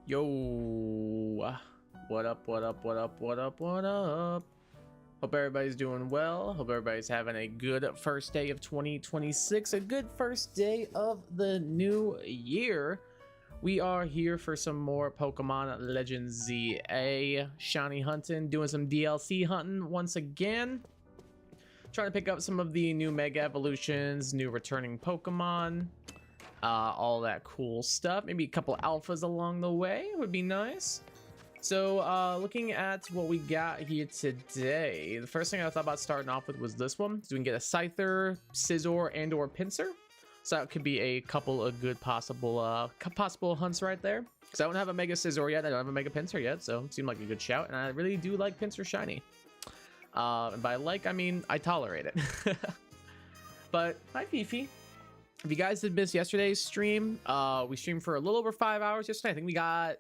Yo, what up, what up, what up, what up, what up? Hope everybody's doing well. Hope everybody's having a good first day of 2026, a good first day of the new year. We are here for some more Pokemon Legends ZA shiny hunting, doing some DLC hunting once again. Trying to pick up some of the new Mega Evolutions, new returning Pokemon. All that cool stuff. Maybe a couple alphas along the way would be nice. So looking at what we got here today, the first thing I thought about starting off with was this one. So we can get a Scyther, Scizor, and or Pinsir. So that could be a couple of good possible hunts right there. Because I don't have a Mega Scizor yet, I don't have a Mega Pinsir yet, so it seemed like a good shout. And I really do like Pinsir Shiny. And by like, I mean I tolerate it. But hi Fifi. If you guys did miss yesterday's stream, we streamed for a little over 5 hours yesterday. I think we got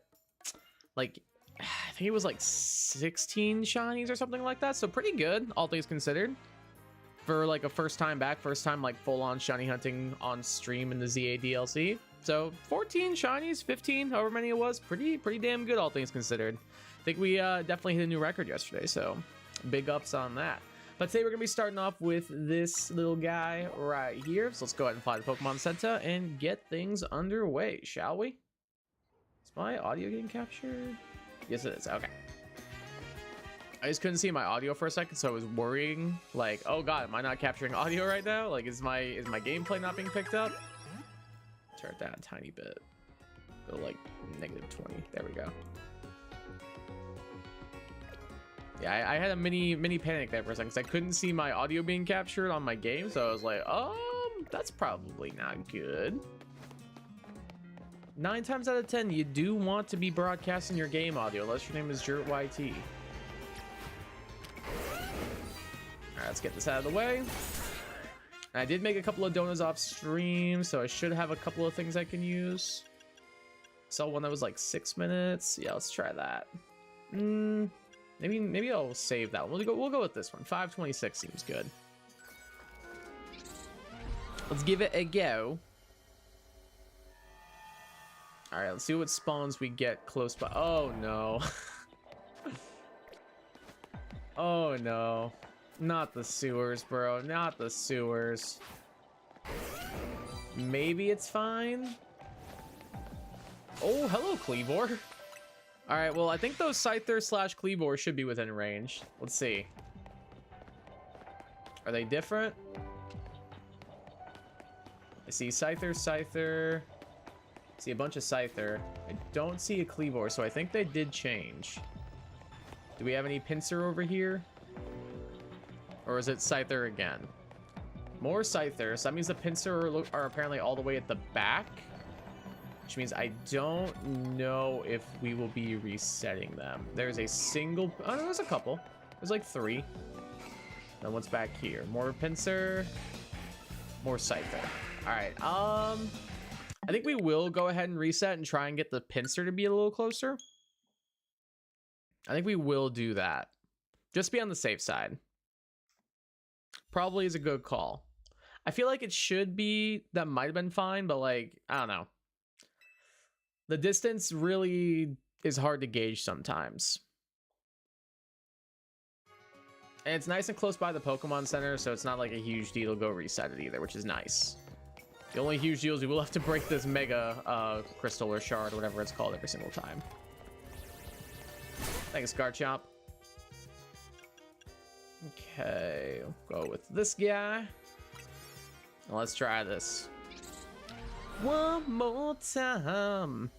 like, I think it was like 16 shinies or something like that. So pretty good, all things considered, for like a first time like full on shiny hunting on stream in the ZA DLC. So 14 shinies, 15, however many it was, pretty damn good, all things considered. I think we definitely hit a new record yesterday. So big ups on that. But today we're going to be starting off with this little guy right here. So let's go ahead and fly the Pokemon Center and get things underway, shall we? Is my audio getting captured? Yes, it is. Okay. I just couldn't see my audio for a second, so I was worrying, like, oh god, am I not capturing audio right now? Like, is my gameplay not being picked up? Turn it down a tiny bit. Go like -20. There we go. Yeah, I had a mini panic there for a second because I couldn't see my audio being captured on my game, so I was like, that's probably not good. 9 times out of 10, you do want to be broadcasting your game audio, unless your name is JertYT. Alright, let's get this out of the way. I did make a couple of donuts off stream, so I should have a couple of things I can use. Saw one that was like 6 minutes. Yeah, let's try that. Maybe I'll save that one. We'll go with this one. 526 seems good. Let's give it a go. All right, let's see what spawns we get close by. Oh no. Oh no. Not the sewers, bro. Not the sewers. Maybe it's fine. Oh, hello, Kleavor. All right, well, I think those Scyther / Kleavor should be within range. Let's see. Are they different? I see Scyther. I see a bunch of Scyther. I don't see a Kleavor, so I think they did change. Do we have any Pinsir over here? Or is it Scyther again? More Scyther, so that means the Pinsir are apparently all the way at the back. Which means I don't know if we will be resetting them. There's a single... Oh, no, there's a couple. There's like 3. Then what's back here? More Pinsir. More Scyther. Alright, I think we will go ahead and reset and try and get the Pinsir to be a little closer. I think we will do that. Just be on the safe side. Probably is a good call. I feel like it should be... That might have been fine, but like, I don't know. The distance really is hard to gauge sometimes. And it's nice and close by the Pokemon Center, so it's not like a huge deal to go reset it either, which is nice. The only huge deal is we will have to break this Mega Crystal or Shard, or whatever it's called, every single time. Thanks, Garchomp. Okay, we'll go with this guy. Now let's try this. One more time.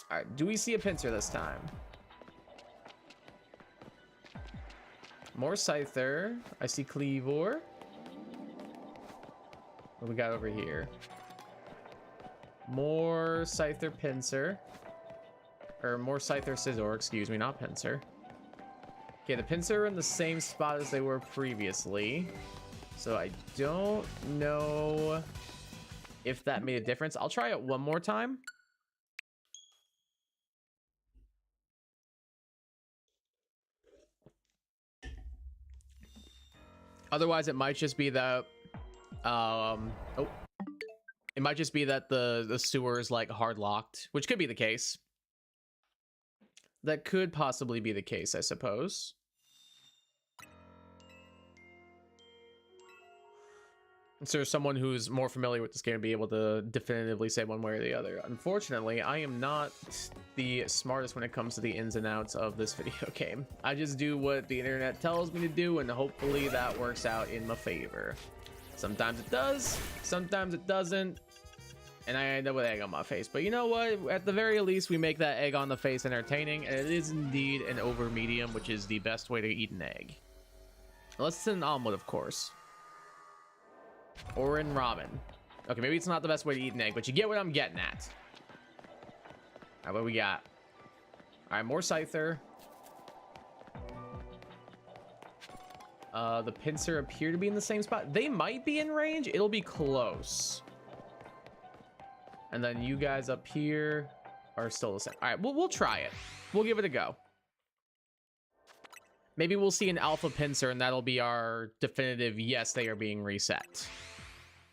All right, do we see a Pinsir this time? More Scyther. I see Kleavor. What do we got over here? More Scyther Pinsir. Or more Scyther Scizor, excuse me, not Pinsir. Okay, the Pinsir are in the same spot as they were previously. So I don't know if that made a difference. I'll try it one more time. Otherwise, it might just be the... oh. It might just be that the sewer is like hard locked, which could be the case. That could possibly be the case, I suppose. So someone who's more familiar with this game to be able to definitively say one way or the other. Unfortunately, I am not the smartest when it comes to the ins and outs of this video game. I just do what the internet tells me to do, and hopefully that works out in my favor. Sometimes it does, sometimes it doesn't, and I end up with egg on my face. But you know what? At the very least, we make that egg on the face entertaining, and it is indeed an over medium, which is the best way to eat an egg. Unless it's an omelet, of course. Or in ramen. Okay, maybe it's not the best way to eat an egg, but you get what I'm getting at. All right, what we got? All right, more Scyther. The pincer appear to be in the same spot. They might be in range. It'll be close. And then you guys up here are still the same. All right, we'll try it. We'll give it a go. Maybe we'll see an alpha pincer, and that'll be our definitive yes, they are being reset.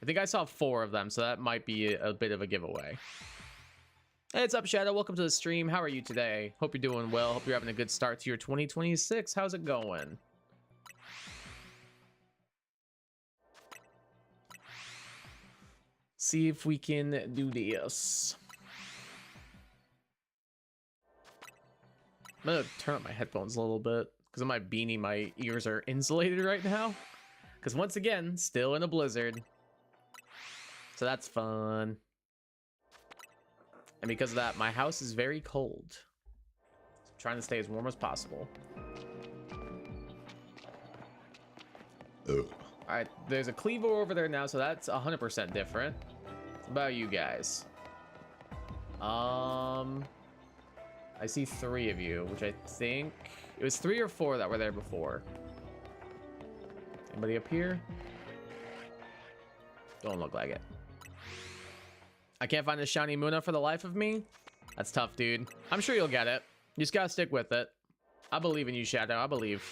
I think I saw 4 of them, so that might be a bit of a giveaway. Hey, what's up, Shadow? Welcome to the stream. How are you today? Hope you're doing well. Hope you're having a good start to your 2026. How's it going? See if we can do this. I'm gonna turn up my headphones a little bit because of my beanie. My ears are insulated right now because once again, still in a blizzard. So that's fun. And because of that, my house is very cold. So I'm trying to stay as warm as possible. All right, there's a Cleaver over there now, so that's 100% different. What about you guys? I see 3 of you, which I think it was 3 or 4 that were there before. Anybody up here? Don't look like it. I can't find the shiny Munna for the life of me. That's tough, dude. I'm sure you'll get it. You just gotta stick with it. I believe in you, Shadow. I believe.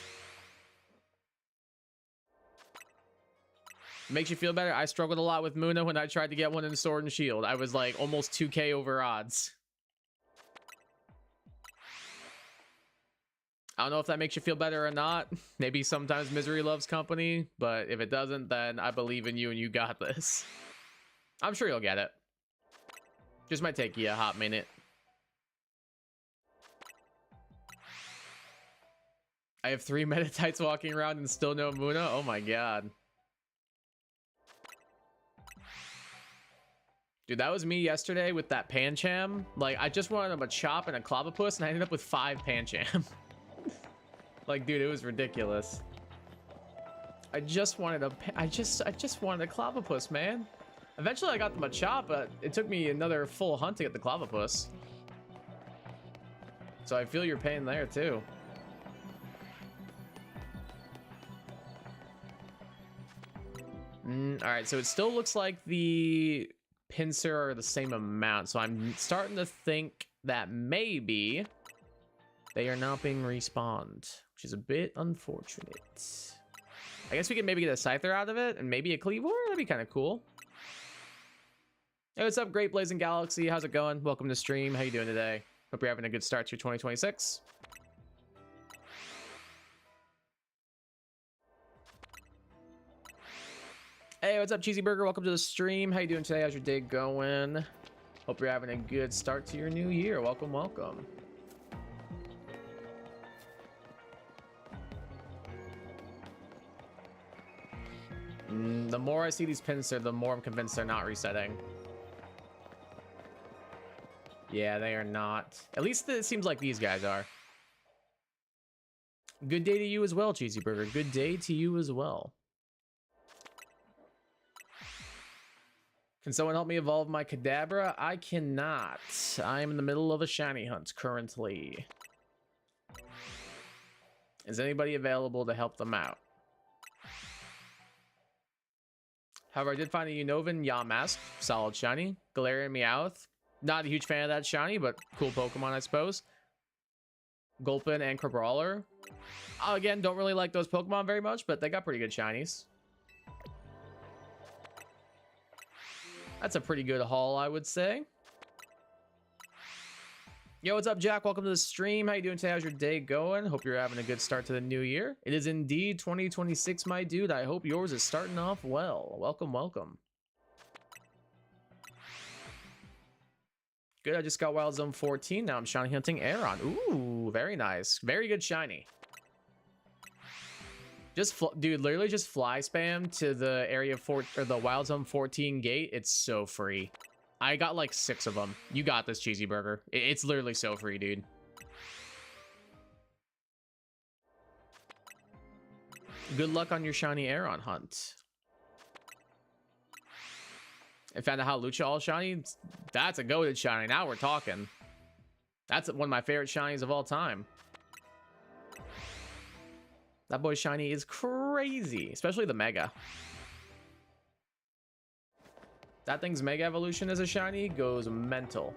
Makes you feel better. I struggled a lot with Munna when I tried to get one in Sword and Shield. I was like almost 2k over odds. I don't know if that makes you feel better or not. Maybe sometimes misery loves company, but if it doesn't, then I believe in you and you got this. I'm sure you'll get it. Just might take you a hot minute. I have 3 Metatites walking around and still no Munna. Oh my god. Dude, that was me yesterday with that Pancham. Like, I just wanted a Machop and a Clobbopus, and I ended up with 5 Pancham. Like, dude, it was ridiculous. I just wanted a Clobbopus, man. Eventually, I got the Machop, but it took me another full hunt to get the Clobbopus. So I feel your pain there too. All right, so it still looks like the pincer are the same amount. So I'm starting to think that maybe they are not being respawned, which is a bit unfortunate. I guess we could maybe get a Scyther out of it and maybe a Cleavor. That'd be kind of cool. Hey, what's up, Great Blazing Galaxy? How's it going? Welcome to stream. How you doing today? Hope you're having a good start to your 2026. Hey, what's up, Cheesy Burger? Welcome to the stream. How you doing today? How's your day going? Hope you're having a good start to your new year. Welcome, welcome. The more I see these pincer, the more I'm convinced they're not resetting. Yeah, they are not. At least it seems like these guys are. Good day to you as well, Cheesy Burger. Good day to you as well. Can someone help me evolve my Kadabra? I cannot. I am in the middle of a shiny hunt currently. Is anybody available to help them out? However, I did find a Unova Yamask, solid shiny. Galarian Meowth, not a huge fan of that shiny, but cool Pokemon, I suppose. Gulpin and Crabrawler. Again, don't really like those Pokemon very much, but they got pretty good shinies. That's a pretty good haul, I would say. Yo, what's up, Jack? Welcome to the stream. How you doing today? How's your day going? Hope you're having a good start to the new year. It is indeed 2026, my dude. I hope yours is starting off well. Welcome, welcome. Good, I just got Wild Zone 14. Now I'm shiny hunting Aeron. Ooh, very nice. Very good shiny. Dude, literally just fly spam to the area 4 or the Wild Zone 14 gate. It's so free. I got like 6 of them. You got this, Cheesy Burger. It's literally so free, dude. Good luck on your shiny Aeron hunt. I found out how Lucha all shiny. That's a goated shiny. Now we're talking. That's one of my favorite shinies of all time. That boy shiny is crazy, especially the Mega. That thing's Mega Evolution as a shiny goes mental.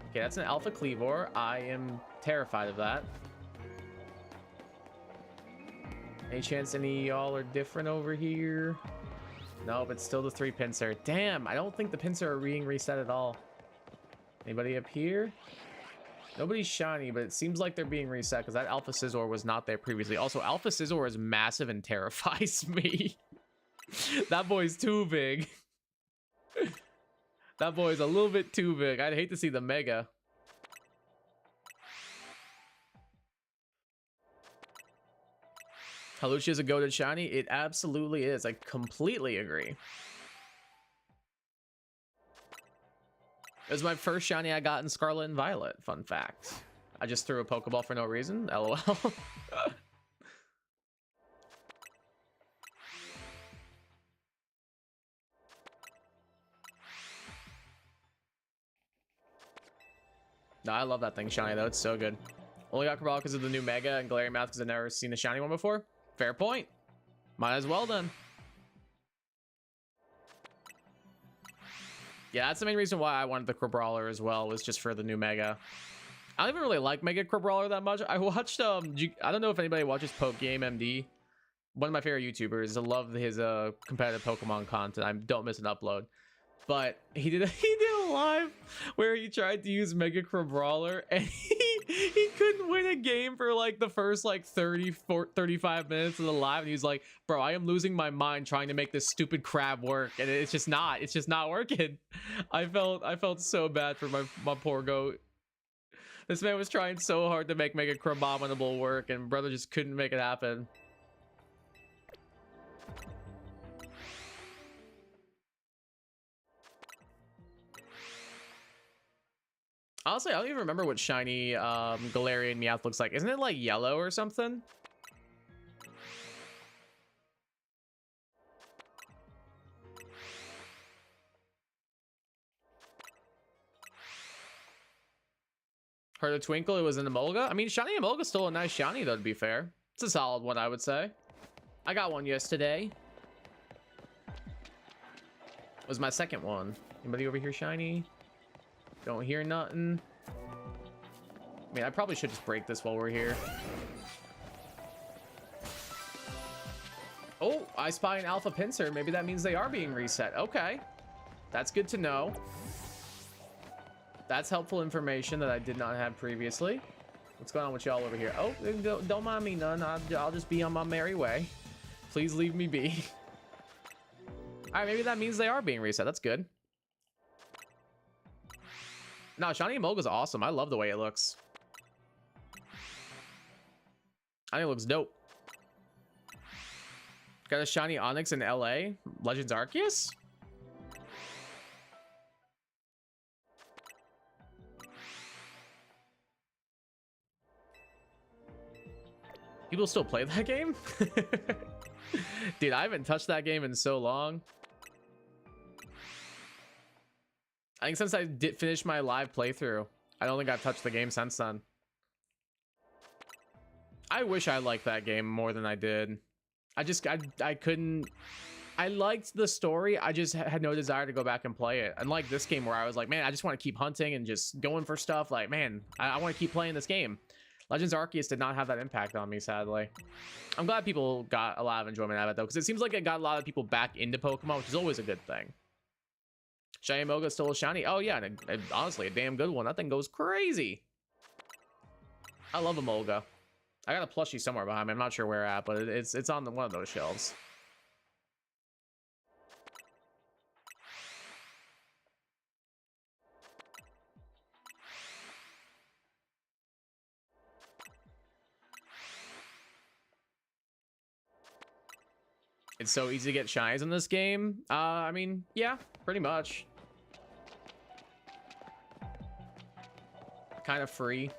Okay, that's an Alpha Cleavor. I am terrified of that. Any chance any of y'all are different over here? No, but still the 3 Pinsir. Damn, I don't think the Pinsir are being reset at all. Anybody up here? Nobody's shiny, but it seems like they're being reset because that Alpha Scizor was not there previously. Also, Alpha Scizor is massive and terrifies me. That boy's too big. That boy's a little bit too big. I'd hate to see the Mega. Hawlucha is a goated shiny. It absolutely is. I completely agree. It was my first shiny I got in Scarlet and Violet. Fun fact. I just threw a Pokeball for no reason. LOL. No, I love that thing shiny though. It's so good. Only got Crabrawler because of the new Mega and Galarian Mouth because I've never seen a shiny one before. Fair point. Might as well then. Yeah, that's the main reason why I wanted the Crabrawler as well, was just for the new Mega. I don't even really like Mega Crabrawler that much. I watched, I don't know if anybody watches Pokegame MD. One of my favorite YouTubers. I love his competitive Pokemon content. I don't miss an upload. But he did a live where he tried to use Mega Crabrawler and he couldn't win a game for like the first like 35 minutes of the live, and he was like, bro, I am losing my mind trying to make this stupid crab work, and it's just not working. I felt so bad for my poor goat. This man was trying so hard to make Mega Crabominable work, and brother just couldn't make it happen. Honestly, I don't even remember what shiny Galarian Meowth looks like. Isn't it like yellow or something? Heard a Twinkle, it was an Emolga. I mean, shiny Emolga's still a nice shiny though, to be fair. It's a solid one, I would say. I got one yesterday. It was my second one. Anybody over here shiny? Don't hear nothing. I mean, I probably should just break this while we're here. Oh, I spy an Alpha Pinsir. Maybe that means they are being reset. Okay. That's good to know. That's helpful information that I did not have previously. What's going on with y'all over here? Oh, don't mind me none. I'll just be on my merry way. Please leave me be. All right, maybe that means they are being reset. That's good. No, shiny Emolga's awesome. I love the way it looks. I think it looks dope. Got a shiny Onix in LA. Legends Arceus? People still play that game? Dude, I haven't touched that game in so long. I think since I did finish my live playthrough, I don't think I've touched the game since then. I wish I liked that game more than I did. I couldn't. I liked the story. I just had no desire to go back and play it. Unlike this game where I was like, man, I just want to keep hunting and just going for stuff. Like, man, I want to keep playing this game. Legends Arceus did not have that impact on me, sadly. I'm glad people got a lot of enjoyment out of it, though, because it seems like it got a lot of people back into Pokemon, which is always a good thing. Shiny Moga still a shiny. Oh yeah, and honestly, a damn good one. That thing goes crazy. I love a Molga. I got a plushie somewhere behind me. I'm not sure where at, but it's on one of those shelves. It's so easy to get shinies in this game. I mean, yeah, pretty much. Kind of free.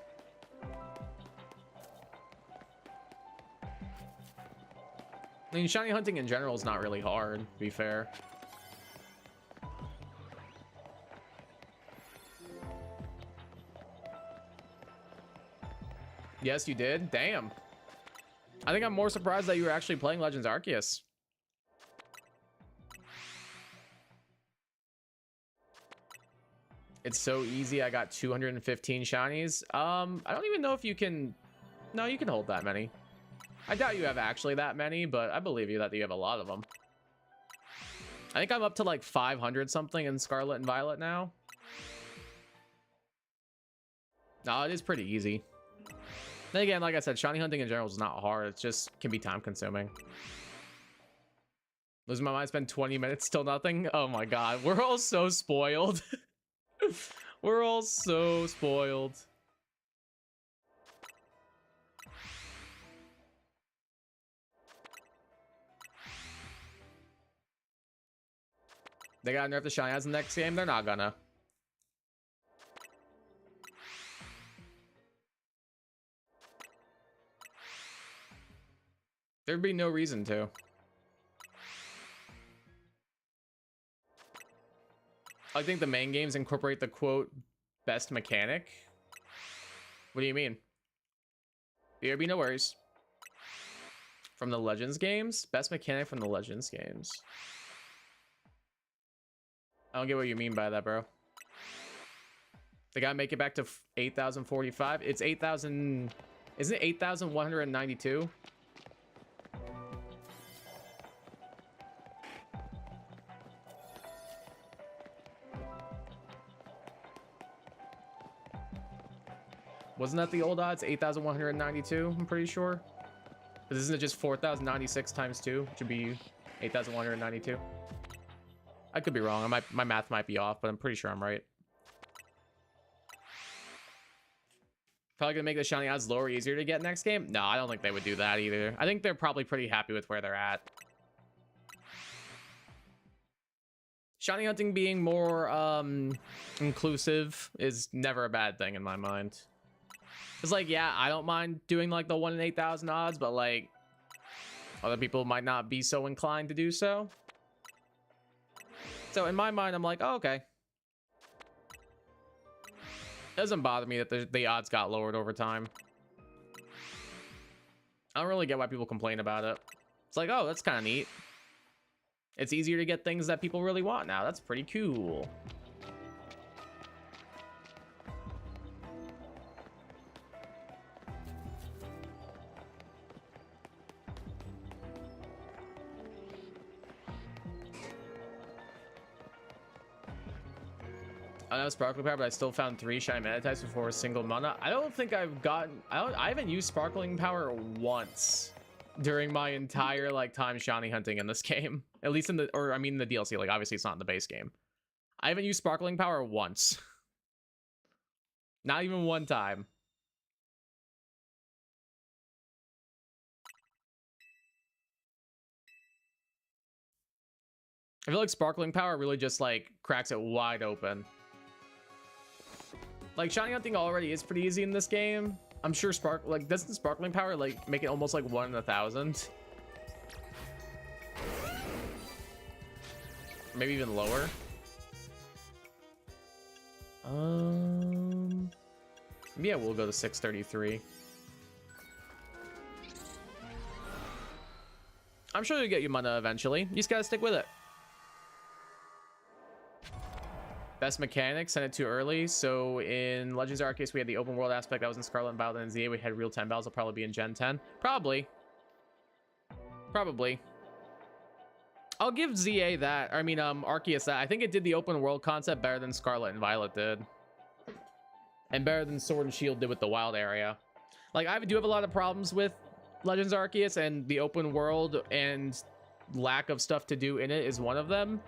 I mean, shiny hunting in general is not really hard, to be fair. Yes, you did? Damn. I think I'm more surprised that you were actually playing Legends Arceus. It's so easy. I got 215 shinies. I don't even know if you can... No, you can hold that many. I doubt you have actually that many, but I believe you that you have a lot of them. I think I'm up to like 500 something in Scarlet and Violet now. No, it is pretty easy. Then again, like I said, shiny hunting in general is not hard. It just can be time consuming. Losing my mind, spend 20 minutes, still nothing. Oh my god, we're all so spoiled. We're all so spoiled. They gotta nerf the shiny as the next game. They're not gonna. There'd be no reason to. I think the main games incorporate the quote best mechanic. What do you mean? There'd be no worries. From the Legends games? Best mechanic from the Legends games. I don't get what you mean by that, bro. They gotta make it back to 8,045. It's 8,000. Isn't it 8,192? Wasn't that the old odds? 8,192, I'm pretty sure. But isn't it just 4,096 times 2? Which would be 8,192. I could be wrong. My math might be off, but I'm pretty sure I'm right. Probably gonna make the shiny odds lower, easier to get next game? No, I don't think they would do that either. I think they're probably pretty happy with where they're at. Shiny hunting being more inclusive is never a bad thing in my mind. It's like, yeah, I don't mind doing like the 1 in 8,000 odds, but like other people might not be so inclined to do so. So in my mind, I'm like, oh, okay. It doesn't bother me that the odds got lowered over time. I don't really get why people complain about it. It's like, oh, that's kind of neat. It's easier to get things that people really want now. That's pretty cool. I know Sparkling Power, but I still found 3 shiny mana types before a single mana. I don't think I've gotten... I haven't used Sparkling Power once during my entire like time shiny hunting in this game. At least in the... Or I mean the DLC. Like obviously it's not in the base game. I haven't used Sparkling Power once. Not even one time. I feel like Sparkling Power really just like cracks it wide open. Like shiny hunting already is pretty easy in this game. I'm sure doesn't Sparkling Power like make it almost like 1 in 1,000? Maybe even lower. Yeah, we'll go to 633. I'm sure you'll get your mana eventually. You just gotta stick with it. Best mechanics, sent it too early. So in Legends Arceus, we had the open world aspect that was in Scarlet and Violet, and ZA we had real 10 battles. Will probably be in Gen 10. Probably. I'll give ZA that. I mean, Arceus that. I think it did the open world concept better than Scarlet and Violet did. And better than Sword and Shield did with the wild area. Like, I do have a lot of problems with Legends Arceus, and the open world and lack of stuff to do in it is one of them.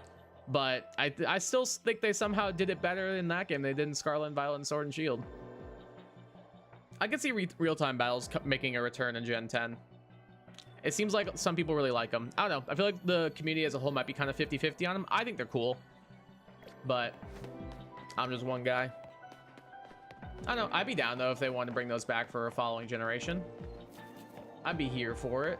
But I still think they somehow did it better in that game they did in Scarlet and Violet and Sword and Shield. I can see real-time battles making a return in Gen 10. It seems like some people really like them. I don't know. I feel like the community as a whole might be kind of 50-50 on them. I think they're cool. But I'm just one guy. I don't know. I'd be down, though, if they wanted to bring those back for a following generation. I'd be here for it.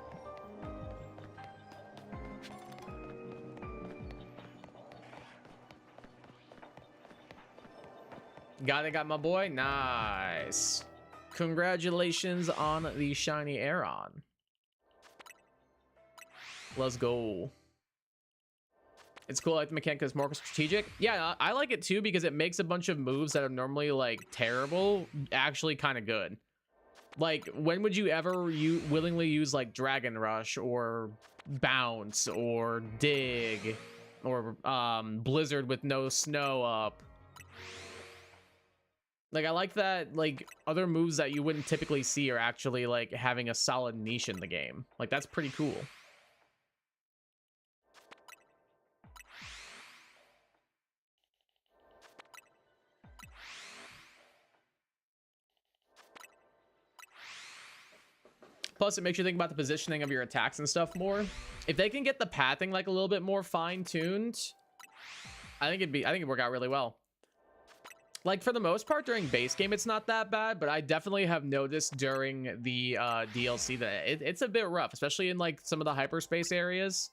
Got my boy. Nice. Congratulations on the shiny Aeron. Let's go. It's cool. I like the mechanic is more strategic. Yeah, I like it too because it makes a bunch of moves that are normally like terrible actually kind of good. Like, when would you ever willingly use like Dragon Rush or Bounce or Dig or Blizzard with no snow up? Like, I like that, like, other moves that you wouldn't typically see are actually like having a solid niche in the game. Like, that's pretty cool. Plus, it makes you think about the positioning of your attacks and stuff more. If they can get the pathing like a little bit more fine-tuned, I think it'd work out really well. Like, for the most part, during base game, it's not that bad, but I definitely have noticed during the DLC that it's a bit rough, especially in like some of the hyperspace areas.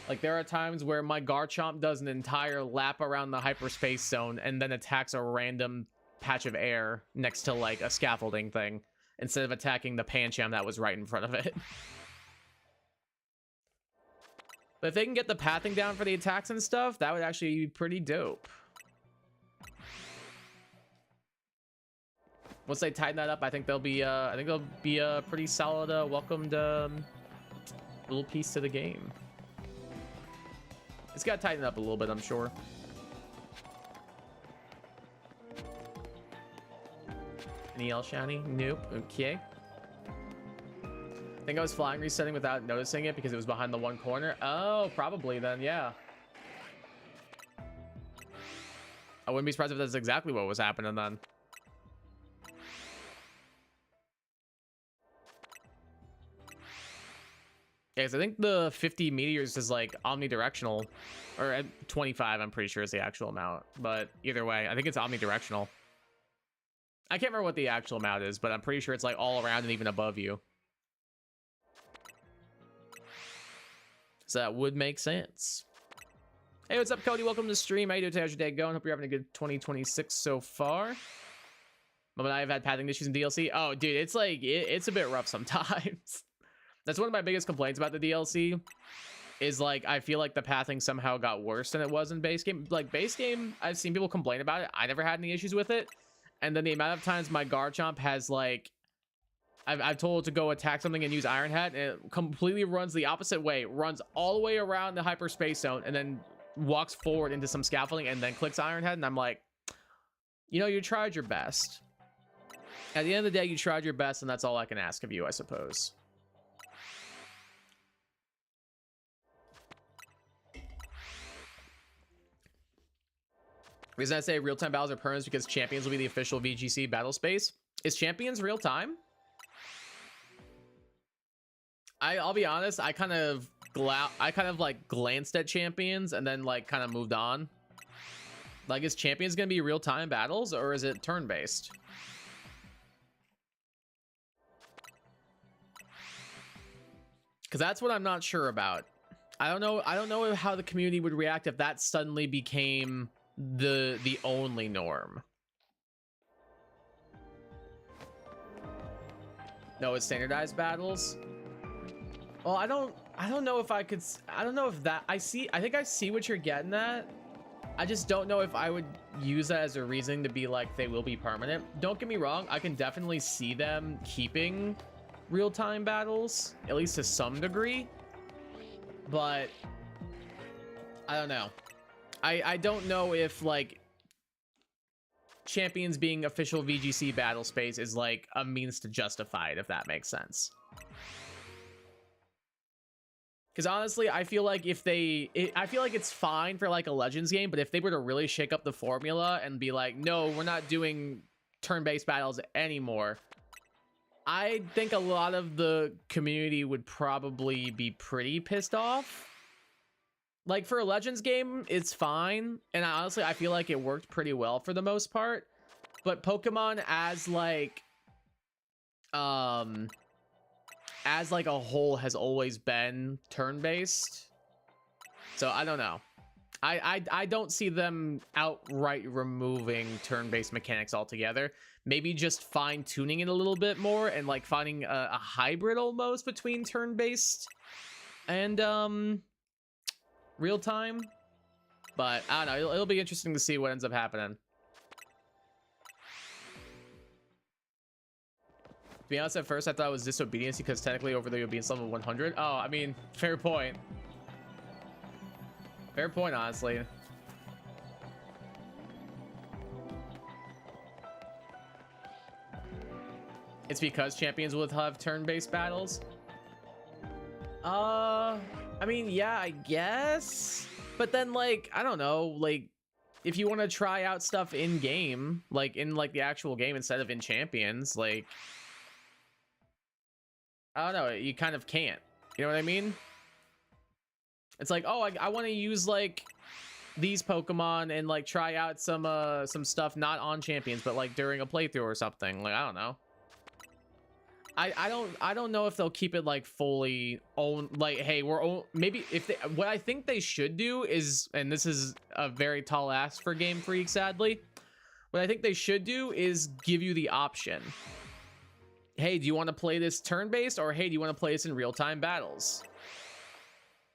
Like, there are times where my Garchomp does an entire lap around the hyperspace zone and then attacks a random patch of air next to like a scaffolding thing, instead of attacking the Pancham that was right in front of it. But if they can get the pathing down for the attacks and stuff, that would actually be pretty dope. Once they tighten that up, I think they'll be a pretty solid welcomed little piece to the game. It's got to tighten up a little bit, I'm sure. Any else shiny? Nope. Okay. I think I was flying resetting without noticing it because it was behind the one corner. Oh, probably then, yeah. I wouldn't be surprised if that's exactly what was happening then. Yeah, because I think the 50 meteors is like omnidirectional, or at 25, I'm pretty sure is the actual amount. But either way, I think it's omnidirectional. I can't remember what the actual amount is, but I'm pretty sure it's like all around and even above you. So that would make sense. Hey, what's up, Cody? Welcome to the stream. How you doing? How's your day going? Hope you're having a good 2026 so far. But I have had pathing issues in DLC. Oh, dude, it's like, it's a bit rough sometimes. That's one of my biggest complaints about the DLC. Is like, I feel like the pathing somehow got worse than it was in base game. Like, base game, I've seen people complain about it. I never had any issues with it. And then the amount of times my Garchomp has like, I've told it to go attack something and use Iron Hat, and it completely runs the opposite way, runs all the way around the hyperspace zone, and then walks forward into some scaffolding and then clicks Iron Hat. And I'm like, you know, you tried your best. At the end of the day, you tried your best, and that's all I can ask of you, I suppose. The reason I say real-time battles are permanent is because Champions will be the official VGC battle space. Is Champions real-time? I'll be honest, I kind of like glanced at Champions and then like kind of moved on. Like, is Champions gonna be real-time battles or is it turn-based? Because that's what I'm not sure about. I don't know how the community would react if that suddenly became the only norm. No, it's standardized battles. Well, I don't know if I could, I don't know if that, I think I see what you're getting at. I just don't know if I would use that as a reason to be like they will be permanent. Don't get me wrong, I can definitely see them keeping real-time battles, at least to some degree, but I don't know. I don't know if like Champions being official VGC battle space is like a means to justify it, if that makes sense. Because honestly, I feel like I feel like it's fine for like a Legends game, but if they were to really shake up the formula and be like, no, we're not doing turn-based battles anymore, I think a lot of the community would probably be pretty pissed off. Like for a Legends game, it's fine, and honestly, I feel like it worked pretty well for the most part. But Pokemon as like a whole has always been turn-based, so I don't know. I don't see them outright removing turn-based mechanics altogether. Maybe just fine-tuning it a little bit more and like finding a hybrid almost between turn-based and real time. But I don't know, it'll be interesting to see what ends up happening. To be honest, at first I thought it was disobedience because technically over the obedience level 100. Oh, I mean, fair point. Fair point, honestly. It's because champions will have turn-based battles. I mean, yeah, I guess. But then, like, I don't know, like, if you want to try out stuff in game, like in like the actual game instead of in champions, like, I don't know, you kind of can't. You know what I mean? It's like, oh, I want to use like these Pokemon and like try out some stuff not on champions, but like during a playthrough or something. Like, I don't know. I don't know if they'll keep it like fully own, like, hey, maybe if they, what I think they should do is, and this is a very tall ask for Game Freak, sadly, what I think they should do is give you the option. Hey, do you want to play this turn-based, or hey, do you want to play this in real-time battles?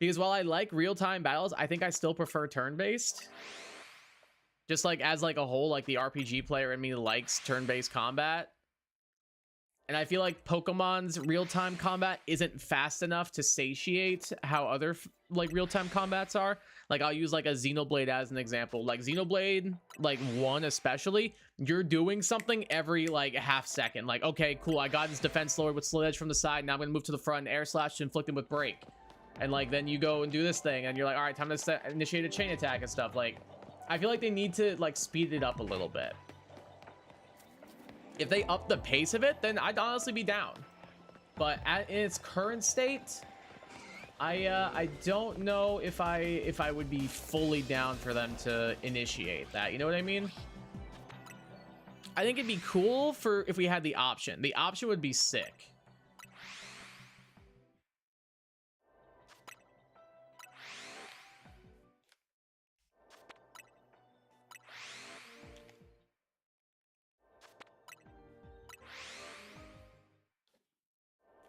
Because while I like real-time battles, I think I still prefer turn-based. Just like as like a whole, like the RPG player in me likes turn-based combat. And I feel like Pokemon's real-time combat isn't fast enough to satiate how other like real-time combats are. Like I'll use like a Xenoblade as an example. Like Xenoblade, like 1 especially, you're doing something every like half second. Like, okay, cool, I got this defense lowered with Sludge from the side. Now I'm gonna move to the front and air slash to inflict him with break. And like then you go and do this thing and you're like, all right, time to initiate a chain attack and stuff. Like, I feel like they need to like speed it up a little bit. If they up the pace of it, then I'd honestly be down. But in its current state, I don't know if I would be fully down for them to initiate that. You know what I mean? I think it'd be cool for if we had the option. The option would be sick.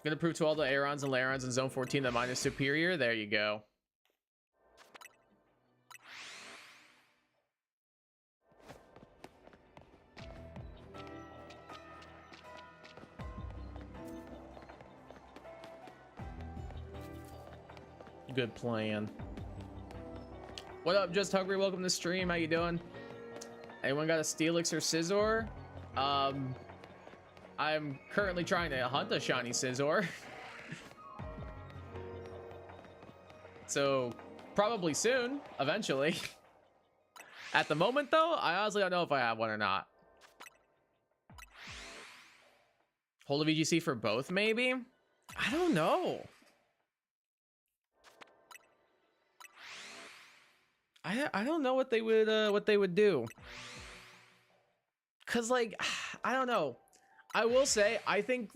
Gonna prove to all the Aerons and Larons in Zone 14 that mine is superior. There you go. Good plan. What up, Just Hungry? Welcome to the stream. How you doing? Anyone got a Steelix or Scizor? I'm currently trying to hunt a shiny Scizor. So, probably soon, eventually. At the moment, though, I honestly don't know if I have one or not. Hold a VGC for both, maybe? I don't know. I don't know what they would do. Cause like, I don't know. I will say, I think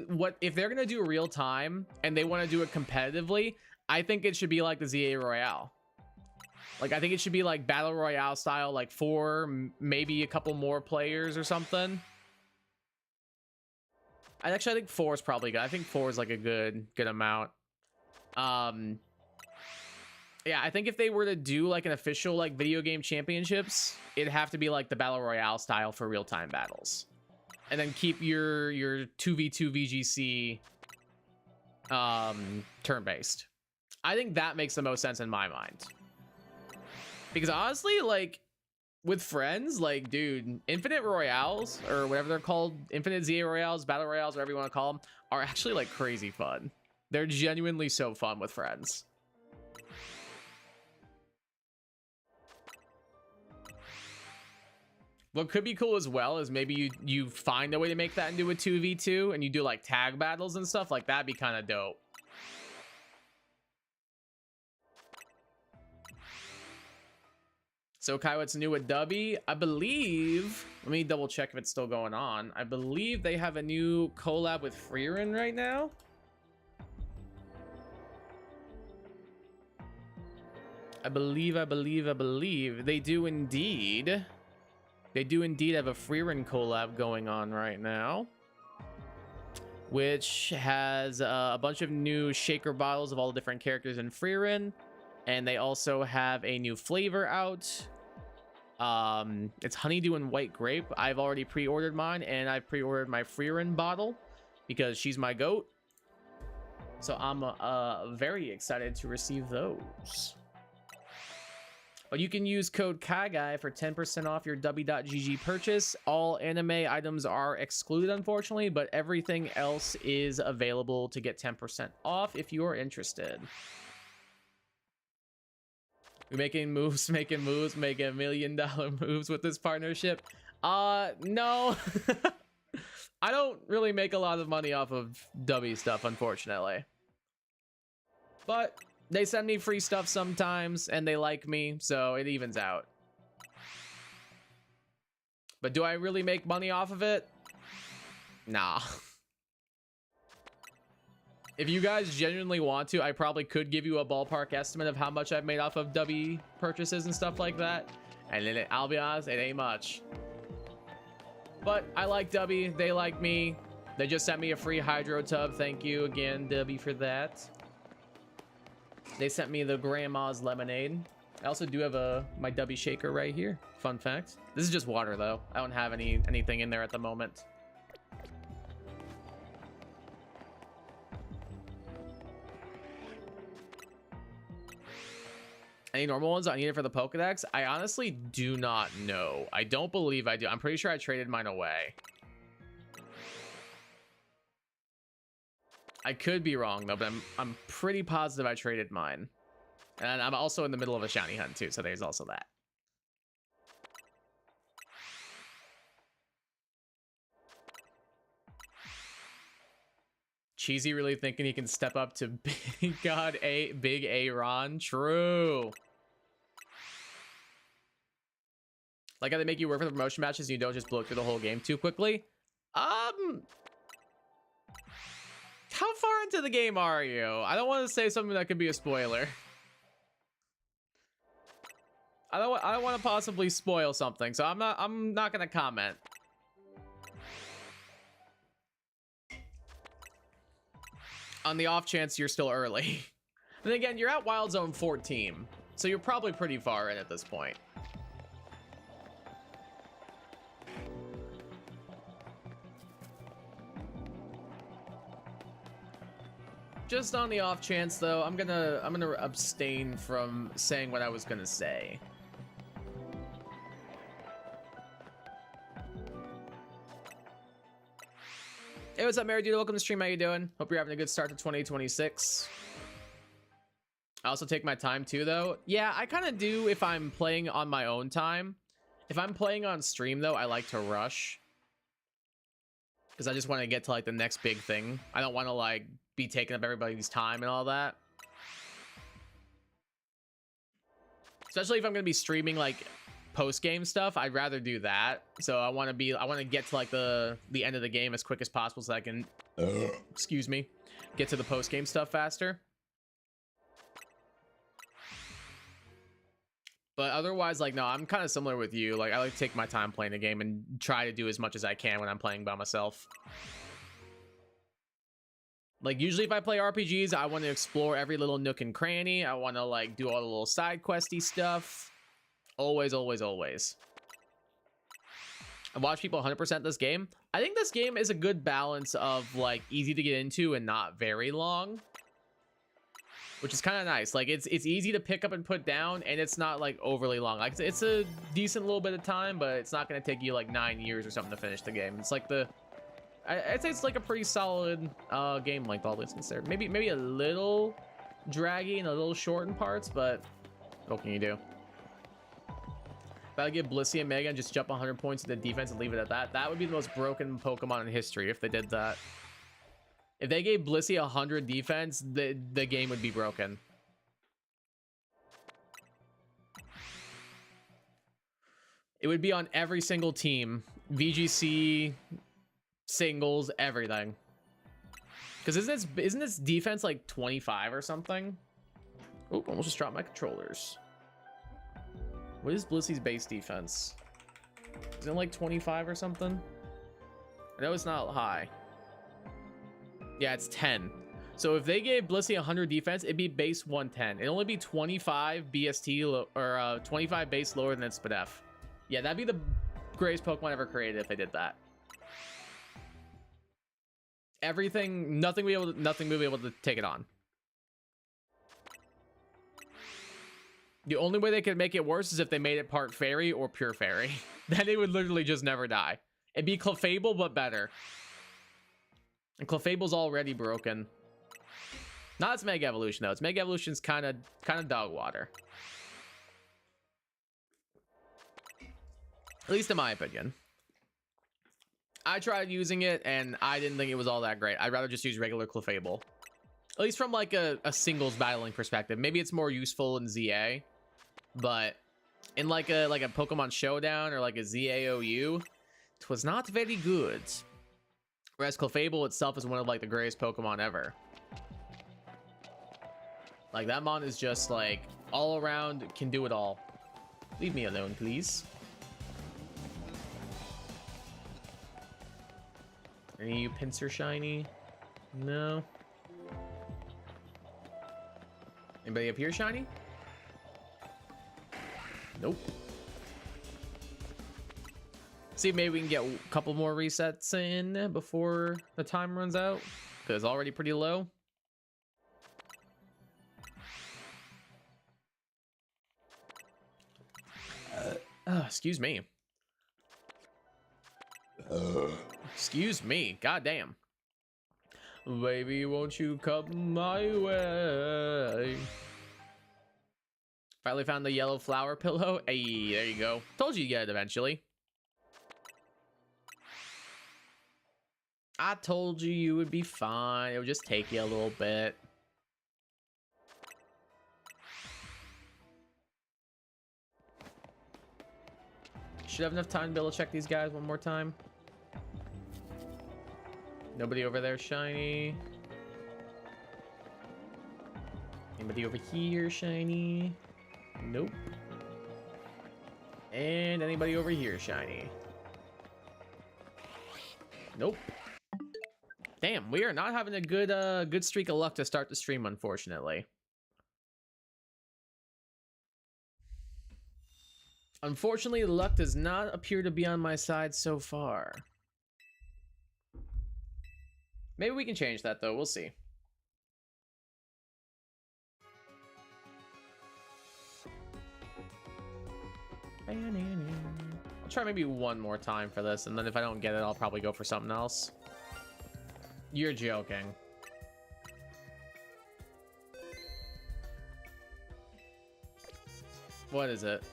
what if they're gonna do real time and they want to do it competitively, I think it should be like the ZA Royale. Like, I think it should be like Battle Royale style, like 4, maybe a couple more players or something. I think 4 is probably good. I think 4 is like a good amount. Yeah, I think if they were to do like an official like video game championships, it'd have to be like the Battle Royale style for real-time battles. And then keep your 2v2 VGC turn-based. I think that makes the most sense in my mind. Because honestly, like, with friends, like, dude, Infinite Royales, or whatever they're called, Infinite ZA Royales, Battle Royales, whatever you want to call them, are actually, like, crazy fun. They're genuinely so fun with friends. What could be cool as well is maybe you find a way to make that into a 2v2, and you do, like, tag battles and stuff. Like, that'd be kind of dope. So Kai, what's new with Dubby? I believe, let me double check if it's still going on. I believe they have a new collab with Frieren right now. I believe they do indeed. They do indeed have a Frieren collab going on right now, which has a bunch of new shaker bottles of all the different characters in Frieren. And they also have a new flavor out. It's honeydew and white grape. I've already pre-ordered mine, and I've pre-ordered my Frieren bottle because she's my goat. So I'm very excited to receive those. But you can use code KAGAI for 10% off your W.GG purchase. All anime items are excluded, unfortunately, but everything else is available to get 10% off if you're interested. We're making moves, making $1 million moves with this partnership. No. I don't really make a lot of money off of W stuff, unfortunately. But they send me free stuff sometimes, and they like me, so it evens out. But do I really make money off of it? Nah. If you guys genuinely want to, I probably could give you a ballpark estimate of how much I've made off of W purchases and stuff like that. And then I'll be honest, it ain't much. But I like W, they like me. They just sent me a free hydro tub. Thank you again, W, for that. They sent me the grandma's lemonade. I also do have my W shaker right here. Fun fact. This is just water though. I don't have anything in there at the moment. Any normal ones I need it for the Pokedex? I honestly do not know. I don't believe I do. I'm pretty sure I traded mine away. I could be wrong though, but I'm pretty positive I traded mine. And I'm also in the middle of a shiny hunt too, so there's also that. Cheesy really thinking he can step up to Big God Big A-Ron. True. Like how they make you work for the promotion matches and you don't just blow through the whole game too quickly. How far into the game are you? I don't want to say something that could be a spoiler. I don't want to possibly spoil something, so I'm not gonna comment. On the off chance you're still early. And again, you're at Wild Zone 14, so you're probably pretty far in at this point. Just on the off chance though, I'm gonna abstain from saying what I was gonna say. Hey, what's up, Mary Dude? Welcome to the stream. How you doing? Hope you're having a good start to 2026. I also take my time too, though. Yeah, I kind of do if I'm playing on my own time. If I'm playing on stream, though, I like to rush. Because I just want to get to, like, the next big thing. I don't want to, like, be taking up everybody's time and all that. Especially if I'm going to be streaming, like, post-game stuff, I'd rather do that. So I want to get to like the end of the game as quick as possible so I can excuse me, get to the post-game stuff faster. But otherwise, like, no, I'm kind of similar with you. Like, I like to take my time playing the game and try to do as much as I can when I'm playing by myself. Like, usually if I play RPGs, I want to explore every little nook and cranny. I want to, like, do all the little side questy stuff. Always, always, always. I watch people 100% this game. I think this game is a good balance of, like, easy to get into and not very long. which is kind of nice. Like it's easy to pick up and put down, and it's not like overly long. Like it's a decent little bit of time, but it's not going to take you like 9 years or something to finish the game. It's like I'd say it's like a pretty solid game length, all this considered. Maybe a little draggy and a little short in parts, but what can you do? If I get Blissey and Mega and just jump 100 points into defense and leave it at that, that would be the most broken Pokemon in history if they did that. If they gave Blissey 100 defense, the game would be broken. It would be on every single team. VGC, singles, everything. Because isn't this defense like 25 or something? Oh, almost just dropped my controllers. What is Blissey's base defense? Is it like 25 or something? I know it's not high. Yeah, it's 10. So if they gave Blissey 100 defense, it'd be base 110. It'd only be 25 BST or 25 base lower than Spadef. Yeah, that'd be the greatest Pokemon ever created if they did that. Everything, nothing would be able to take it on. The only way they could make it worse is if they made it part fairy or pure fairy. Then it would literally just never die. It'd be Clefable, but better. And Clefable's already broken. Not its Mega Evolution, though. Its Mega Evolution's kind of dog water. At least in my opinion. I tried using it, and I didn't think it was all that great. I'd rather just use regular Clefable. At least from, like, a singles battling perspective. Maybe it's more useful in ZA. But in, like a Pokemon Showdown or, like, a ZAOU, it was not very good. Whereas Clefable itself is one of, like, the greatest Pokemon ever. Like, that mon is just, like, all around, can do it all. Leave me alone, please. Any of you Pinsir shiny? No. Anybody up here shiny? Nope. See if maybe we can get a couple more resets in before the time runs out, because it's already pretty low. Excuse me. Excuse me. Goddamn. Baby, won't you come my way? Finally found the yellow flower pillow. Hey, there you go. Told you get it eventually. I told you you would be fine. It would just take you a little bit. Should have enough time to be able to check these guys one more time. Nobody over there shiny. Anybody over here shiny? Nope. And anybody over here shiny? Nope. Damn, we are not having a good streak of luck to start the stream, unfortunately. Unfortunately, luck does not appear to be on my side so far. Maybe we can change that, though. We'll see. I'll try maybe one more time for this, and then if I don't get it, I'll probably go for something else. You're joking. What is it?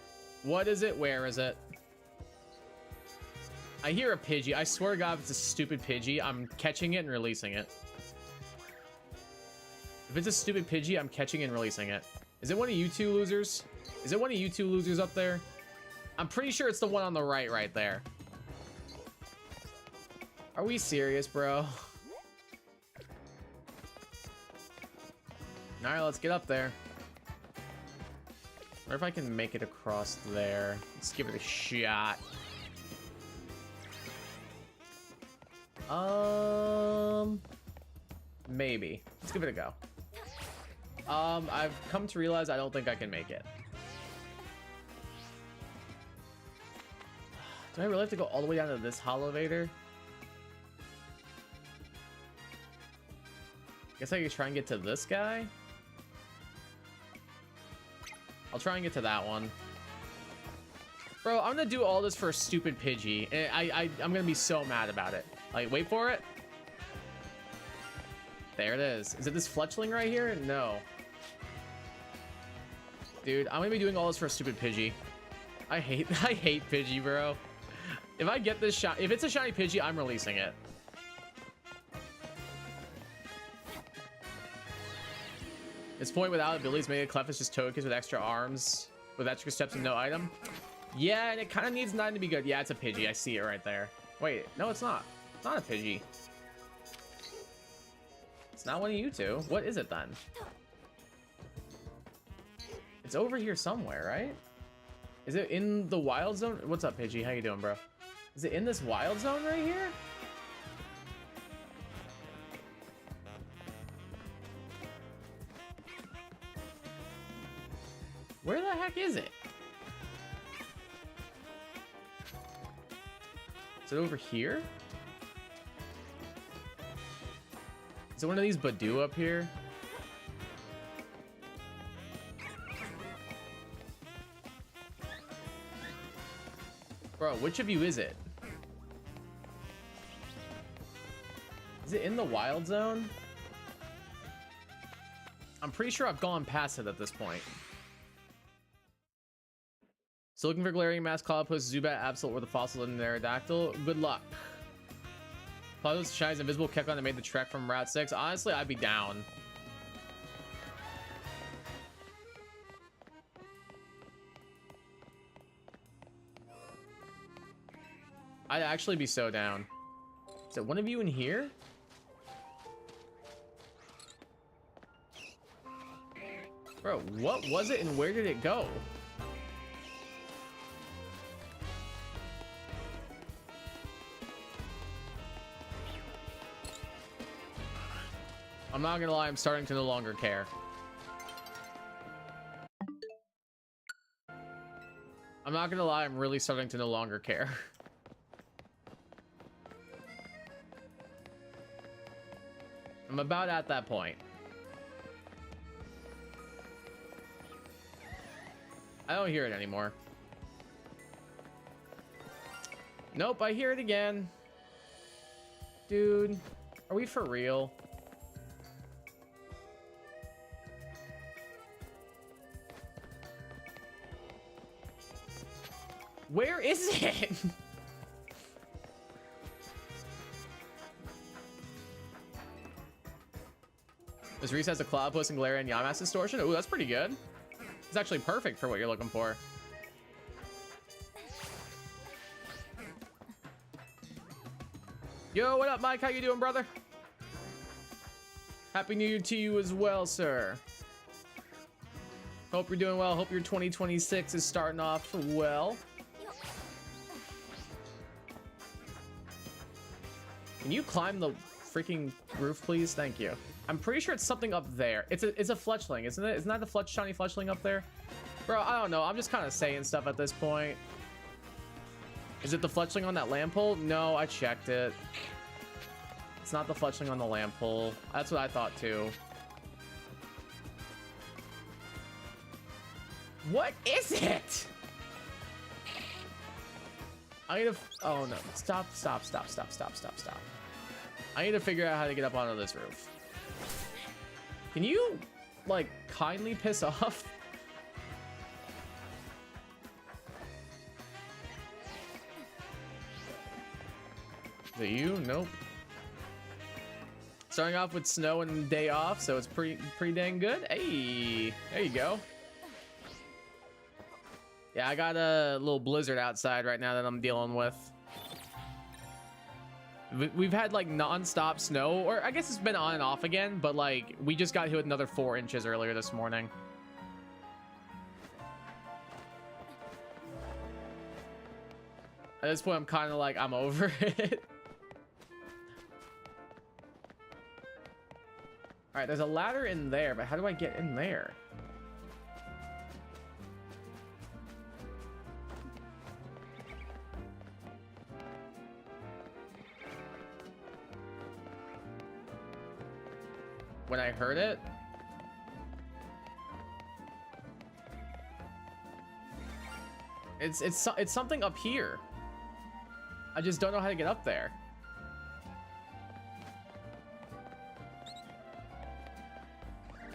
What is it? Where is it? I hear a Pidgey. I swear to God, if it's a stupid Pidgey, I'm catching it and releasing it. If it's a stupid Pidgey, I'm catching it and releasing it. Is it one of you two losers? Is it one of you two losers up there? I'm pretty sure it's the one on the right there. Are we serious, bro? All right, let's get up there. I wonder if I can make it across there. Let's give it a shot. Maybe. Let's give it a go. I've come to realize I don't think I can make it. Do I really have to go all the way down to this Holovator? Guess I could try and get to this guy? I'll try and get to that one. Bro, I'm gonna do all this for a stupid Pidgey. And I'm gonna be so mad about it. Like, wait for it. There it is. Is it this Fletchling right here? No. Dude, I'm gonna be doing all this for a stupid Pidgey. I hate Pidgey, bro. If I get this shot, if it's a shiny Pidgey, I'm releasing it. This point without abilities made a Clefairy just Togekiss with extra arms, with extra steps and no item. Yeah, and it kind of needs 9 to be good. Yeah, it's a Pidgey. I see it right there. Wait, no, it's not. It's not a Pidgey. It's not one of you two. What is it then? It's over here somewhere, right? Is it in the wild zone? What's up, Pidgey? How you doing, bro? Is it in this wild zone right here? Where the heck is it? Is it over here? Is it one of these Badoo up here? Bro, which of you is it? Is it in the wild zone? I'm pretty sure I've gone past it at this point. So looking for Galarian Mask, Cloudpus, Zubat, Absol, or the fossil in Aerodactyl. Good luck. Cloudpus, Shinies, Invisible, Kekon that made the trek from Route 6. Honestly, I'd be down. I'd actually be so down. Is it one of you in here? Bro, what was it and where did it go? I'm not gonna lie, I'm starting to no longer care. I'm not gonna lie, I'm really starting to no longer care. I'm about at that point. I don't hear it anymore. Nope, I hear it again. Dude, are we for real? Where is it? This resets the Cloudpus and Galarian Yamask Distortion. Ooh, that's pretty good. It's actually perfect for what you're looking for. Yo, what up, Mike? How you doing, brother? Happy New Year to you as well, sir. Hope you're doing well. Hope your 2026 is starting off well. Can you climb the freaking roof, please? Thank you. I'm pretty sure it's something up there. It's a Fletchling, isn't it? Isn't that the shiny Fletchling up there? Bro, I don't know. I'm just kind of saying stuff at this point. Is it the Fletchling on that lamp pole? No, I checked it. It's not the Fletchling on the lamp pole. That's what I thought too. What is it? I need to... Oh no. Stop. I need to figure out how to get up onto this roof. Can you, like, kindly piss off? Is it you? Nope. Starting off with snow and day off, so it's pretty dang good. Hey, there you go. Yeah, I got a little blizzard outside right now that I'm dealing with. We've had like non-stop snow, or I guess it's been on and off again, but like we just got hit with another 4 inches earlier this morning. At this point, I'm kind of like, I'm over it. All right, there's a ladder in there, but how do I get in there? When I heard it. It's something up here. I just don't know how to get up there.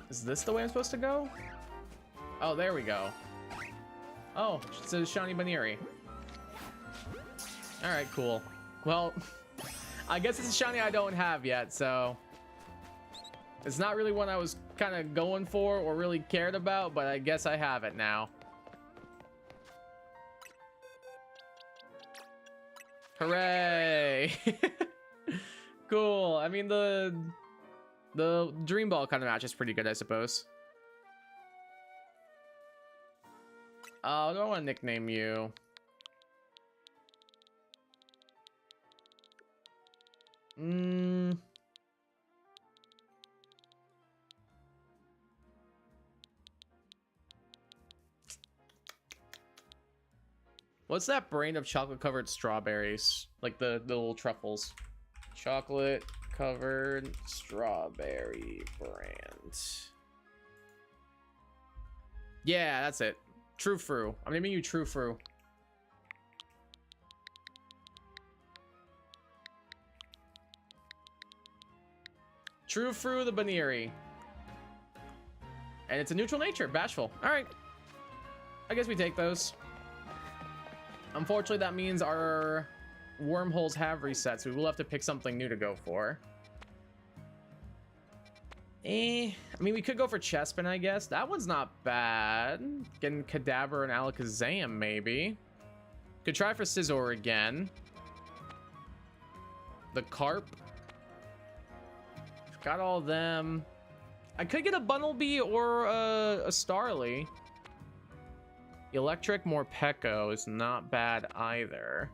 Is this the way I'm supposed to go? Oh, there we go. Oh, it says Shiny Baniri. All right, cool. Well, I guess it's a shiny I don't have yet, so it's not really one I was kind of going for or really cared about, but I guess I have it now. Hooray! Cool. I mean, the Dream Ball kind of match is pretty good, I suppose. I don't want to nickname you. What's that brand of chocolate covered strawberries? Like the little truffles. Chocolate covered strawberry brand. Yeah, that's it. True Fru. I'm naming you True Fru. True Fru the Baniri. And it's a neutral nature, bashful. All right. I guess we take those. Unfortunately, that means our wormholes have reset, so we will have to pick something new to go for. I mean, we could go for Chespin, I guess. That one's not bad. Getting Kadabra and Alakazam, maybe. Could try for Scizor again. The Carp. Got all of them. I could get a Bunnelby or a Starly. Electric Morpeko is not bad either.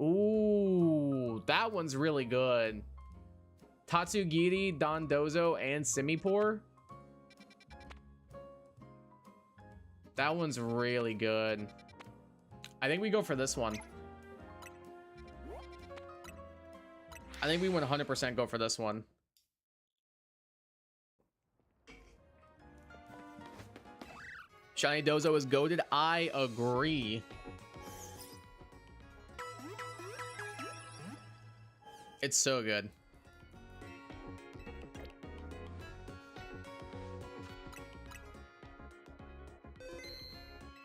Ooh, that one's really good. Tatsugiri, Dondozo, and Simipour. That one's really good. I think we go for this one. I think we 100% go for this one. Shiny Dozo is goated. I agree. It's so good.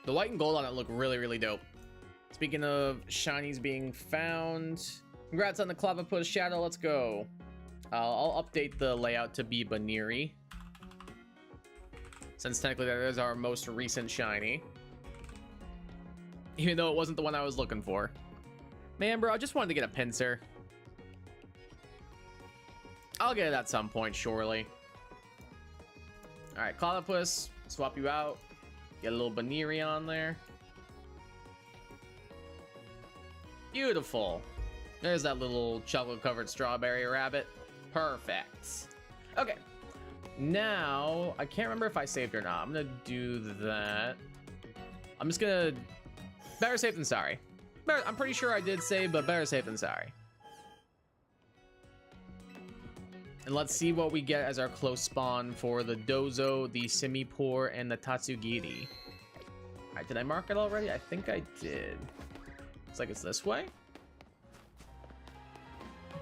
The white and gold on it look really, really dope. Speaking of shinies being found, congrats on the Clavipus Shadow. Let's go. I'll update the layout to be Baniri, since technically that is our most recent shiny, even though it wasn't the one I was looking for. Man, bro, I just wanted to get a Pinsir. I'll get it at some point, surely. All right, Clavipus, swap you out. Get a little Baniri on there. Beautiful. There's that little chocolate-covered strawberry rabbit. Perfect. Okay. Now, I can't remember if I saved or not. I'm gonna do that. I'm just gonna... Better safe than sorry. I'm pretty sure I did save, but better safe than sorry. And let's see what we get as our close spawn for the Dozo, the Simipour, and the Tatsugiri. All right, did I mark it already? I think I did. Looks like it's this way.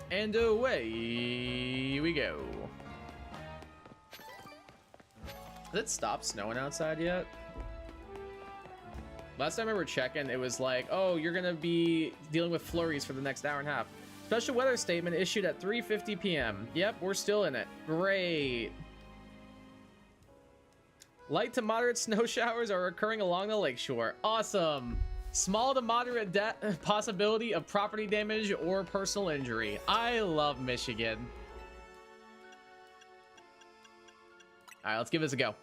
And away we go. Has it stopped snowing outside yet? Last time I remember checking, it was like, oh, you're gonna be dealing with flurries for the next hour and a half. Special weather statement issued at 3:50 p.m. Yep, we're still in it. Great. Light to moderate snow showers are occurring along the lakeshore. Awesome. Small to moderate possibility of property damage or personal injury. I love Michigan. All right, let's give this a go.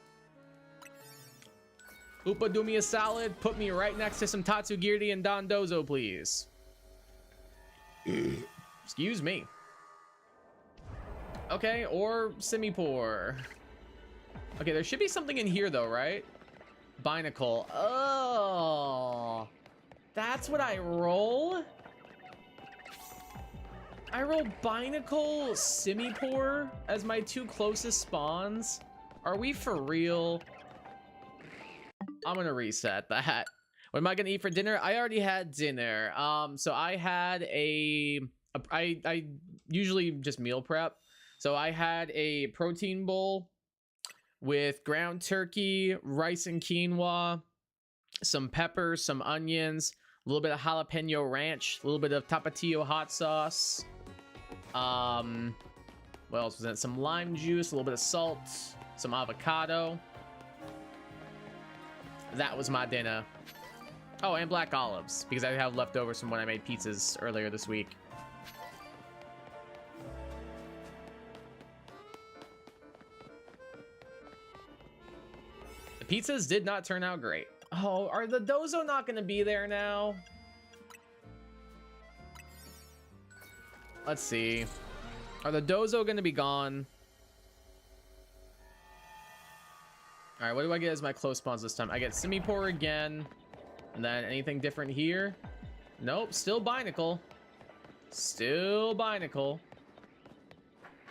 Upa, do me a solid. Put me right next to some Tatsugiri and Dondozo, please. Excuse me. Okay, or Simipour. Okay, there should be something in here though, right? Binacle. Oh, that's what I roll. I roll Binacle, Simipour as my two closest spawns. Are we for real? I'm gonna reset that. What am I gonna eat for dinner? I already had dinner. So I had I usually just meal prep. So I had a protein bowl with ground turkey, rice and quinoa, some peppers, some onions, a little bit of jalapeno ranch, a little bit of tapatio hot sauce. What else was in it? Some lime juice, a little bit of salt, some avocado. That was my dinner. Oh, and black olives, because I have leftovers from when I made pizzas earlier this week. The pizzas did not turn out great. Oh, are the dozo not going to be there now? Let's see. Are the dozo going to be gone? All right, what do I get as my close spawns this time? I get Simipour again. And then anything different here? Nope, still Binacle. Still Binacle.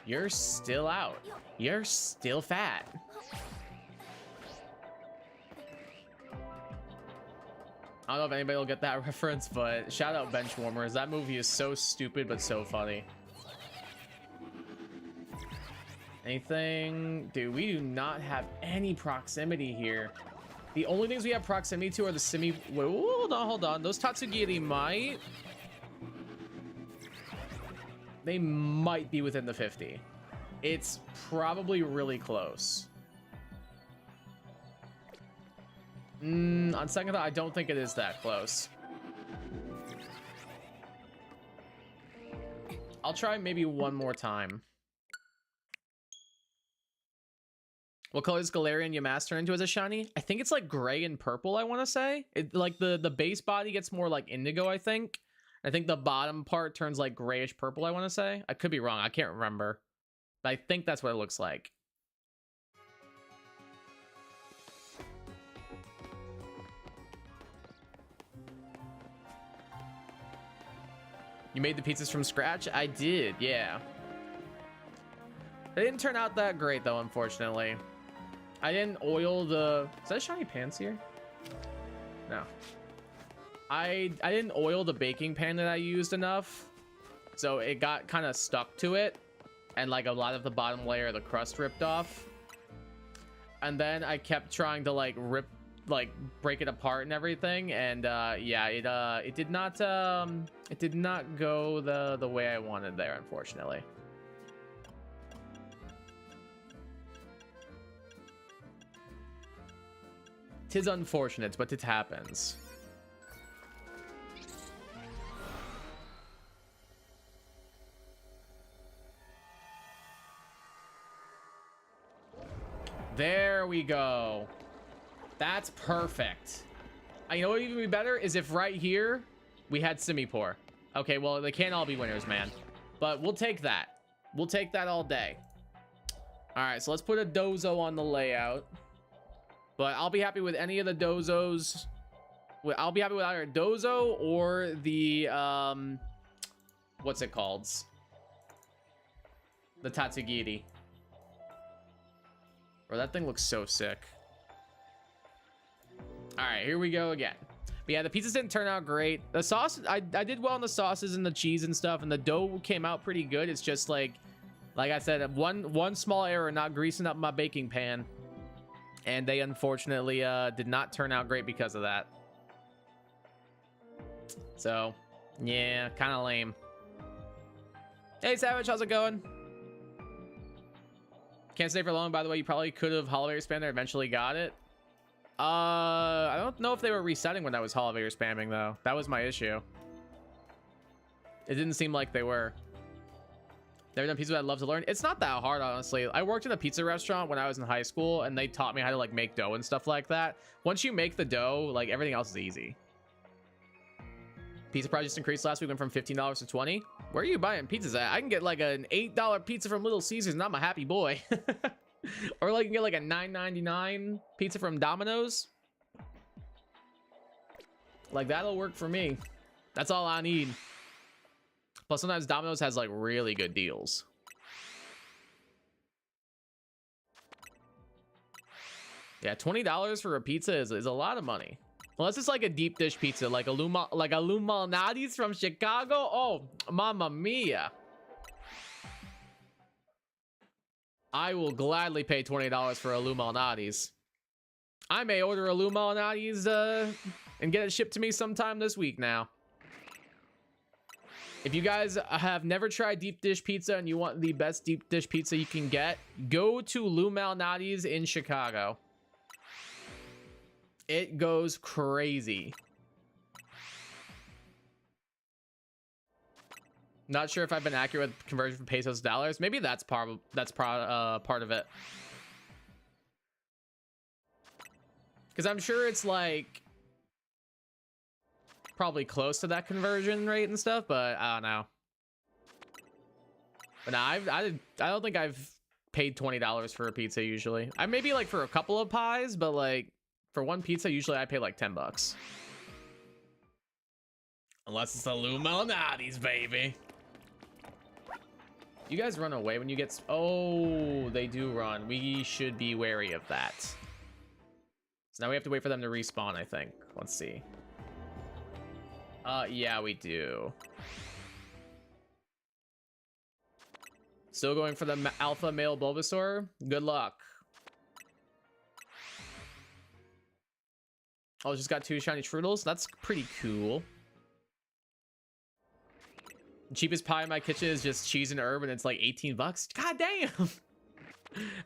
You're still out. You're still fat. I don't know if anybody will get that reference, but shout out Benchwarmers. That movie is so stupid, but so funny. Anything? Dude, we do not have any proximity here. The only things we have proximity to are the Wait, hold on. Those Tatsugiri might... They might be within the 50. It's probably really close. On second thought, I don't think it is that close. I'll try maybe one more time. What color is Galarian Yamask into as a shiny? I think it's like gray and purple, I want to say. It like the base body gets more like indigo, I think. I think the bottom part turns like grayish purple, I want to say. I could be wrong. I can't remember. But I think that's what it looks like. You made the pizzas from scratch? I did, yeah. They didn't turn out that great though, unfortunately. I didn't oil the... Is that a shiny Pansear? No. I didn't oil the baking pan that I used enough. So it got kind of stuck to it. And like a lot of the bottom layer of the crust ripped off. And then I kept trying to like break it apart and everything. And yeah, it did not go the way I wanted there, unfortunately. Tis unfortunate, but it happens. There we go. That's perfect. You know what would even be better is if right here we had Simipour. Okay, well, they can't all be winners, man. But we'll take that. We'll take that all day. All right, so let's put a dozo on the layout. But I'll be happy with any of the dozos. I'll be happy with either dozo or the what's it called? The Tatsugiri. Bro, that thing looks so sick. All right, here we go again. But yeah, the pizzas didn't turn out great. The sauce, I did well on the sauces and the cheese and stuff, and the dough came out pretty good. It's just like I said, one small error, not greasing up my baking pan. And they unfortunately did not turn out great because of that. So, yeah, kind of lame. Hey, Savage, how's it going? Can't stay for long, by the way. You probably could have Holiday Spammer, eventually got it. I don't know if they were resetting when I was Holiday spamming, though. That was my issue. It didn't seem like they were. Never done pizza, I'd love to learn. It's not that hard, honestly. I worked in a pizza restaurant when I was in high school, and they taught me how to like make dough and stuff like that. Once you make the dough, like everything else is easy. Pizza price just increased last week, went from $15 to $20. Where are you buying pizzas at? I can get like an $8 pizza from Little Caesars, and I'm a happy boy. Or like you can get like a $9.99 pizza from Domino's. Like that'll work for me. That's all I need. Plus, sometimes Domino's has like really good deals. Yeah, $20 for a pizza is a lot of money. Unless it's like a deep dish pizza, like a Lou Malnati's from Chicago. Oh, mamma mia. I will gladly pay $20 for a Lou Malnati's. I may order a Lou Malnati's and get it shipped to me sometime this week now. If you guys have never tried deep dish pizza and you want the best deep dish pizza you can get, go to Lou Malnati's in Chicago. It goes crazy. Not sure if I've been accurate with conversion from pesos to dollars. Maybe that's part of it. Because I'm sure it's like probably close to that conversion rate and stuff, but I don't know. But nah, I don't think I've paid $20 for a pizza usually. I maybe like for a couple of pies, but like for one pizza, usually I pay like $10. Unless it's a Lou Malnati's, baby. You guys run away when you get... Oh, they do run. We should be wary of that. So now we have to wait for them to respawn, I think. Let's see. Yeah, we do. Still going for the alpha male Bulbasaur. Good luck. Oh, just got 2 shiny Trudels. That's pretty cool. The cheapest pie in my kitchen is just cheese and herb, and it's like 18 bucks. God damn.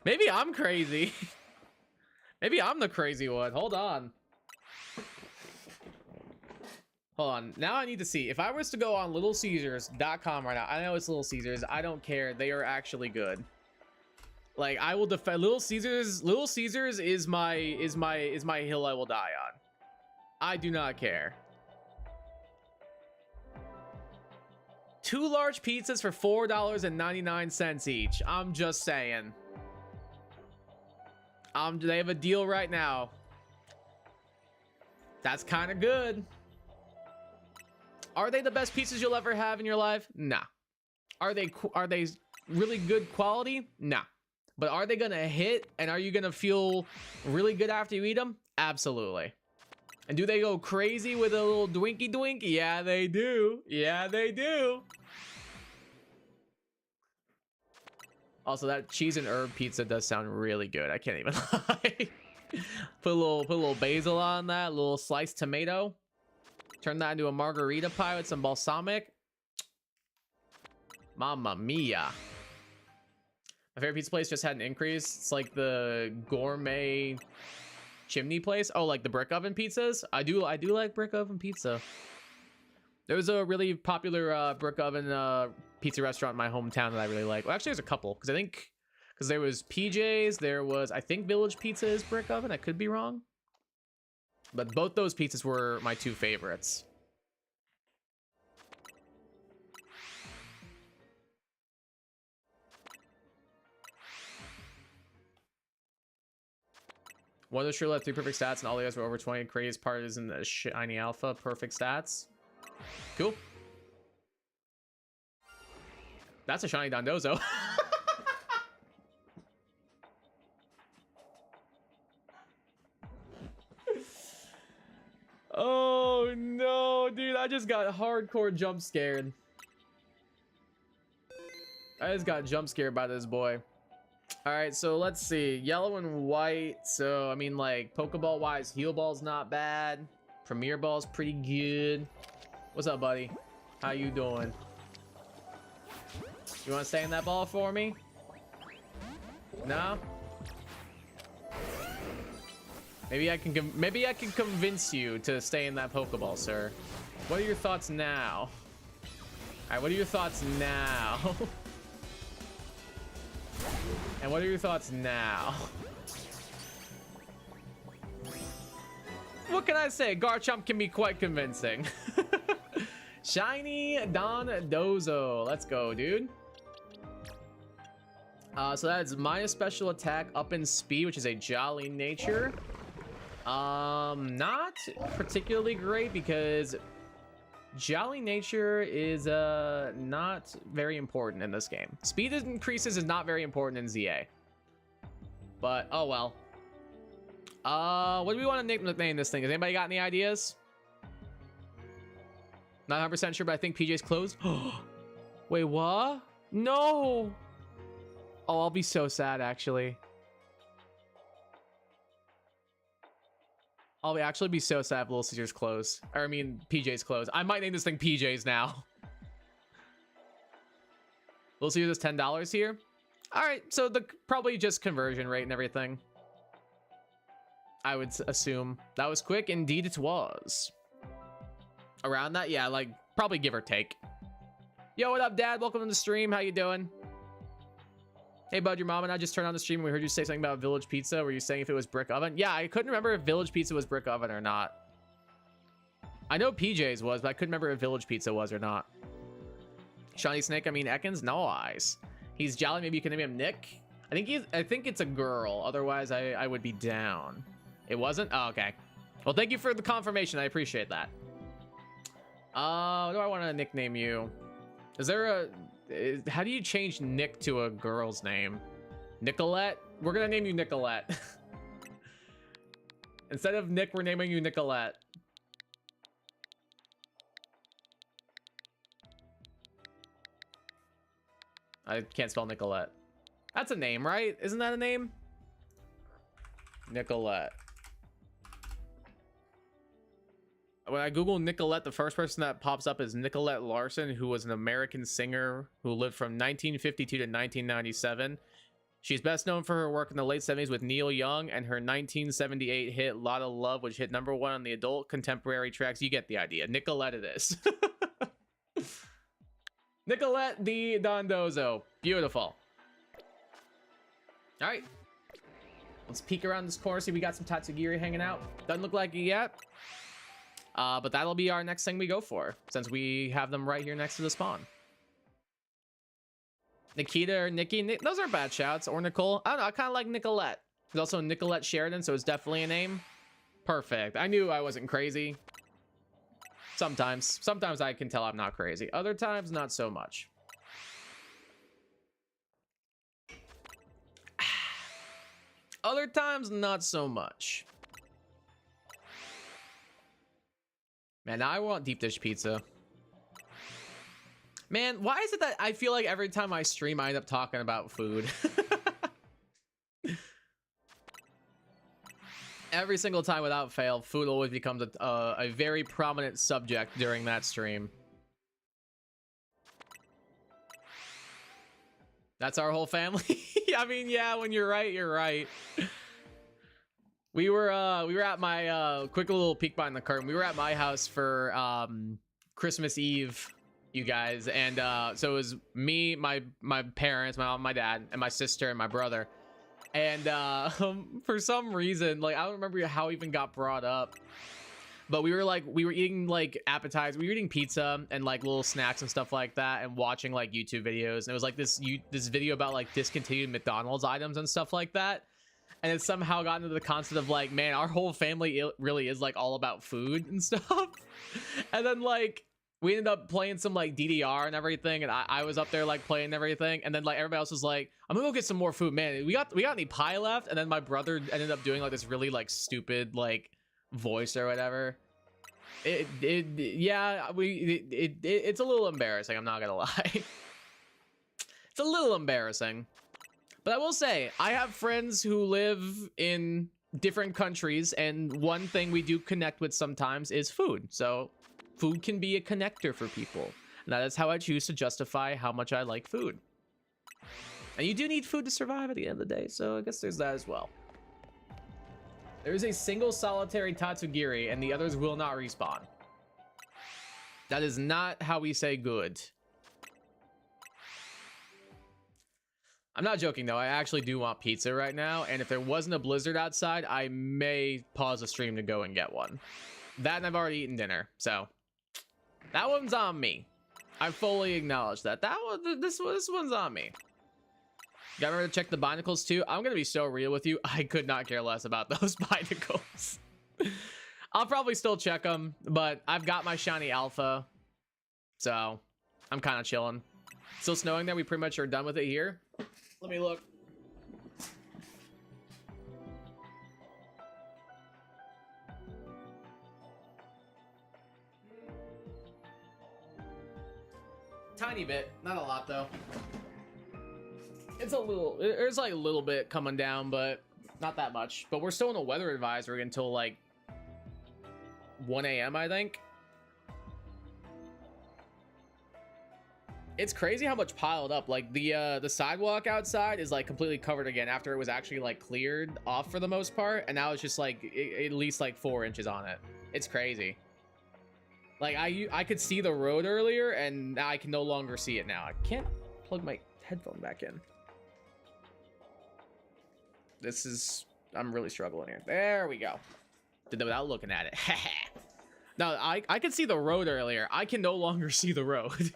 Maybe I'm crazy. Maybe I'm the crazy one. Hold on. Hold on. Now I need to see. If I was to go on LittleCaesars.com right now, I know it's Little Caesars. I don't care. They are actually good. Like, I will defend Little Caesars. Little Caesars is my hill I will die on. I do not care. 2 large pizzas for $4.99 each. I'm just saying. They have a deal right now. That's kind of good. Are they the best pizzas you'll ever have in your life? Nah. Are they really good quality? Nah. But are they gonna hit, and are you gonna feel really good after you eat them? Absolutely. And do they go crazy with a little dwinky dwinky? Yeah, they do. Yeah, they do. Also, that cheese and herb pizza does sound really good. I can't even lie. Put a little basil on that, a little sliced tomato. Turn that into a margarita pie with some balsamic. Mamma mia. My favorite pizza place just had an increase. It's like the gourmet chimney place. Oh, like the brick oven pizzas. I do like brick oven pizza. There was a really popular brick oven pizza restaurant in my hometown that I really like. Well, actually, there's a couple because there was PJ's. There was, I think, Village Pizza is brick oven. I could be wrong, but both those pizzas were my 2 favorites. One of the sure had 3 perfect stats, and all the others were over 20. Craziest part is in the shiny alpha perfect stats. Cool. That's a shiny Dondozo. Oh no, dude! I just got hardcore jump scared. I just got jump scared by this boy. All right, so let's see. Yellow and white. So I mean, like Pokeball wise, Heal Ball's not bad. Premier Ball's pretty good. What's up, buddy? How you doing? You want to stay in that ball for me? No? Maybe I can convince you to stay in that Pokeball, sir. What are your thoughts now? All right, what are your thoughts now? And what are your thoughts now? What can I say? Garchomp can be quite convincing. Shiny Dondozo. Let's go, dude. So that's minus special attack, up in speed, which is a Jolly Nature. Not particularly great because Jolly Nature is not very important in this game. Speed increases is not very important in ZA. But oh well. What do we want to nickname this thing? Has anybody got any ideas? Not 100% sure, but I think PJ's closed. Wait, what? No. Oh, I'll be so sad, actually. I'll actually be so sad if Little Caesars closed. Or, I mean, PJ's closed. I might name this thing PJ's now. Little Caesars is $10 here. All right, so the probably just conversion rate and everything. I would assume. That was quick. Indeed, it was. Around that, yeah, like probably give or take. Yo, what up, Dad? Welcome to the stream. How you doing? Hey, bud, your mom and I just turned on the stream and we heard you say something about Village Pizza. Were you saying if it was brick oven? Yeah, I couldn't remember if Village Pizza was brick oven or not. I know PJ's was, but I couldn't remember if Village Pizza was or not. Shawnee Snake, I mean Ekans? Nice. He's jolly. Maybe you can name him Nick. I think it's a girl. Otherwise, I would be down. It wasn't? Oh, okay. Well, thank you for the confirmation. I appreciate that. What do I want to nickname you? Is there a... How do you change Nick to a girl's name? Nicolette? We're gonna name you Nicolette. Instead of Nick, we're naming you Nicolette. I can't spell Nicolette. That's a name, right? Isn't that a name? Nicolette. When I Google Nicolette, the first person that pops up is Nicolette Larson, who was an American singer who lived from 1952 to 1997. She's best known for her work in the late 70s with Neil Young and her 1978 hit Lotta Love, which hit #1 on the adult contemporary tracks. You get the idea. Nicolette it is. Nicolette the Dondozo. Beautiful. All right. Let's peek around this corner, see if we got some Tatsugiri hanging out. Doesn't look like it yet. But that'll be our next thing we go for, since we have them right here next to the spawn. Nikita or Nikki, those are bad shouts. Or Nicole. I don't know, I kind of like Nicolette. There's also Nicolette Sheridan, so it's definitely a name. Perfect. I knew I wasn't crazy. Sometimes I can tell I'm not crazy. Other times, not so much. Other times, not so much. Man, now I want deep dish pizza. Man, why is it that I feel like every time I stream, I end up talking about food? Every single time without fail, food always becomes a very prominent subject during that stream. That's our whole family. I mean, yeah, when you're right, you're right. We were at my quick little peek behind the curtain. We were at my house for Christmas Eve, you guys, and so it was me, my parents, my mom, my dad, and my sister and my brother. And for some reason, like I don't remember how it even got brought up, but we were eating like appetizers. We were eating pizza and like little snacks and stuff like that, and watching like YouTube videos. And it was like this video about like discontinued McDonald's items and stuff like that. And it somehow got into the concept of like, man, our whole family really is like all about food and stuff. And then like we ended up playing some like DDR and everything, and I was up there like playing everything, and then like everybody else was like, I'm gonna go get some more food. Man, we got any pie left? And then my brother ended up doing like this really like stupid like voice or whatever. It's a little embarrassing, I'm not gonna lie. It's a little embarrassing. But I will say, I have friends who live in different countries, and one thing we do connect with sometimes is food. So food can be a connector for people. And that is how I choose to justify how much I like food. And you do need food to survive at the end of the day, so I guess there's that as well. There is a single solitary Tatsugiri, and the others will not respawn. That is not how we say good. I'm not joking though, I actually do want pizza right now, and if there wasn't a blizzard outside, I may pause the stream to go and get one. That, and I've already eaten dinner, so that one's on me. I fully acknowledge that. This one's on me. Gotta remember to check the binacles too. I'm gonna be so real with you, I could not care less about those binacles. I'll probably still check them, but I've got my shiny alpha, so I'm kind of chilling. Still snowing there. We pretty much are done with it here. Let me look. tiny bit, not a lot though. It's a little, there's like a little bit coming down, but not that much. But we're still in a weather advisory until like 1 a.m. I think. It's crazy how much piled up. Like the sidewalk outside is like completely covered again after it was actually like cleared off for the most part, and now it's just like at least like 4 inches on it. It's crazy. Like I could see the road earlier, and now I can no longer see it now. I can't plug my headphone back in. This is, I'm really struggling here. There we go. Did that without looking at it. No, I could see the road earlier. I can no longer see the road.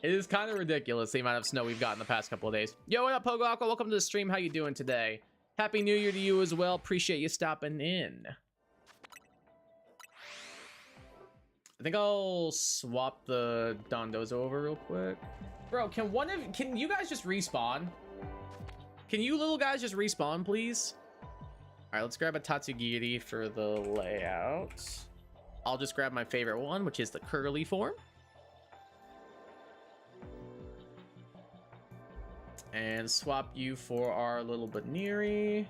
It is kind of ridiculous the amount of snow we've got in the past couple of days. Yo, what up, Pogo Aqua? Welcome to the stream. How you doing today? Happy New Year to you as well. Appreciate you stopping in. I think I'll swap the Dondozo over real quick. Bro, can you guys just respawn? Can you little guys just respawn, please? All right, let's grab a Tatsugiri for the layout. I'll just grab my favorite one, which is the curly form. And swap you for our little Baniri.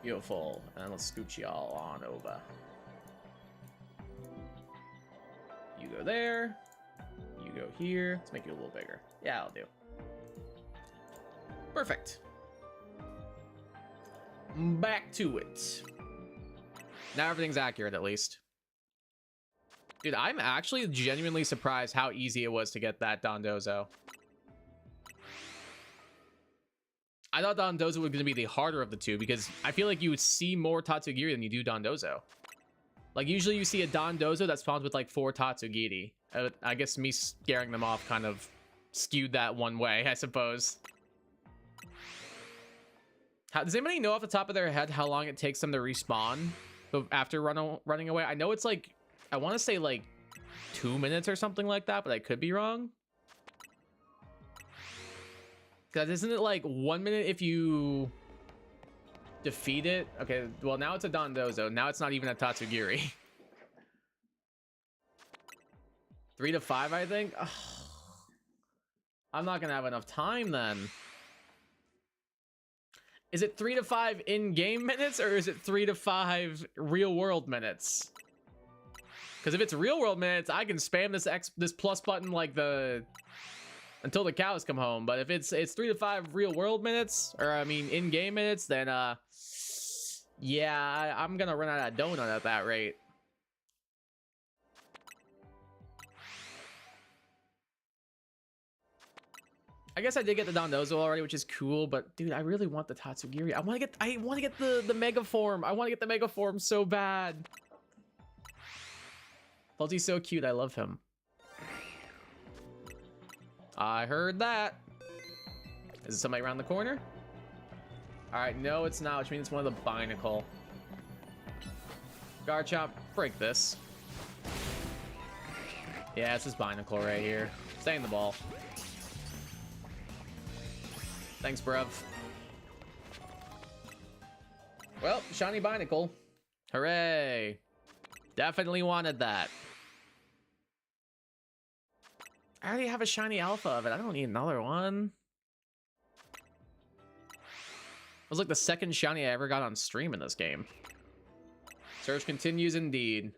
Beautiful. And let's scooch y'all on over. You go there. You go here. Let's make you a little bigger. Yeah, I'll do. Perfect. Back to it. Now everything's accurate, at least. Dude, I'm actually genuinely surprised how easy it was to get that Dondozo. I thought Dondozo was going to be the harder of the two, because I feel like you would see more Tatsugiri than you do Dondozo. Like, usually you see a Dondozo that spawns with like 4 Tatsugiri. I guess me scaring them off kind of skewed that one way, I suppose. Does anybody know off the top of their head how long it takes them to respawn after running away? I know it's like, I want to say like 2 minutes or something like that, but I could be wrong. Because isn't it like 1 minute if you defeat it? Okay, well now it's a Dondozo. Now it's not even a Tatsugiri. 3 to 5, I think. Ugh. I'm not gonna have enough time then. Is it 3 to 5 in-game minutes, or is it 3 to 5 real-world minutes? Because if it's real-world minutes, I can spam this plus button like until the cows come home. But if it's 3 to 5 real-world minutes, or I mean in-game minutes, then yeah, I'm gonna run out of donut at that rate. I guess I did get the Dondozo already, which is cool, but dude, I really want the Tatsugiri. I want to get the Mega Form. I want to get the Mega Form so bad. Fulty's so cute. I love him. I heard that. Is it somebody around the corner? All right, no, it's not, which means it's one of the Binacle. Garchomp, break this. Yeah, it's this Binacle right here. Stay in the ball. Thanks, bruv. Well, shiny Binacle. Hooray. Definitely wanted that. I already have a shiny alpha of it. I don't need another one. It was like the second shiny I ever got on stream in this game. Search continues indeed.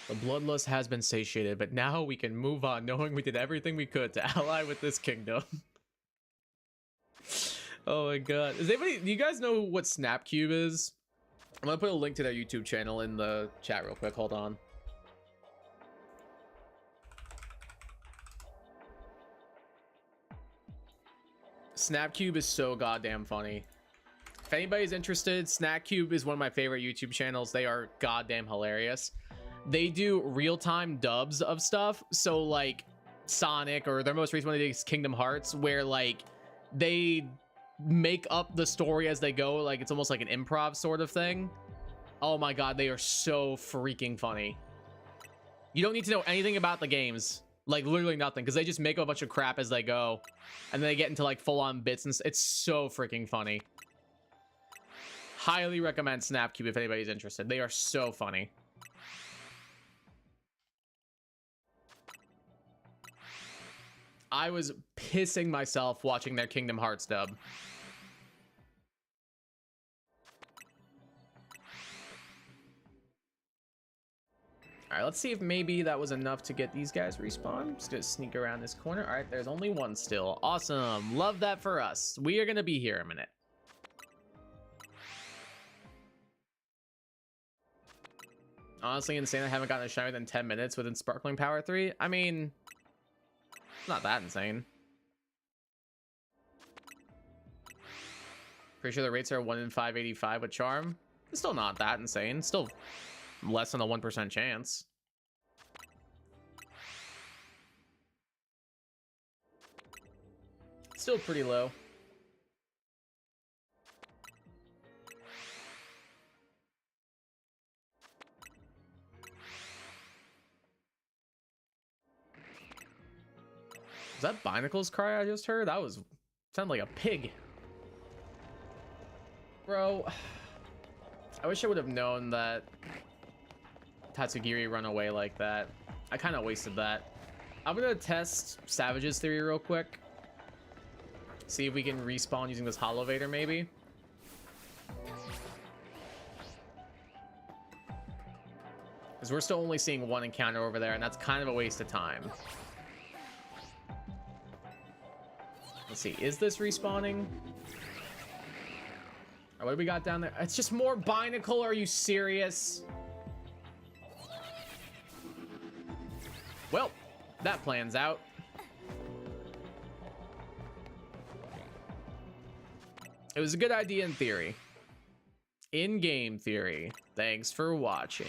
The bloodlust has been satiated, but now we can move on knowing we did everything we could to ally with this kingdom. Oh my god. Do you guys know what Snapcube is? I'm gonna put a link to their YouTube channel in the chat real quick. Hold on. Snapcube is so goddamn funny. If anybody's interested, Snapcube is one of my favorite YouTube channels. They are goddamn hilarious. They do real-time dubs of stuff. So like Sonic, or their most recent one is Kingdom Hearts, where like they make up the story as they go. Like it's almost like an improv sort of thing. Oh my god, they are so freaking funny. You don't need to know anything about the games. Like literally nothing, because they just make a bunch of crap as they go, and then they get into like full-on bits, and it's so freaking funny. Highly recommend Snapcube if anybody's interested. They are so funny. I was pissing myself watching their Kingdom Hearts dub. All right, let's see if maybe that was enough to get these guys respawn. Just gonna sneak around this corner. All right, there's only one still. Awesome. Love that for us. We are gonna be here a minute. Honestly, insane I haven't gotten a shiny within 10 minutes within Sparkling Power 3. I mean, not that insane. Pretty sure the rates are 1 in 585 with Charm. It's still not that insane. Still less than a 1% chance. Still pretty low. Was that Binacles cry I just heard? That was sounded like a pig. Bro, I wish I would have known that Tatsugiri run away like that. I kind of wasted that. I'm gonna test Savage's theory real quick. See if we can respawn using this Holovator maybe. Because we're still only seeing one encounter over there, and that's kind of a waste of time. Let's see, is this respawning? Or what do we got down there? It's just more Binacle, are you serious? Well, that plan's out. It was a good idea in theory. In-game theory. Thanks for watching.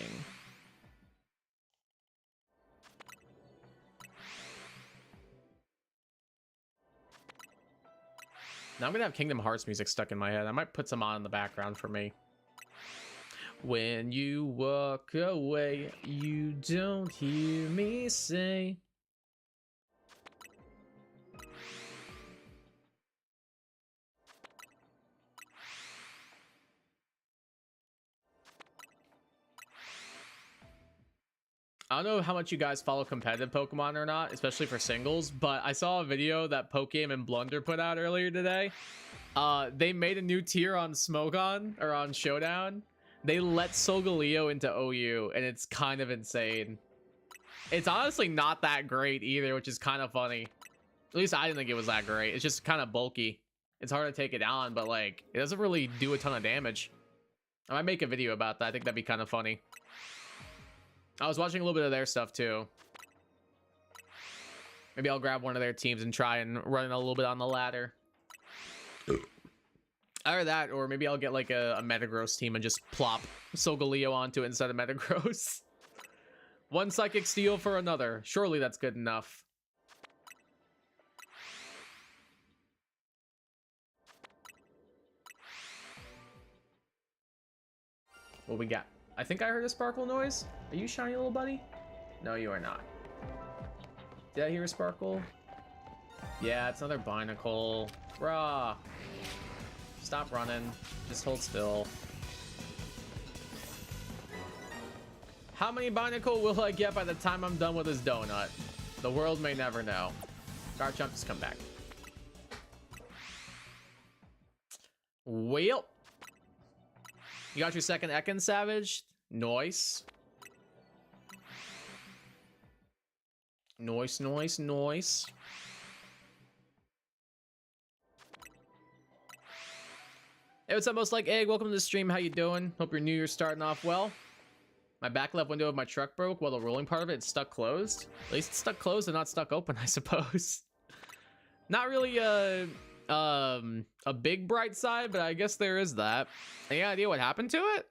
Now I'm gonna have Kingdom Hearts music stuck in my head. I might put some on in the background for me. When you walk away, you don't hear me say. I don't know how much you guys follow competitive Pokemon or not, especially for singles, but I saw a video that Pokegame and Blunder put out earlier today. They made a new tier on Smogon, or on Showdown. They let Solgaleo into OU, and it's kind of insane. It's honestly not that great either, which is kind of funny. At least I didn't think it was that great. It's just kind of bulky. It's hard to take it down, but like, it doesn't really do a ton of damage. I might make a video about that. I think that'd be kind of funny. I was watching a little bit of their stuff too. Maybe I'll grab one of their teams and try and run a little bit on the ladder. Either that, or maybe I'll get like a Metagross team and just plop Solgaleo onto it instead of Metagross. One Psychic Steel for another. Surely that's good enough. What we got? I think I heard a sparkle noise. Are you shiny, little buddy? No, you are not. Did I hear a sparkle? Yeah, it's another Binacle. Rah. Stop running. Just hold still. How many Binacle will I get by the time I'm done with this donut? The world may never know. Garchomp, just come back. Well. You got your second Ekans, Savage? Nice. Nice, nice, nice. Hey, what's up, Most Like Egg? Welcome to the stream. How you doing? Hope your new year's starting off well. My back left window of my truck broke while the rolling part of it stuck closed. At least it's stuck closed and not stuck open, I suppose. Not really a big bright side, but I guess there is that. Any idea what happened to it?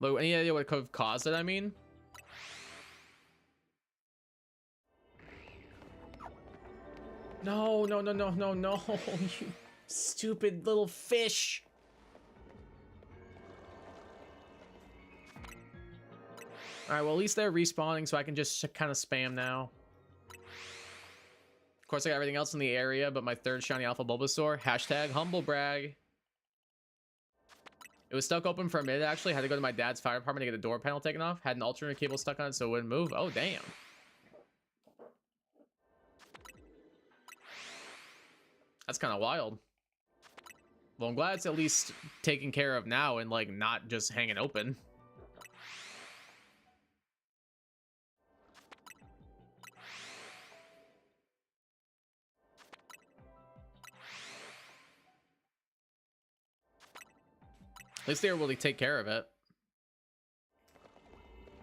Like, any idea what could have caused it, I mean? No, no, no, no, no, no. You stupid little fish. All right, well, at least they're respawning, so I can just kind of spam now. Of course, I got everything else in the area, but my third shiny alpha Bulbasaur. Hashtag humble brag. It was stuck open for a minute, actually. Had to go to my dad's fire department to get the door panel taken off. Had an alternate cable stuck on it, so it wouldn't move. Oh, damn. That's kind of wild. Well, I'm glad it's at least taken care of now and, like, not just hanging open. At least they were able to take care of it.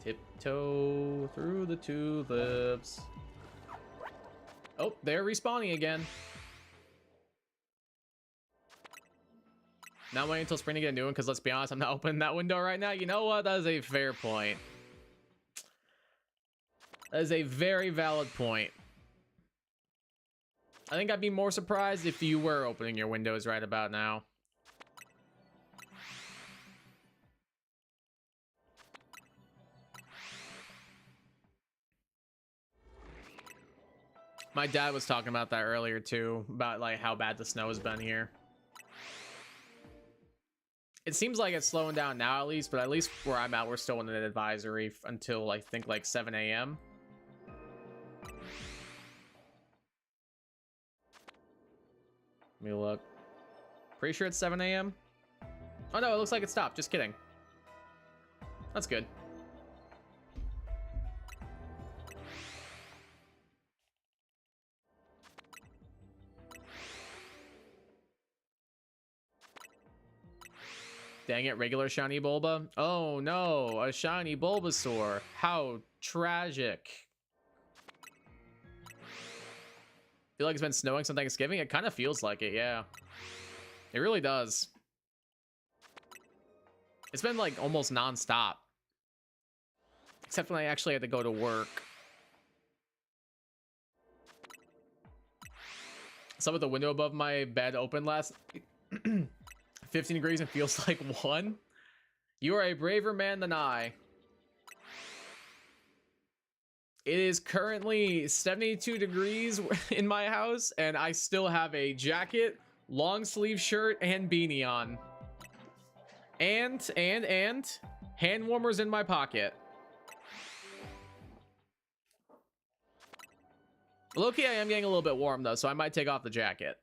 Tiptoe through the tulips. Oh, they're respawning again. Not waiting until spring to get a new one, because let's be honest, I'm not opening that window right now. You know what? That is a fair point. That is a very valid point. I think I'd be more surprised if you were opening your windows right about now. My dad was talking about that earlier too, about like how bad the snow has been here. It seems like it's slowing down now at least, but at least where I'm at, we're still in an advisory until I think like 7 a.m. Let me look. Pretty sure it's 7 a.m. Oh no, it looks like it stopped. Just kidding. That's good. Dang it, regular shiny Bulba. Oh no, a shiny Bulbasaur. How tragic. Feel like it's been snowing since Thanksgiving? It kind of feels like it, yeah. It really does. It's been like almost non-stop. Except when I actually had to go to work. Some of the window above my bed opened last 15 degrees and feels like 1. You are a braver man than I. It is currently 72 degrees in my house, and I still have a jacket, long sleeve shirt, and beanie on. And hand warmers in my pocket. Low-key, I am getting a little bit warm though, so I might take off the jacket.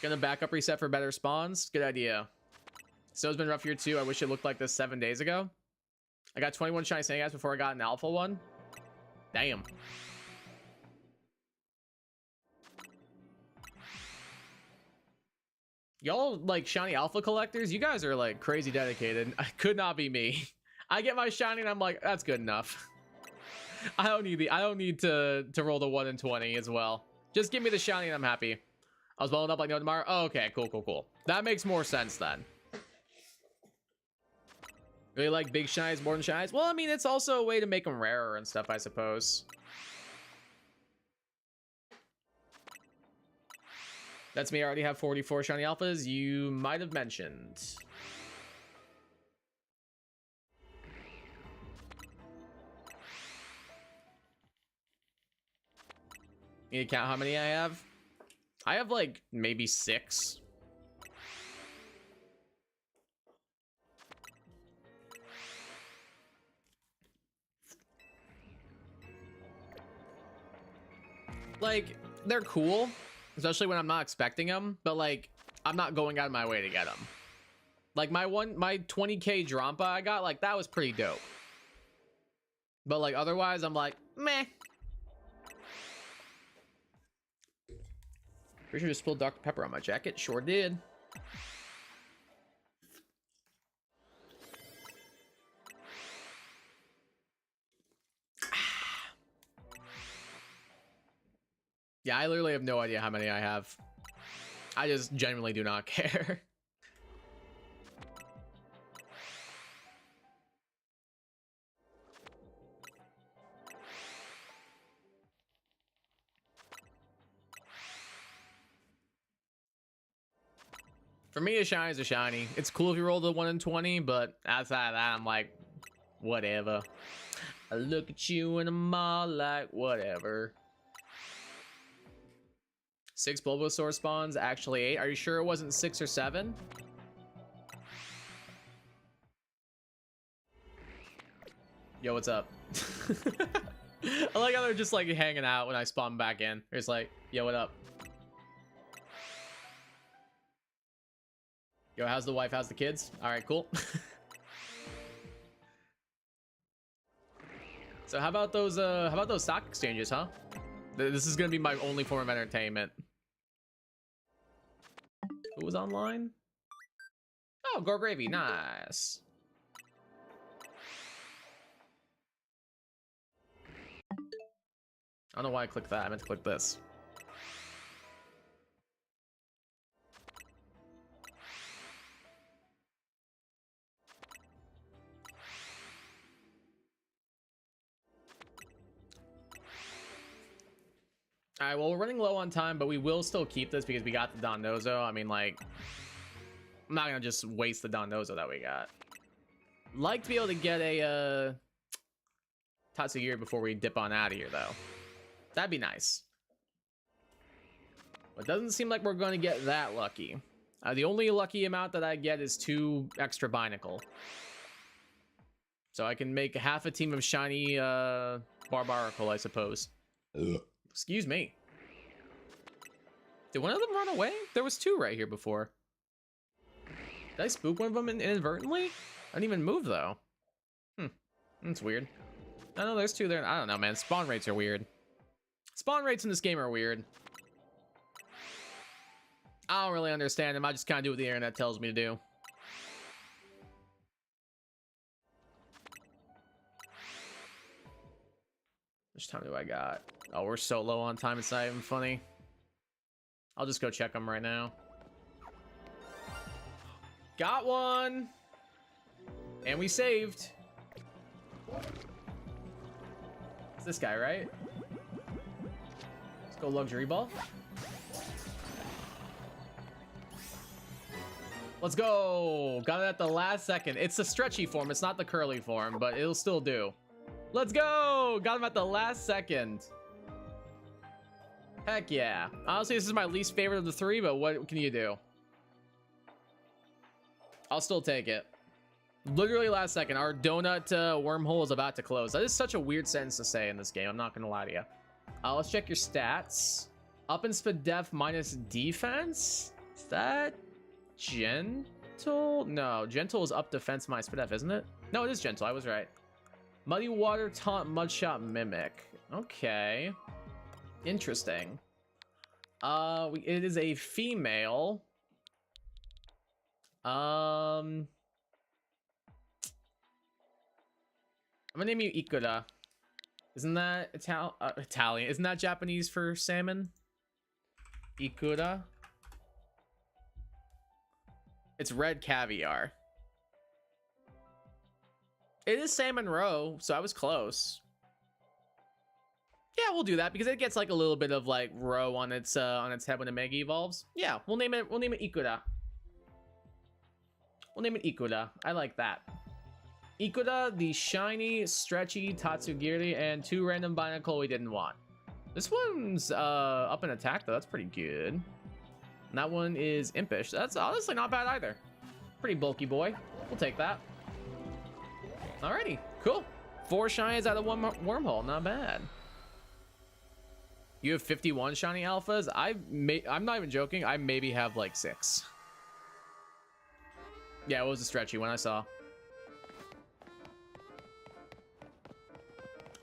Gonna backup reset for better spawns. Good idea. Snow's been rough here too. I wish it looked like this 7 days ago. I got 21 shiny Sandygast before I got an alpha one. Damn. Y'all like shiny alpha collectors? You guys are like crazy dedicated. I could not be me. I get my shiny and I'm like, that's good enough. I don't need to roll the 1 in 20 as well. Just give me the shiny and I'm happy. I was blowing up like no tomorrow. Oh, okay, cool. That makes more sense then. Really like big shinies more than shinies? Well, I mean, it's also a way to make them rarer and stuff, I suppose. That's me. I already have 44 shiny alphas. You might have mentioned. You need to count how many I have? I have like maybe 6. Like, they're cool, especially when I'm not expecting them, but like, I'm not going out of my way to get them. Like my 20k Drampa I got, like that was pretty dope. But like otherwise, I'm like, meh. Pretty sure just spilled Dr. Pepper on my jacket. Sure did. Yeah, I literally have no idea how many I have. I just genuinely do not care. For me, a shiny is a shiny. It's cool if you roll the 1 in 20, but outside of that, I'm like, whatever. I look at you and I'm all like, whatever. 6 Bulbasaur spawns, actually 8. Are you sure it wasn't 6 or 7? Yo, what's up? I like how they're just like hanging out when I spawn back in. It's like, yo, what up? Yo, how's the wife? How's the kids? All right, cool. So how about those stock exchanges, huh? This is gonna be my only form of entertainment. Who was online? Oh, Gore Gravy, nice. I don't know why I clicked that. I meant to click this. All right, well, we're running low on time, but we will still keep this because we got the Dondozo. I mean, like, I'm not gonna just waste the Dondozo that we got. Like to be able to get a Tatsugiri before we dip on out of here, though. That'd be nice. It doesn't seem like we're going to get that lucky. The only lucky amount that I get is 2 extra Binacle. So I can make half a team of shiny Barbaracle, I suppose. Ugh. Excuse me. Did one of them run away? There was 2 right here before. Did I spook one of them inadvertently? I didn't even move, though. That's weird. I know there's 2 there. I don't know, man. Spawn rates are weird. Spawn rates in this game are weird. I don't really understand them. I just kind of do what the internet tells me to do. How much time do I got? Oh, we're so low on time, it's not even funny. I'll just go check them right now. Got one! And we saved. It's this guy, right? Let's go luxury ball. Let's go! Got it at the last second. It's the stretchy form, it's not the curly form, but it'll still do. Let's go! Got him at the last second. Heck yeah. Honestly, this is my least favorite of the 3, but what can you do? I'll still take it. Literally last second. Our donut wormhole is about to close. That is such a weird sentence to say in this game. I'm not going to lie to you. Let's check your stats. Up in Spadef minus defense? Is that gentle? No, gentle is up defense minus Spadef, isn't it? No, it is gentle. I was right. Muddy Water, Taunt, Mudshot, Mimic. Okay. Interesting. It is a female. I'm gonna name you Ikura. Isn't that Italian? Isn't that Japanese for salmon? Ikura. It's red caviar. It is salmon roe, so I was close. Yeah, we'll do that because it gets like a little bit of like roe on its head when it mega evolves. Yeah, we'll name it Ikura. We'll name it Ikura. I like that. Ikura, the shiny, stretchy Tatsugiri, and 2 random Binacle we didn't want. This one's up in attack though. That's pretty good. And that one is impish. That's honestly not bad either. Pretty bulky boy. We'll take that. Alrighty, cool. 4 shinies out of 1 wormhole. Not bad. You have 51 shiny alphas. I'm not even joking. I maybe have like 6. Yeah, it was a stretchy one I saw.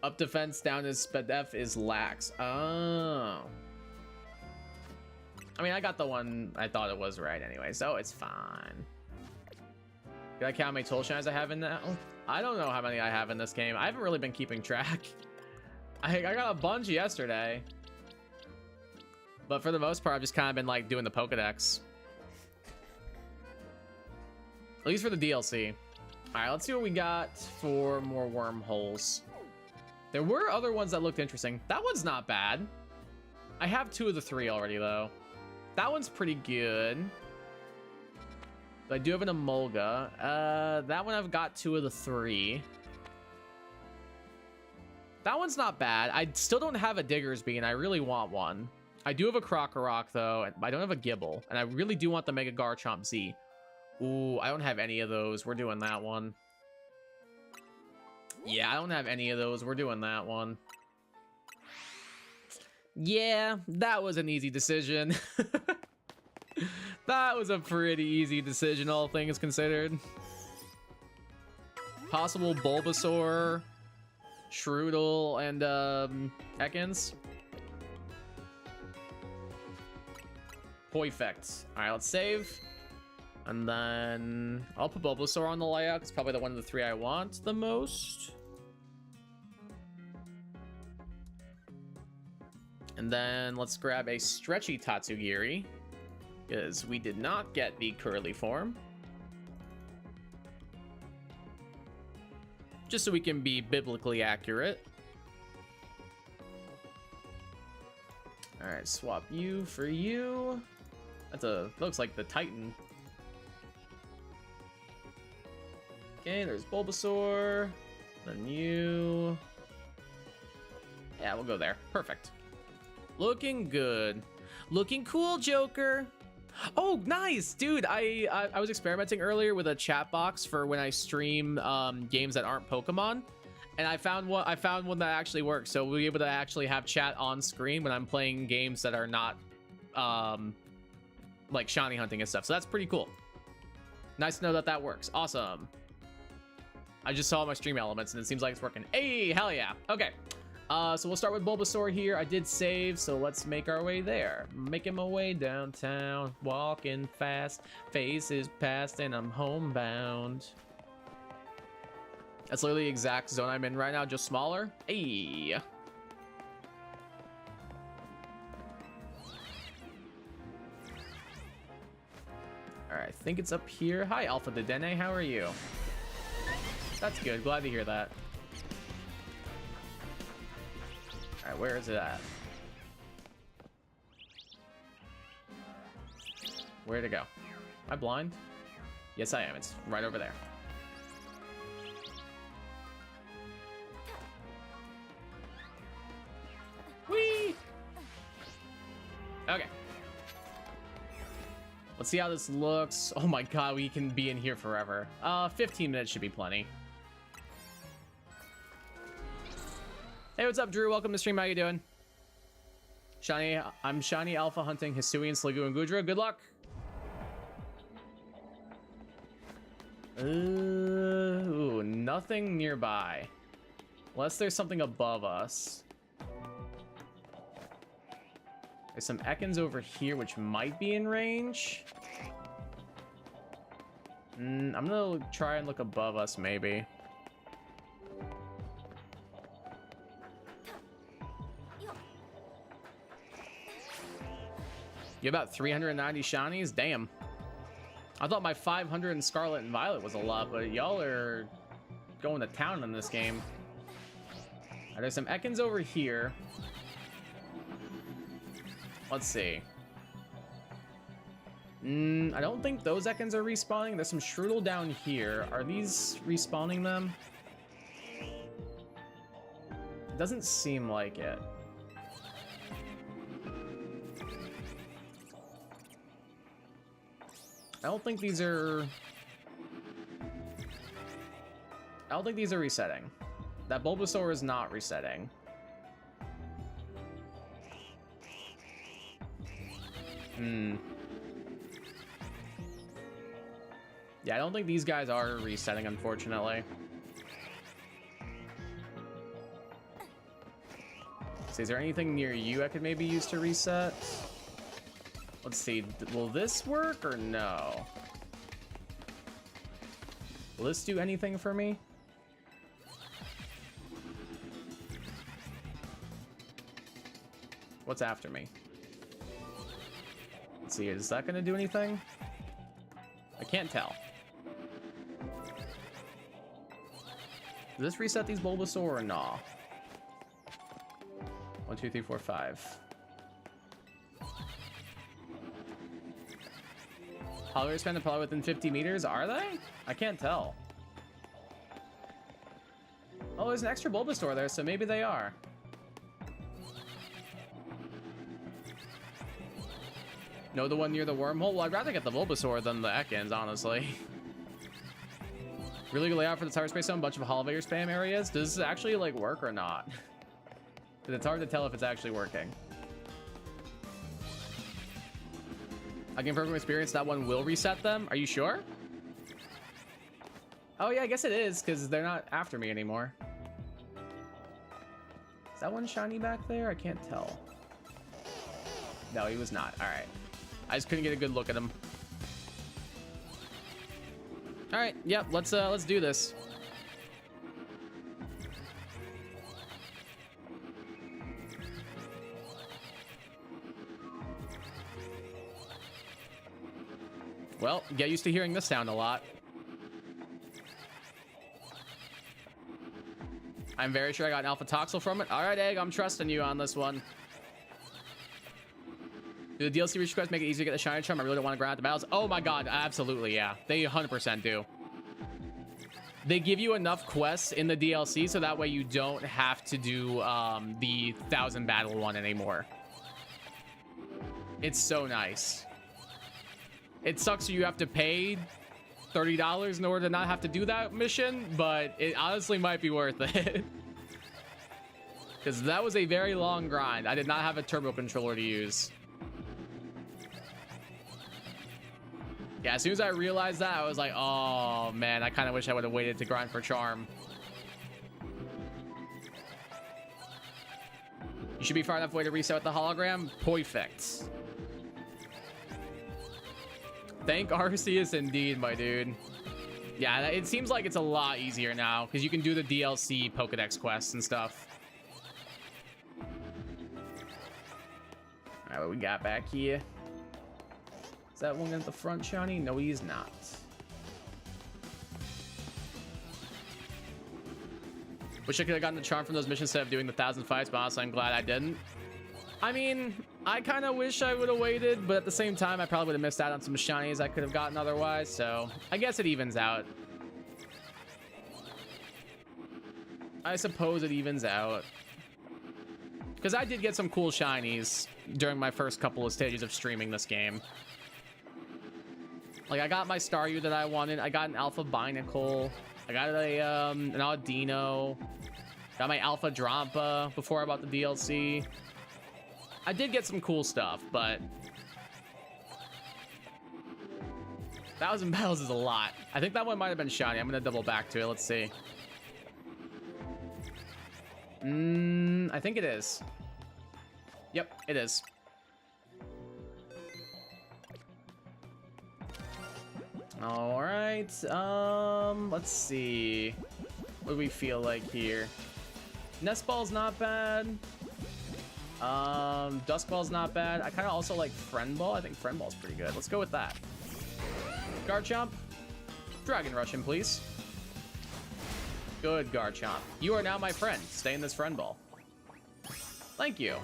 Up defense, down is Spadef is lax. Oh. I mean, I got the one I thought it was right anyway, so it's fine. Did I count how many total shines I have in that? Oh, I don't know how many I have in this game. I haven't really been keeping track. I got a bunch yesterday. But for the most part, I've just kind of been like doing the Pokedex. At least for the DLC. All right, let's see what we got for more wormholes. There were other ones that looked interesting. That one's not bad. I have 2 of the 3 already, though. That one's pretty good. But I do have an Emolga. That one I've got 2 of the 3. That one's not bad. I still don't have a Diggersby, and I really want one. I do have a Krokorok, though. I don't have a Gibble, and I really do want the Mega Garchomp Z. Ooh, I don't have any of those. We're doing that one. Yeah, I don't have any of those. We're doing that one. Yeah, that was an easy decision. That was a pretty easy decision, all things considered. Possible Bulbasaur, Shroodle, and Ekans. Perfect. All right, let's save. And then I'll put Bulbasaur on the layout. It's probably the one of the 3 I want the most. And then let's grab a stretchy Tatsugiri, because we did not get the curly form. Just so we can be biblically accurate. All right, swap you for you. Looks like the Titan. Okay, there's Bulbasaur. Then you. Yeah, we'll go there. Perfect. Looking good. Looking cool, Joker. Oh, nice, dude. I was experimenting earlier with a chat box for when I stream games that aren't Pokemon, and I found one that actually works. So we'll be able to actually have chat on screen when I'm playing games that are not like shiny hunting and stuff. So that's pretty cool. Nice to know that that works. Awesome. I just saw my stream elements and it seems like it's working. Hey, hell yeah. Okay. So we'll start with Bulbasaur here. I did save, so let's make our way there. Making my way downtown, walking fast, faces past, and I'm homebound. That's literally the exact zone I'm in right now, just smaller. Hey. All right, I think it's up here. Hi, Alpha Dedenne, how are you? That's good, glad to hear that. All right, where is it at? Where'd it go? Am I blind? Yes, I am. It's right over there. Whee! Okay. Let's see how this looks. Oh my god, we can be in here forever. 15 minutes should be plenty. Hey, what's up, Drew? Welcome to stream. How you doing? I'm Shiny Alpha hunting Hisuian, Sliggoo, and Goodra. Good luck. Ooh, nothing nearby. Unless there's something above us. There's some Ekans over here, which might be in range. I'm gonna try and look above us, maybe. You have about 390 shinies? Damn. I thought my 500 in Scarlet and Violet was a lot, but y'all are going to town in this game. There's some Ekans over here. Let's see. I don't think those Ekans are respawning. There's some Shroodle down here. Are these respawning them? It doesn't seem like it. I don't think these are resetting. That Bulbasaur is not resetting. Yeah, I don't think these guys are resetting, unfortunately. So is there anything near you I could maybe use to reset? Let's see, will this work or no? Will this do anything for me? What's after me? Let's see, is that gonna do anything? I can't tell. Does this reset these Bulbasaur or nah? 1, 2, 3, 4, 5. Holiday span are probably within 50 meters. Are they? I can't tell. Oh, there's an extra Bulbasaur there, so maybe they are. No, the one near the wormhole? Well, I'd rather get the Bulbasaur than the Ekans, honestly. Really good layout for the Tower Space Zone, bunch of Holiday spam areas. Does this actually, like, work or not? Because it's hard to tell if it's actually working. I can from experience that one will reset them. Are you sure? Oh yeah, I guess it is, because they're not after me anymore. Is that one shiny back there? I can't tell. No, he was not. All right. I just couldn't get a good look at him. All right. Yep. Let's do this. Well, get used to hearing this sound a lot. I'm very sure I got an Alpha Toxel from it. All right, Egg, I'm trusting you on this one. Do the DLC requests make it easier to get the Shiny Charm? I really don't want to grind out the battles. Oh my god, absolutely, yeah. They 100% do. They give you enough quests in the DLC so that way you don't have to do the 1000 battle one anymore. It's so nice. It sucks you have to pay $30 in order to not have to do that mission, but it honestly might be worth it. Because that was a very long grind. I did not have a turbo controller to use. Yeah, as soon as I realized that, I was like, oh man, I kind of wish I would have waited to grind for Charm. You should be far enough away to reset with the hologram. Perfect. Thank Arceus indeed, my dude. Yeah, it seems like it's a lot easier now because you can do the DLC Pokedex quests and stuff. All right, what we got back here? Is that one at the front, shiny? No, he's not. Wish I could have gotten the charm from those missions instead of doing the 1000 fights, but honestly, I'm glad I didn't. I mean, I kind of wish I would have waited, but at the same time, I probably would have missed out on some shinies I could have gotten otherwise, so I guess it evens out. I suppose it evens out. Because I did get some cool shinies during my first couple of stages of streaming this game. Like, I got my Staryu that I wanted. I got an Alpha Binacle. I got an Audino. Got my Alpha Drampa before I bought the DLC. I did get some cool stuff, but 1000 battles is a lot. I think that one might have been shiny. I'm gonna double back to it. Let's see. I think it is. Yep, it is. All right. Let's see. What do we feel like here? Nest Ball's not bad. Dusk Ball's not bad. I kind of also like Friend Ball. I think Friend Ball's pretty good. Let's go with that. Garchomp. Dragon Rush him, please. Good, Garchomp. You are now my friend. Stay in this Friend Ball. Thank you.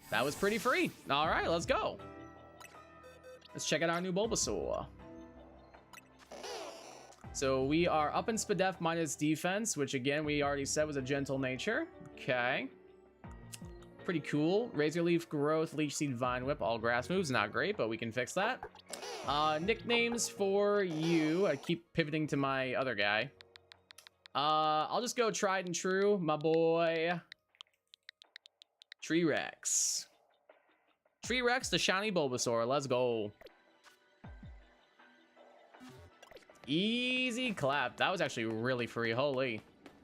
That was pretty free. All right, let's go. Let's check out our new Bulbasaur. So we are up in Spadef minus defense, which again, we already said was a gentle nature. Okay. Pretty cool. Razor Leaf, Growth, Leech Seed, Vine Whip, all grass moves. Not great, but we can fix that. Nicknames for you. I keep pivoting to my other guy. I'll just go tried and true, my boy. Treerex. Treerex, the shiny Bulbasaur. Let's go. Easy clap. That was actually really free. Holy.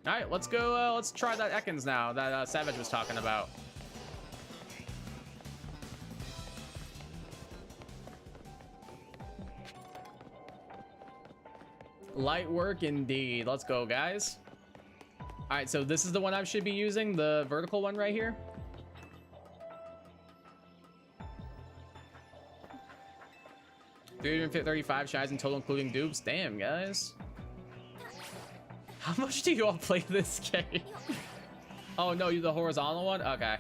All right, let's go. Let's try that Ekans now that Savage was talking about. Light work indeed. Let's go, guys. All right, so this is the one I should be using, the vertical one right here. $335 shinies in total, including dupes. Damn, guys. How much do you all play this game? Oh, no, you the horizontal one? Okay.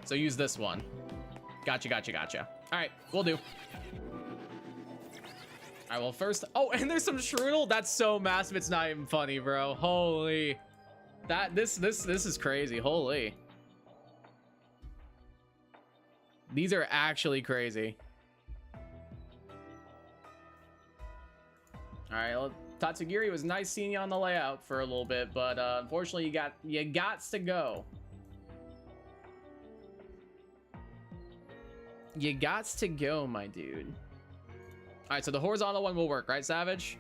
So use this one. Gotcha. All right, we'll do. All right, well, first... Oh, and there's some Shroodle. That's so massive, it's not even funny, bro. Holy... This is crazy. Holy. These are actually crazy. All right, well, Tatsugiri, it was nice seeing you on the layout for a little bit, but unfortunately you got to go. You gots to go, my dude. All right, so the horizontal one will work, right, Savage?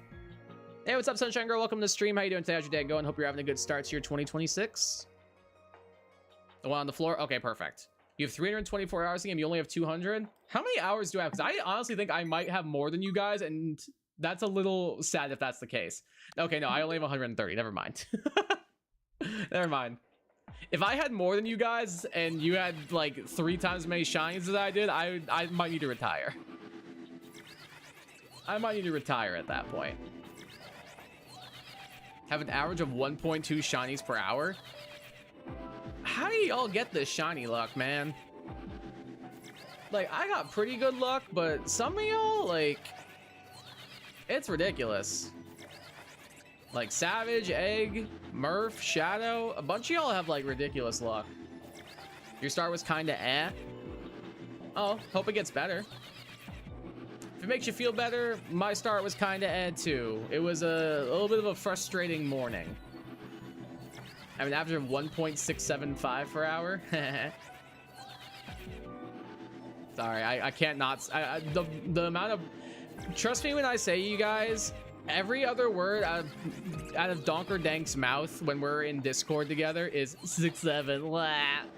Hey, what's up, Sunshine Girl? Welcome to the stream. How you doing today? How's your day going? Hope you're having a good start to your 2026. The one on the floor? Okay, perfect. You have 324 hours in the game. You only have 200. How many hours do I have? Because I honestly think I might have more than you guys, and that's a little sad if that's the case. Okay, no, I only have 130. Never mind. Never mind. If I had more than you guys and you had like 3 times as many shinies as I did, I might need to retire. I might need to retire at that point. Have an average of 1.2 shinies per hour. How do y'all get this shiny luck, man? Like, I got pretty good luck, but some of y'all, like, it's ridiculous. Like Savage, Egg, Murph, Shadow, a bunch of y'all have like ridiculous luck. Your start was kinda eh. Oh, hope it gets better. If it makes you feel better, my start was kinda eh too. It was a little bit of a frustrating morning. I have an average of 1.675 per hour. Sorry, I can't not. The amount of. Trust me when I say, you guys, every other word out of Donker Dank's mouth when we're in Discord together is 6-7.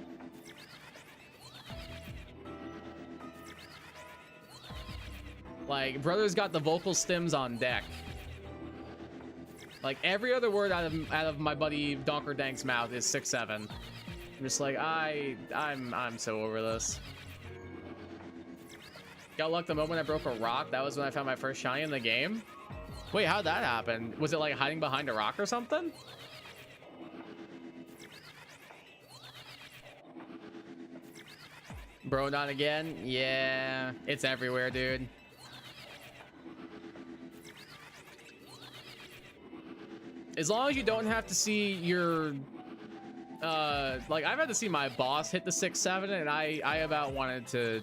Like, brother's got the vocal stems on deck. Like, every other word out of my buddy Donker Dank's mouth is 6-7. I'm just like, I'm so over this. Got luck the moment I broke a rock. That was when I found my first shiny in the game. Wait, how'd that happen? Was it like hiding behind a rock or something? Bro, not again? Yeah, it's everywhere, dude. As long as you don't have to see your like, I've had to see my boss hit the 6-7, and I about wanted to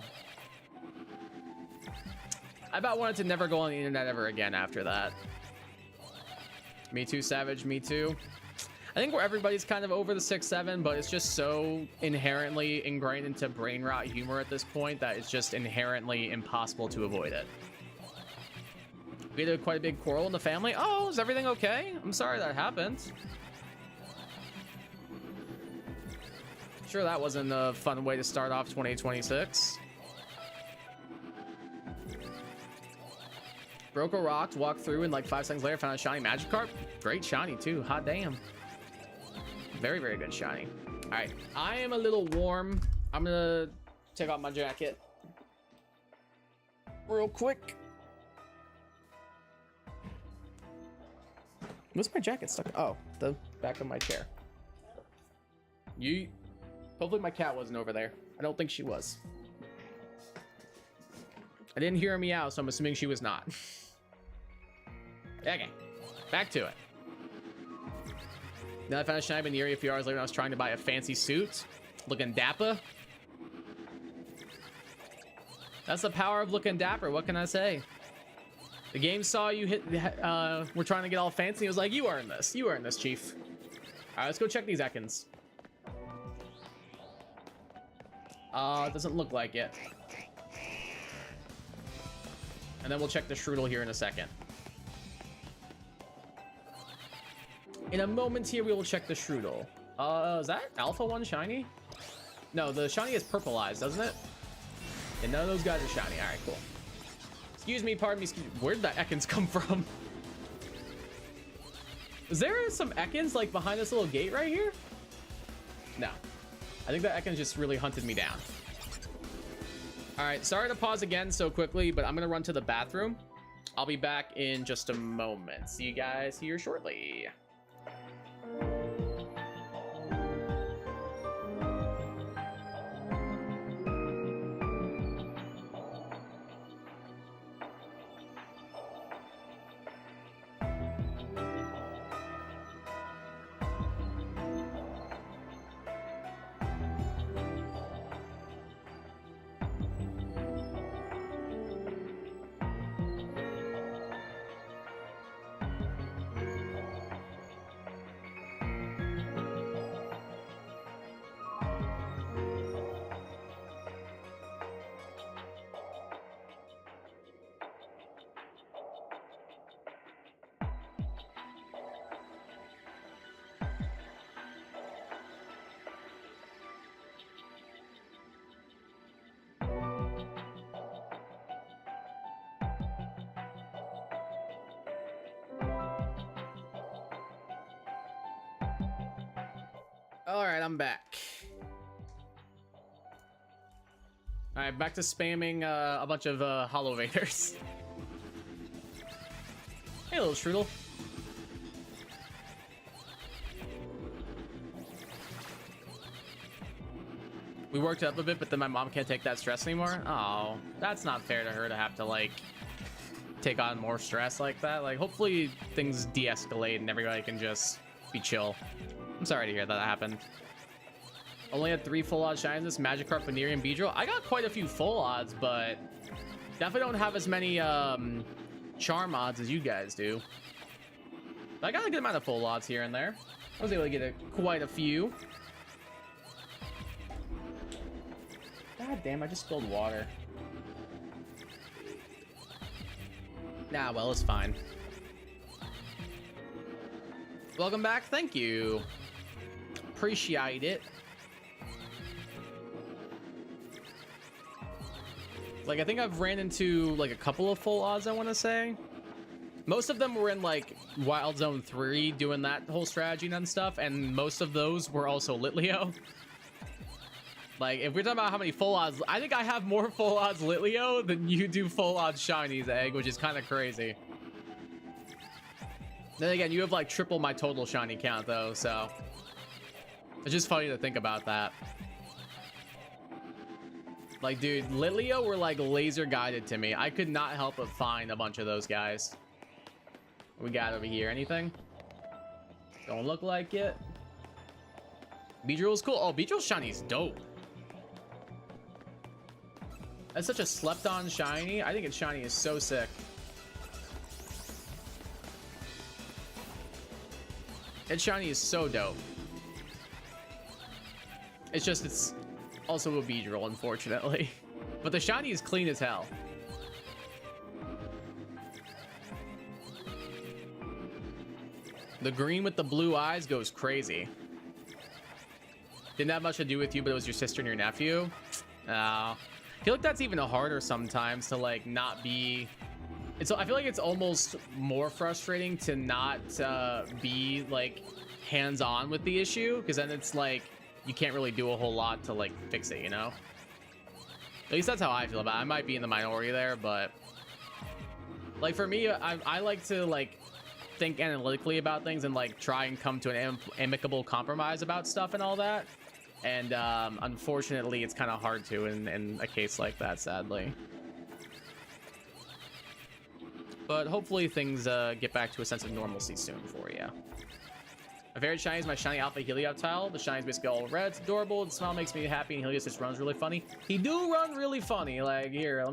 never go on the internet ever again after that. Me too, Savage, me too. I think where everybody's kind of over the 6-7, but it's just so inherently ingrained into brain rot humor at this point that it's just inherently impossible to avoid it. We had quite a big quarrel in the family. Oh, is everything okay? I'm sorry that happened. Sure, that wasn't a fun way to start off 2026. Broke a rock, walked through, and like 5 seconds later found a shiny Magikarp. Great shiny too, hot damn. Very, very good shiny. All right, I am a little warm. I'm gonna take off my jacket real quick. What's my jacket stuck? Oh, the back of my chair. Hopefully my cat wasn't over there. I don't think she was. I didn't hear a meow, so I'm assuming she was not. Okay, back to it. Then I found a shiny in the area a few hours later when I was trying to buy a fancy suit. Looking dapper. That's the power of looking dapper, what can I say? The game saw you we're trying to get all fancy. It was like, you earned this, chief. All right, let's go check these Ekans. It doesn't look like it. And then we'll check the Shroodle here in a second. In a moment here, we will check the Shroodle. Is that Alpha 1 shiny? No, the shiny is purple eyes, doesn't it? And none of those guys are shiny. All right, cool. Excuse me, pardon me, excuse me. Where'd the Ekans come from? Is there some Ekans like behind this little gate right here? No. I think that Ekans just really hunted me down. All right, sorry to pause again so quickly, but I'm gonna run to the bathroom. I'll be back in just a moment. See you guys here shortly. Alright, I'm back. Alright, back to spamming a bunch of Hollow Raiders. Hey, little Strudel. We worked up a bit, but then my mom can't take that stress anymore. Oh, that's not fair to her to have to, like, take on more stress like that. Like, hopefully things de-escalate and everybody can just be chill. I'm sorry to hear that happened. Only had 3 full odds shines this Magikarp, Venereal, and Beedrill. I got quite a few full odds, but definitely don't have as many charm odds as you guys do. But I got a good amount of full odds here and there. I was able to get quite a few. God damn, I just spilled water. Nah, well, it's fine. Welcome back. Thank you. Appreciate it. Like, I think I've ran into, like, a couple of full odds, I want to say. Most of them were in, like, Wild Zone 3, doing that whole strategy and stuff, and most of those were also Litleo. Like, if we're talking about how many full odds, I think I have more full odds Litleo than you do full odds Shinies, Egg, which is kind of crazy. Then again, you have, like, triple my total Shiny count, though, so... It's just funny to think about that. Like, dude, Litleo were, like, laser guided to me. I could not help but find a bunch of those guys. What we got over here? Anything? Don't look like it. Beedrill's cool. Oh, Beedrill's Shiny's dope. That's such a slept-on shiny. I think its shiny is so sick. Its shiny is so dope. It's just, it's also a Beedrill, unfortunately. But the shiny is clean as hell. The green with the blue eyes goes crazy. Didn't have much to do with you, but it was your sister and your nephew. I feel like that's even harder sometimes to, like, not be... I feel like it's almost more frustrating to not be, like, hands-on with the issue, because then it's like you can't really do a whole lot to, like, fix it, you know? At least that's how I feel about it. I might be in the minority there, but like, for me, I like to, like, think analytically about things and, like, try and come to an amicable compromise about stuff and all that. And unfortunately, it's kind of hard to in a case like that, sadly. But hopefully things get back to a sense of normalcy soon for you. My favorite shiny is my shiny Alpha Helioptile. The shiny is basically all red. It's adorable. The smile makes me happy, and Helios just runs really funny. He do run really funny. Like, here,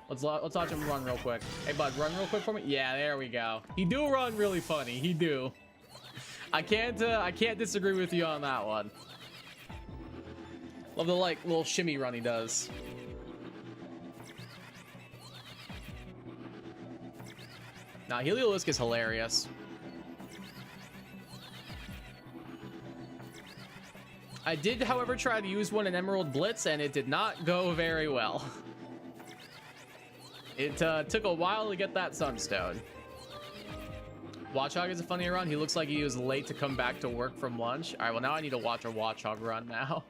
let's watch him run real quick. Hey, bud, run real quick for me. Yeah, there we go. He do run really funny. He do. I can't disagree with you on that one. Love the, like, little shimmy run he does. Nah, Heliolisk is hilarious. I did, however, try to use one in Emerald Blitz, and it did not go very well. It took a while to get that Sunstone. Watchog is a funny run. He looks like he was late to come back to work from lunch. All right, well, now I need to watch a Watchog run now.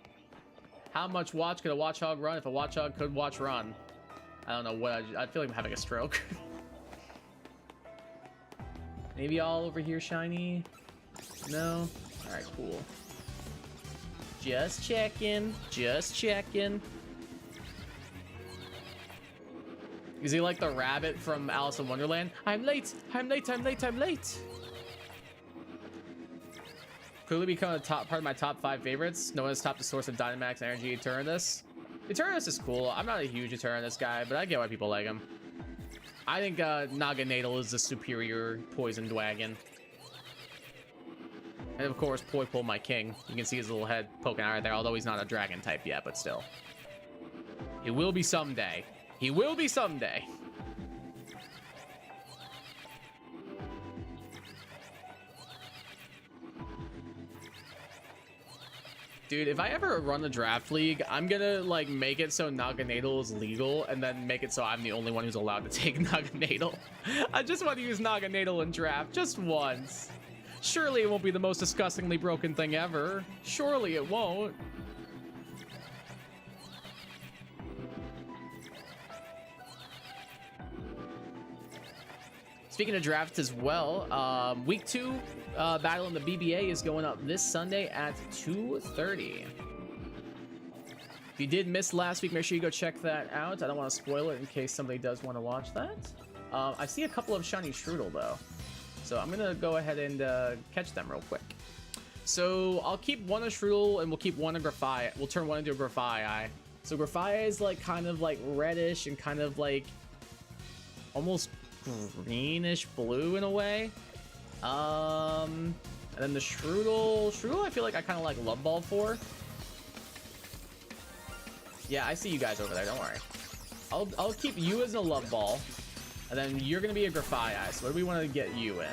How much watch could a Watchog run if a Watchog could watch run? I don't know what I feel like I'm having a stroke. Maybe all over here shiny? No? All right, cool. Just checking. Just checking. Is he like the rabbit from Alice in Wonderland? I'm late. I'm late. I'm late. I'm late. Could become a top part of my top 5 favorites. No one has topped the source of Dynamax energy. Eternus. Eternus is cool. I'm not a huge Eternus guy, but I get why people like him. I think Naganadel is the superior poisoned wagon. And of course, Poipole, my king. You can see his little head poking out right there, although he's not a dragon type yet, but still. He will be someday. He will be someday. Dude, if I ever run a draft league, I'm gonna, like, make it so Naganadel is legal, and then make it so I'm the only one who's allowed to take Naganadel. I just want to use Naganadel in draft just once. Surely it won't be the most disgustingly broken thing ever. Surely it won't. Speaking of drafts as well, week 2 battle in the BBA is going up this Sunday at 2:30. If you did miss last week, make sure you go check that out. I don't want to spoil it in case somebody does want to watch that. I see a couple of shiny Strudel though, so I'm gonna go ahead and catch them real quick. So I'll keep one of Strudel and we'll keep one of Grafaiai. We'll turn one into a Grafaiai. So Grafaiai is like kind of like reddish and kind of like almost greenish blue in a way. And then the Strudel I feel like I kind of like Love Ball for. Yeah, I see you guys over there, don't worry. I'll keep you as a Love Ball, and then you're gonna be a Grafaiai. So what do we want to get you in?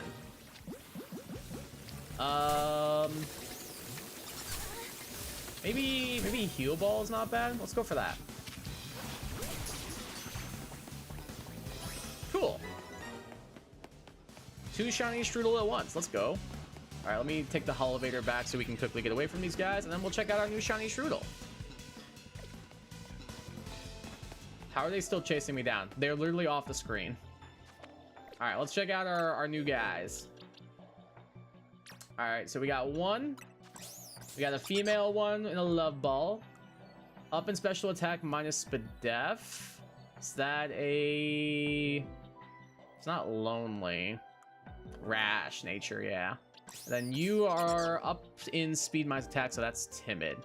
Maybe Heal Ball is not bad. Let's go for that. Cool. 2 shiny Strudel at once. Let's go. All right, let me take the Holovator back so we can quickly get away from these guys, and then we'll check out our new shiny Strudel. How are they still chasing me down? They're literally off the screen. All right, let's check out our new guys. All right, so we got one. We got a female one in a Love Ball. Up in special attack minus Spadef. Is that a... It's not lonely. Rash nature, yeah. And then you are up in speed minus attack, so that's timid.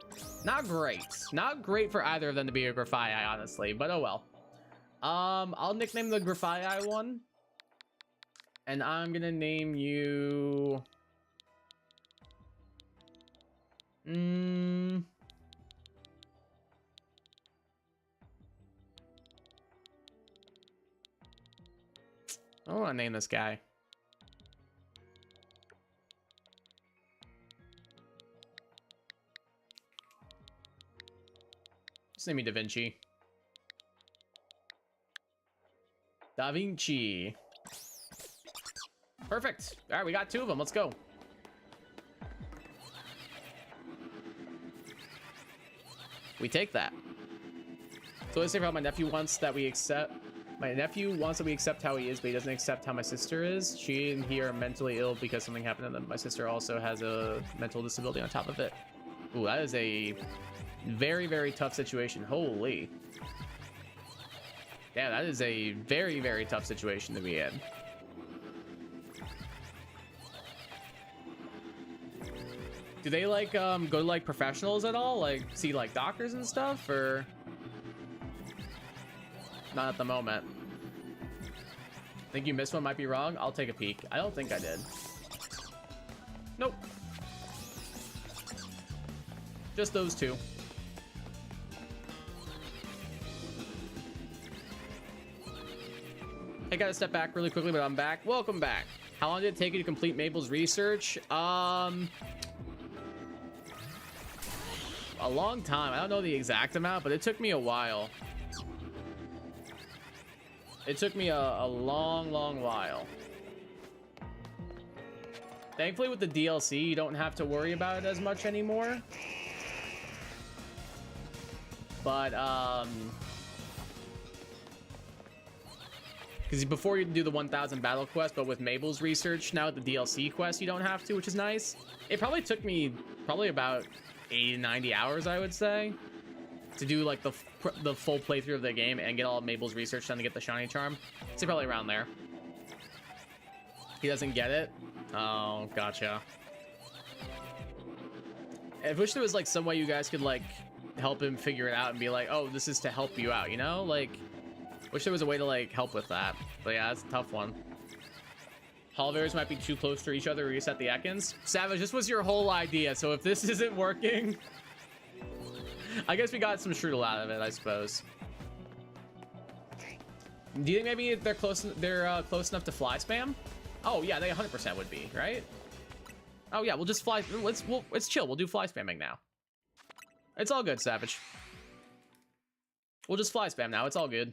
Not great. Not great for either of them to be a Grafaiai, honestly, but oh well. I'll nickname the Grafaiai one. And I'm gonna name you... I don't want to name this guy. Just name me Da Vinci. Da Vinci. Perfect. All right, we got 2 of them. Let's go. We take that. So let's say how my nephew wants that we accept. My nephew wants that we accept how he is, but he doesn't accept how my sister is. She and he are mentally ill because something happened to them. My sister also has a mental disability on top of it. Ooh, that is a very, very tough situation. Holy. Yeah, that is a very, very tough situation to be in. Do they like go to like professionals at all? Like see like doctors and stuff, or not at the moment? Think you missed one, might be wrong. I'll take a peek. I don't think I did. Nope. Just those 2. I gotta step back really quickly, but I'm back. Welcome back. How long did it take you to complete Mabel's research? A long time. I don't know the exact amount, but it took me a while. It took me a long, long while. Thankfully, with the DLC, you don't have to worry about it as much anymore. But, because before you do the 1000 battle quest, but with Mabel's research, now with the DLC quest, you don't have to, which is nice. It probably took me about 80 to 90 hours, I would say, to do like the full playthrough of the game and get all of Mabel's research done to get the shiny charm. It's probably around there. He doesn't get it. Oh, gotcha. I wish there was like some way you guys could like help him figure it out and be like, oh, this is to help you out, you know? Like, wish there was a way to like help with that. But yeah, that's a tough one. Holovators might be too close to each other to reset the Ekans. Savage, this was your whole idea, so if this isn't working, I guess we got some Strudel out of it, I suppose. Do you think maybe they're close enough to fly spam? Oh yeah, they 100% would be, right? Oh yeah, we'll just fly. Let's chill. We'll do fly spamming now. It's all good, Savage. We'll just fly spam now. It's all good.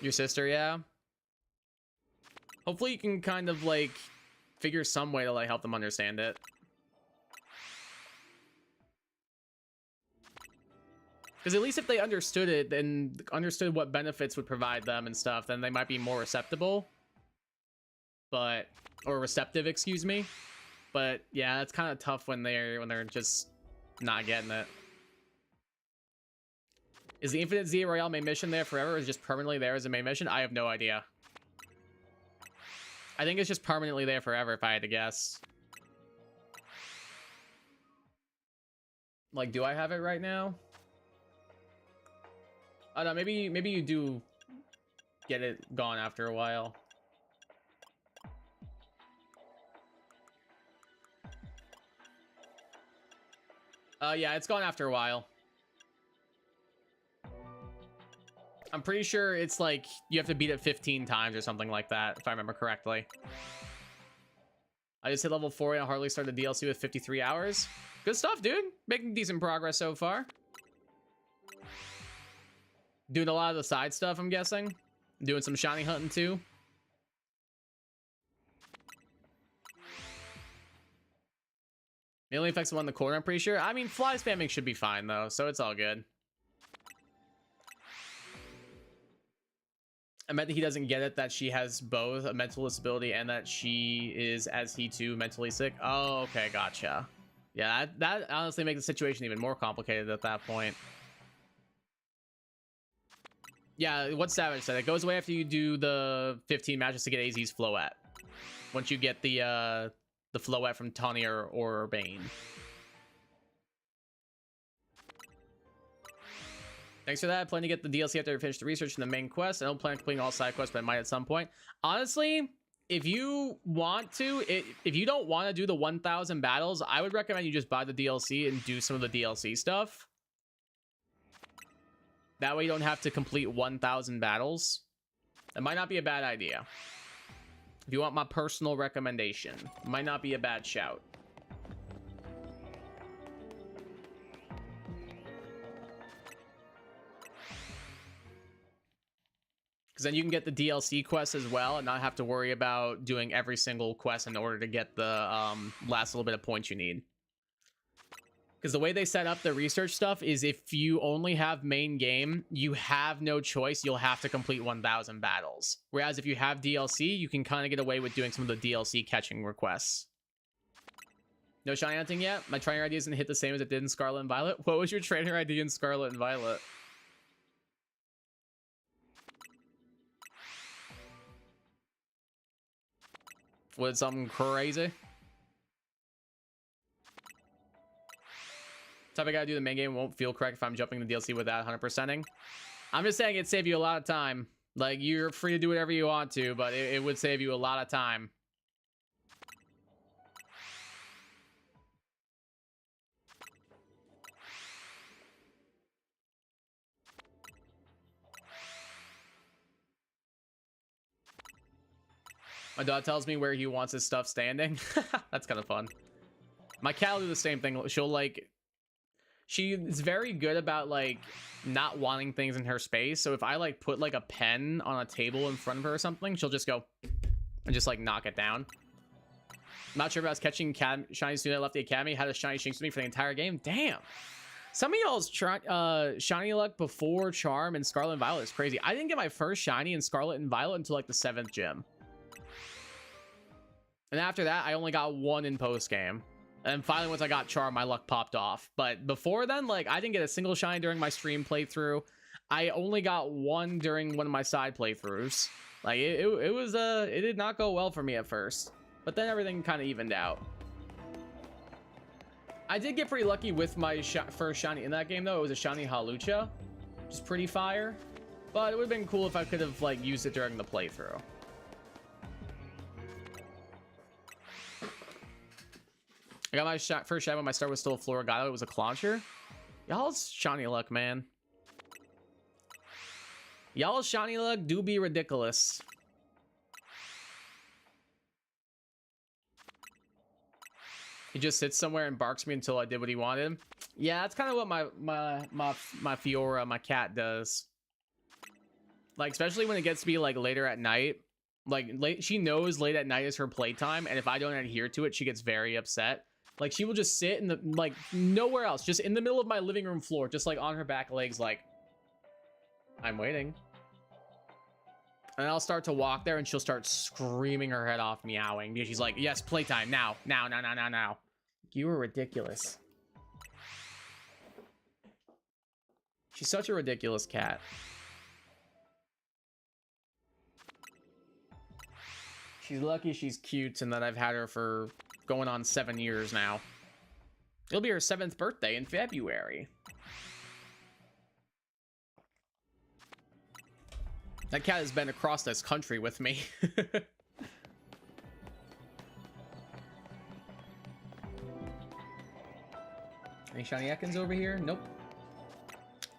Your sister, yeah. Hopefully you can kind of like figure some way to like help them understand it. Because at least if they understood it and understood what benefits would provide them and stuff, then they might be more receptible. But, or receptive, excuse me. But yeah, it's kind of tough when they're just not getting it. Is the Infinite Z Royale main mission there forever, or is it just permanently there as a main mission? I have no idea. I think it's just permanently there forever, if I had to guess. Like, do I have it right now? Oh no, maybe you do get it gone after a while. Yeah, it's gone after a while. I'm pretty sure it's like you have to beat it 15 times or something like that, if I remember correctly. I just hit level 40 and I hardly started the DLC with 53 hours. Good stuff, dude. Making decent progress so far. Doing a lot of the side stuff, I'm guessing. Doing some shiny hunting too. Mainly affects the one in the corner, I'm pretty sure. I mean, fly spamming should be fine though, so it's all good. I meant that he doesn't get it that she has both a mental disability and that she is, as he too, mentally sick. Oh, okay, gotcha. Yeah, that honestly makes the situation even more complicated at that point. Yeah, what Savage said, it goes away after you do the 15 matches to get AZ's Floette. Once you get the Floette from Tawny or Bane. Thanks for that. I plan to get the DLC after I finish the research in the main quest. I don't plan on completing all side quests, but I might at some point. Honestly, if you want to, if you don't want to do the 1,000 battles, I would recommend you just buy the DLC and do some of the DLC stuff. That way you don't have to complete 1,000 battles. It might not be a bad idea. If you want my personal recommendation, it might not be a bad shout. Because then you can get the DLC quest as well and not have to worry about doing every single quest in order to get the last little bit of points you need. Because the way they set up the research stuff is if you only have main game, you have no choice. You'll have to complete 1,000 battles. Whereas if you have DLC, you can kind of get away with doing some of the DLC catching requests. No shiny hunting yet? My trainer ID doesn't hit the same as it did in Scarlet and Violet. What was your trainer ID in Scarlet and Violet? Was it something crazy? Type I gotta do the main game won't feel correct if I'm jumping the DLC without 100%ing. I'm just saying it'd save you a lot of time. Like, you're free to do whatever you want to, but it would save you a lot of time. My dog tells me where he wants his stuff standing. That's kind of fun. My cat will do the same thing. She'll like... She is very good about like not wanting things in her space. So if I like put like a pen on a table in front of her or something, she'll just go and just like knock it down. I'm not sure if I was catching shiny student that left the academy. Had a shiny Shinx with me for the entire game. Damn. Some of y'all's shiny luck before Charm and Scarlet and Violet is crazy. I didn't get my first shiny in Scarlet and Violet until like the 7th gym. And after that, I only got one in post game. And finally, once I got Charm, my luck popped off. But before then, like, I didn't get a single shine during my stream playthrough. I only got one during one of my side playthroughs. Like, it did not go well for me at first. But then everything kind of evened out. I did get pretty lucky with my first shiny in that game, though. It was a shiny Hawlucha, which is pretty fire. But it would have been cool if I could have, like, used it during the playthrough. I got my first shot when my start was still a Floragato. It was a Clauncher. Y'all's shiny luck, man. Y'all's shiny luck do be ridiculous. He just sits somewhere and barks me until I did what he wanted. Yeah, that's kind of what my Fiora, my cat, does. Like, especially when it gets to be like later at night. Like, she knows late at night is her playtime, and if I don't adhere to it, she gets very upset. Like, she will just sit in the, like, nowhere else, just in the middle of my living room floor, just like on her back legs, like, I'm waiting. And I'll start to walk there, and she'll start screaming her head off, meowing, because she's like, yes, playtime, now. You were ridiculous. She's such a ridiculous cat. She's lucky she's cute and that I've had her for going on 7 years now. It'll be her 7th birthday in February. That cat has been across this country with me. Any shiny Ekans over here? Nope.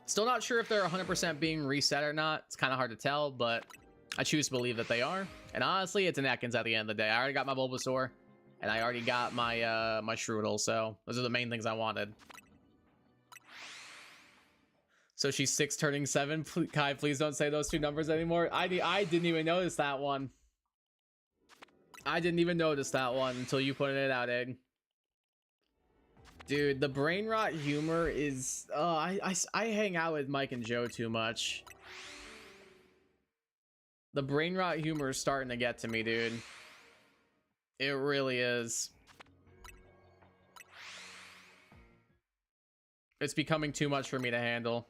Still not sure if they're 100% being reset or not. It's kind of hard to tell, but I choose to believe that they are. And honestly, it's an Ekans at the end of the day. I already got my Bulbasaur, and I already got my my Shroodle, so those are the main things I wanted. So she's 6 turning 7. Kai, please don't say those 2 numbers anymore. I didn't even notice that one. I didn't even notice that one until you pointed it out, Egg. Dude, the brain rot humor is... I hang out with Mike and Joe too much. The brain rot humor is starting to get to me, dude. It really is. It's becoming too much for me to handle.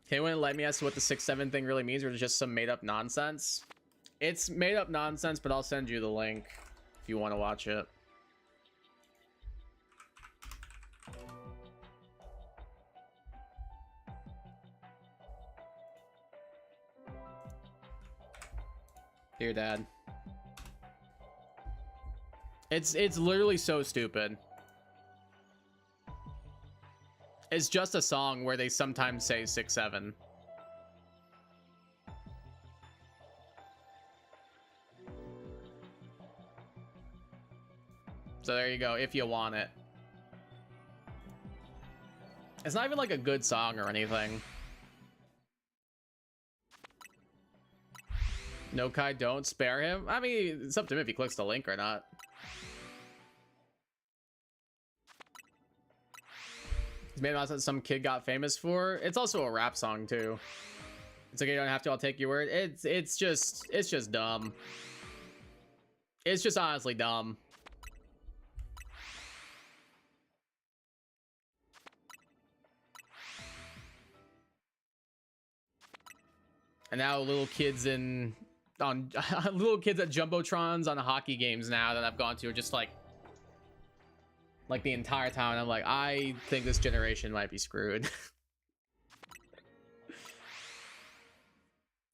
Can anyone enlighten me as to what the 6-7 thing really means, or is it just some made-up nonsense? It's made-up nonsense, but I'll send you the link if you want to watch it. Dear Dad. It's literally so stupid. It's just a song where they sometimes say 6-7. So there you go, if you want it. It's not even like a good song or anything. No, Kai, don't spare him. I mean, it's up to him if he clicks the link or not. He's made that some kid got famous for. It's also a rap song too. It's okay, you don't have to. I'll take your word. It's just dumb. It's just honestly dumb. And now little kids at jumbotrons on hockey games now that I've gone to are just like the entire time. I'm like, I think this generation might be screwed.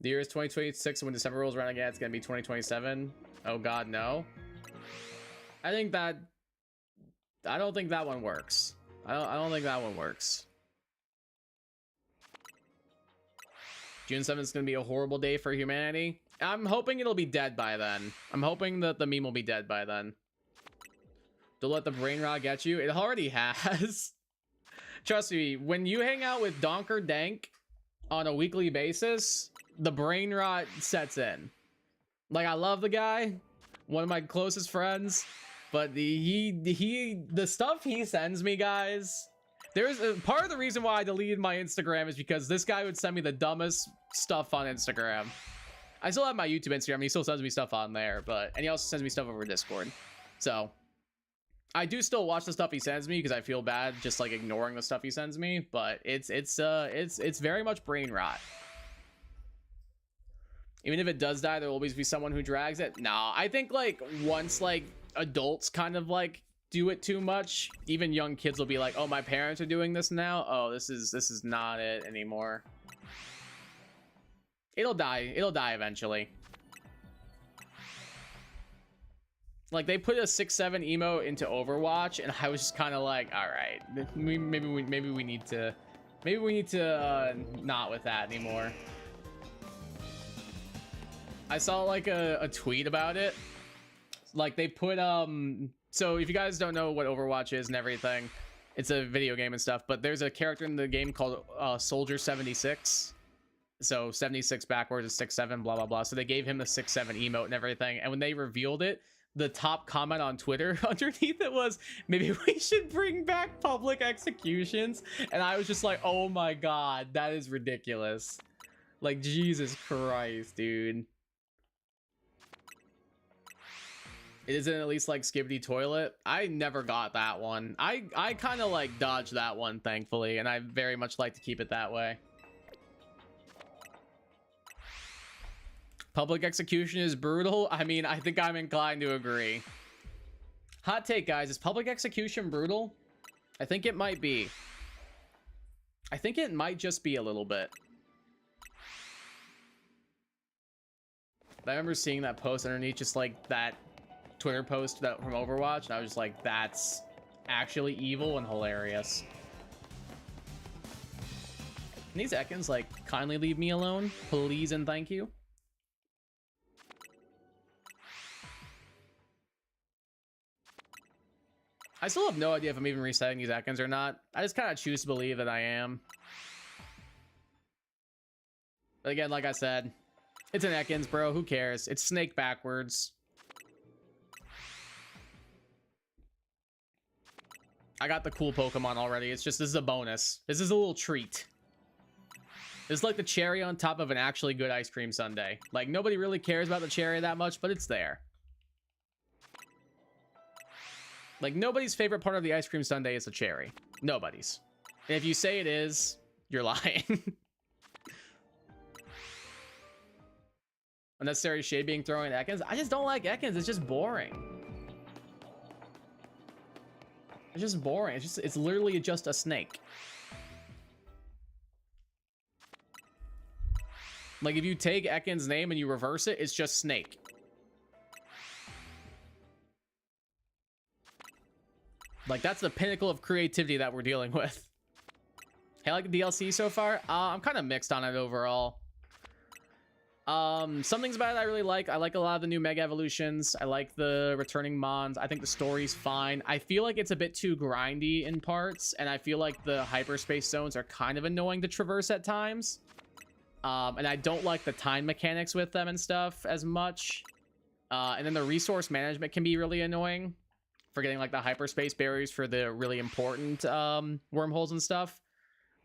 The year is 2026, and when December rolls around again, it's gonna be 2027. Oh God, no. I don't think that one works. I don't think that one works. June 7th is going to be a horrible day for humanity. I'm hoping it'll be dead by then. I'm hoping that the meme will be dead by then. Don't let the brain rot get you. It already has. Trust me, when you hang out with Donker Dank on a weekly basis, the brain rot sets in. Like, I love the guy, one of my closest friends, but the stuff he sends me, guys... There's a part of the reason why I deleted my Instagram is because this guy would send me the dumbest stuff on Instagram. I still have my YouTube Instagram. He still sends me stuff on there, and he also sends me stuff over Discord. So I do still watch the stuff he sends me because I feel bad just like ignoring the stuff he sends me. But it's very much brain rot. Even if it does die, there will always be someone who drags it. Nah, I think like once like adults kind of like do it too much, even young kids will be like, oh, my parents are doing this now. Oh, this is not it anymore. It'll die eventually. Like, they put a 6-7 emo into Overwatch, and I was just kind of like, all right, maybe we need to not with that anymore. I saw like a tweet about it. Like they put so if you guys don't know what Overwatch is and everything, it's a video game and stuff, but there's a character in the game called Soldier 76. So 76 backwards is 6'7", blah blah blah. So they gave him the 6'7" emote and everything, and when they revealed it, the top comment on Twitter underneath it was, maybe we should bring back public executions. And I was just like, oh my god, that is ridiculous. Like, Jesus Christ, dude. Isn't it at least like Skibidi Toilet? I never got that one. I kind of like dodged that one, thankfully, and I very much like to keep it that way. Public execution is brutal. I mean, I think I'm inclined to agree. Hot take, guys. Is public execution brutal? I think it might be. I think it might just be a little bit. I remember seeing that post underneath, just like that Twitter post that from Overwatch, and I was just like, that's actually evil and hilarious. Can these Ekans like kindly leave me alone, please and thank you? I still have no idea if I'm even resetting these Ekans or not. I just kind of choose to believe that I am. But again, like I said, it's an Ekans, bro. Who cares? It's Snake backwards. I got the cool Pokemon already. It's just, this is a bonus. This is a little treat. It's like the cherry on top of an actually good ice cream sundae. Like, nobody really cares about the cherry that much, but it's there. Like, nobody's favorite part of the ice cream sundae is the cherry. Nobody's. And if you say it is, you're lying. Unnecessary shade being thrown at Ekans. I just don't like Ekans. It's just boring. It's just boring. It's literally just a snake. Like, if you take Ekans' name and you reverse it, it's just snake. Like, that's the pinnacle of creativity that we're dealing with. Hey, I like the DLC so far. I'm kind of mixed on it overall. Some things about it I really like. I like a lot of the new Mega Evolutions. I like the returning Mons. I think the story's fine. I feel like it's a bit too grindy in parts, and I feel like the hyperspace zones are kind of annoying to traverse at times. And I don't like the time mechanics with them and stuff as much. And then the resource management can be really annoying. Forgetting like the hyperspace barriers for the really important wormholes and stuff.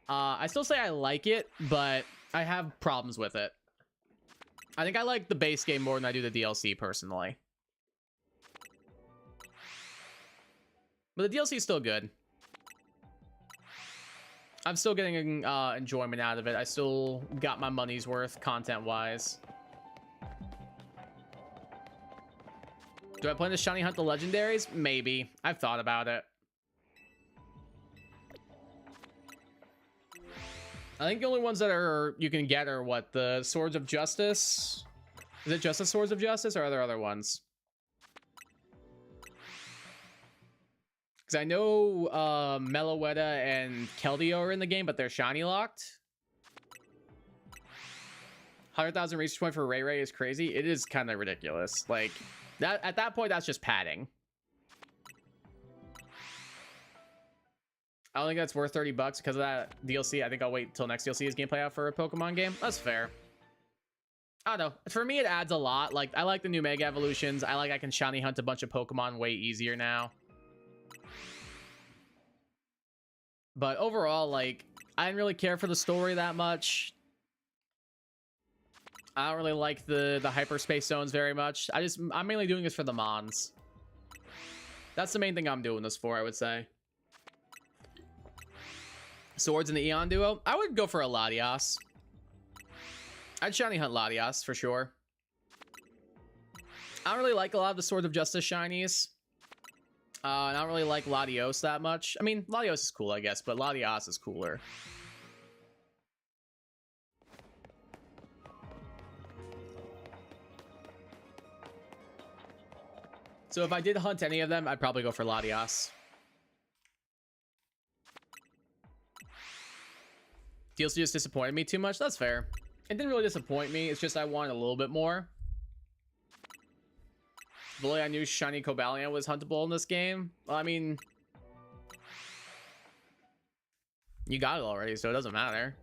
I still say I like it, but I have problems with it. I think I like the base game more than I do the DLC personally. But the DLC is still good. I'm still getting enjoyment out of it. I still got my money's worth content-wise. Do I plan to shiny hunt the legendaries? Maybe. I've thought about it. I think the only ones that are you can get are what, the Swords of Justice? Is it just the Swords of Justice, or are there other ones? Because I know Meloetta and Keldeo are in the game, but they're shiny locked. 100,000 research point for Ray Ray is crazy. It is kind of ridiculous. Like, that at that point, that's just padding. I don't think that's worth 30 bucks because of that DLC. I think I'll wait till next DLC's gameplay out for a Pokemon game. That's fair. I don't know. For me, it adds a lot. Like, I like the new Mega Evolutions. I can shiny hunt a bunch of Pokemon way easier now. But overall, like, I didn't really care for the story that much. I don't really like the hyperspace zones very much. I'm mainly doing this for the Mons. That's the main thing I'm doing this for, I would say. Swords in the Eon duo? I would go for a Latias. I'd shiny hunt Latias for sure. I don't really like a lot of the Swords of Justice shinies. I don't really like Latios that much. I mean, Latios is cool, I guess, but Latias is cooler. So if I did hunt any of them, I'd probably go for Latias. DLC just disappointed me too much. That's fair. It didn't really disappoint me. It's just I wanted a little bit more. Really, I knew shiny Cobalion was huntable in this game. Well, I mean, you got it already, so it doesn't matter.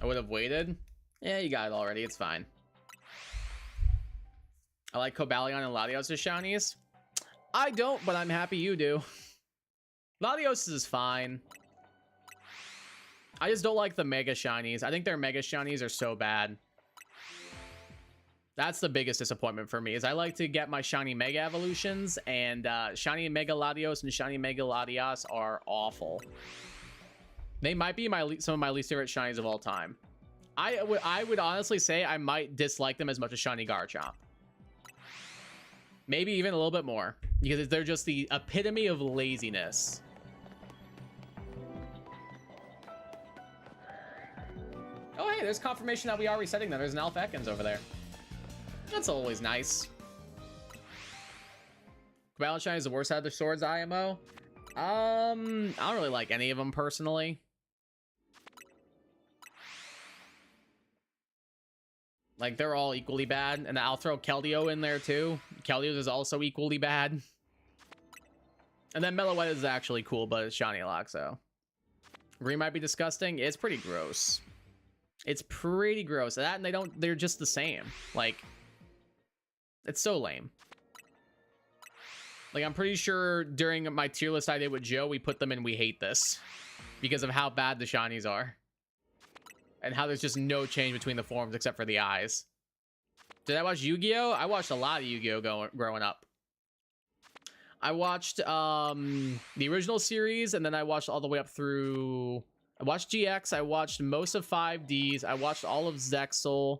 I would have waited. Yeah, you got it already. It's fine. I like Cobalion and Latios as shinies. I don't, but I'm happy you do. Latios is fine. I just don't like the Mega Shinies. I think their Mega Shinies are so bad. That's the biggest disappointment for me, is I like to get my Shiny Mega Evolutions, and Shiny Mega Latios and Shiny Mega Latias are awful. They might be some of my least favorite Shinies of all time. I would honestly say I might dislike them as much as Shiny Garchomp. Maybe even a little bit more, because they're just the epitome of laziness. Oh, hey, there's confirmation that we are resetting them. There's an Alpha Ekans over there. That's always nice. Cobalion Shiny is the worst out of the Swords IMO. I don't really like any of them personally. Like, they're all equally bad. And I'll throw Keldeo in there too. Keldeo is also equally bad. And then Meloetta is actually cool, but it's Shiny Lock, so. Green might be disgusting. It's pretty gross. It's pretty gross. That and they're just the same. Like, it's so lame. Like, I'm pretty sure during my tier list I did with Joe, we put them in We Hate This because of how bad the shinies are. And how there's just no change between the forms except for the eyes. Did I watch Yu-Gi-Oh? I watched a lot of Yu-Gi-Oh growing up. I watched the original series, and then I watched all the way up through... I watched GX, I watched most of 5Ds, I watched all of Zexal.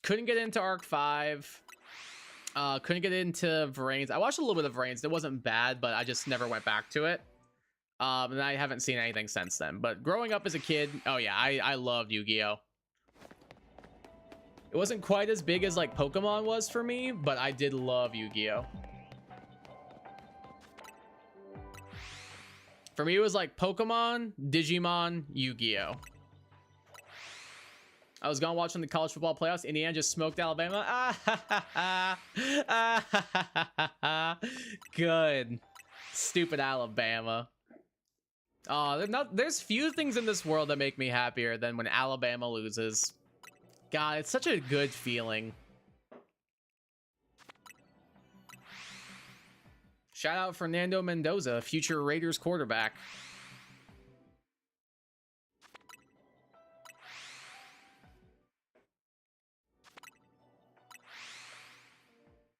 Couldn't get into Arc 5. Couldn't get into Vrains. I watched a little bit of Vrains. It wasn't bad, but I just never went back to it. And I haven't seen anything since then. But growing up as a kid, oh yeah, I loved Yu-Gi-Oh! It wasn't quite as big as like Pokemon was for me, but I did love Yu-Gi-Oh! For me, it was like Pokemon, Digimon, Yu-Gi-Oh! I was gonna watch on the college football playoffs. Indiana just smoked Alabama. Good. Stupid Alabama. Oh, there's few things in this world that make me happier than when Alabama loses. God, it's such a good feeling. Shout out Fernando Mendoza, future Raiders quarterback.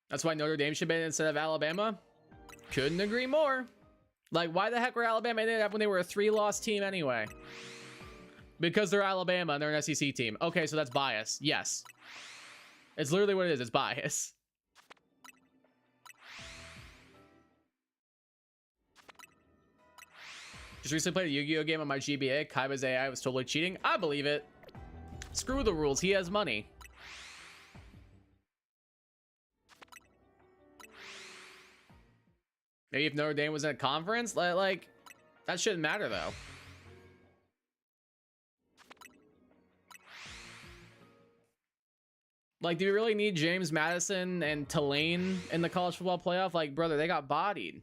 That's why Notre Dame should be instead of Alabama. Couldn't agree more. Like, why the heck were Alabama in it when they were a 3-loss team anyway? Because they're Alabama and they're an SEC team. Okay, so that's bias. Yes. It's literally what it is. It's bias. Just recently played a Yu-Gi-Oh game on my GBA. Kaiba's AI was totally cheating. I believe it. Screw the rules. He has money. Maybe if Notre Dame was in a conference, like that shouldn't matter though. Like, do we really need James Madison and Tulane in the college football playoff? Like, brother, they got bodied.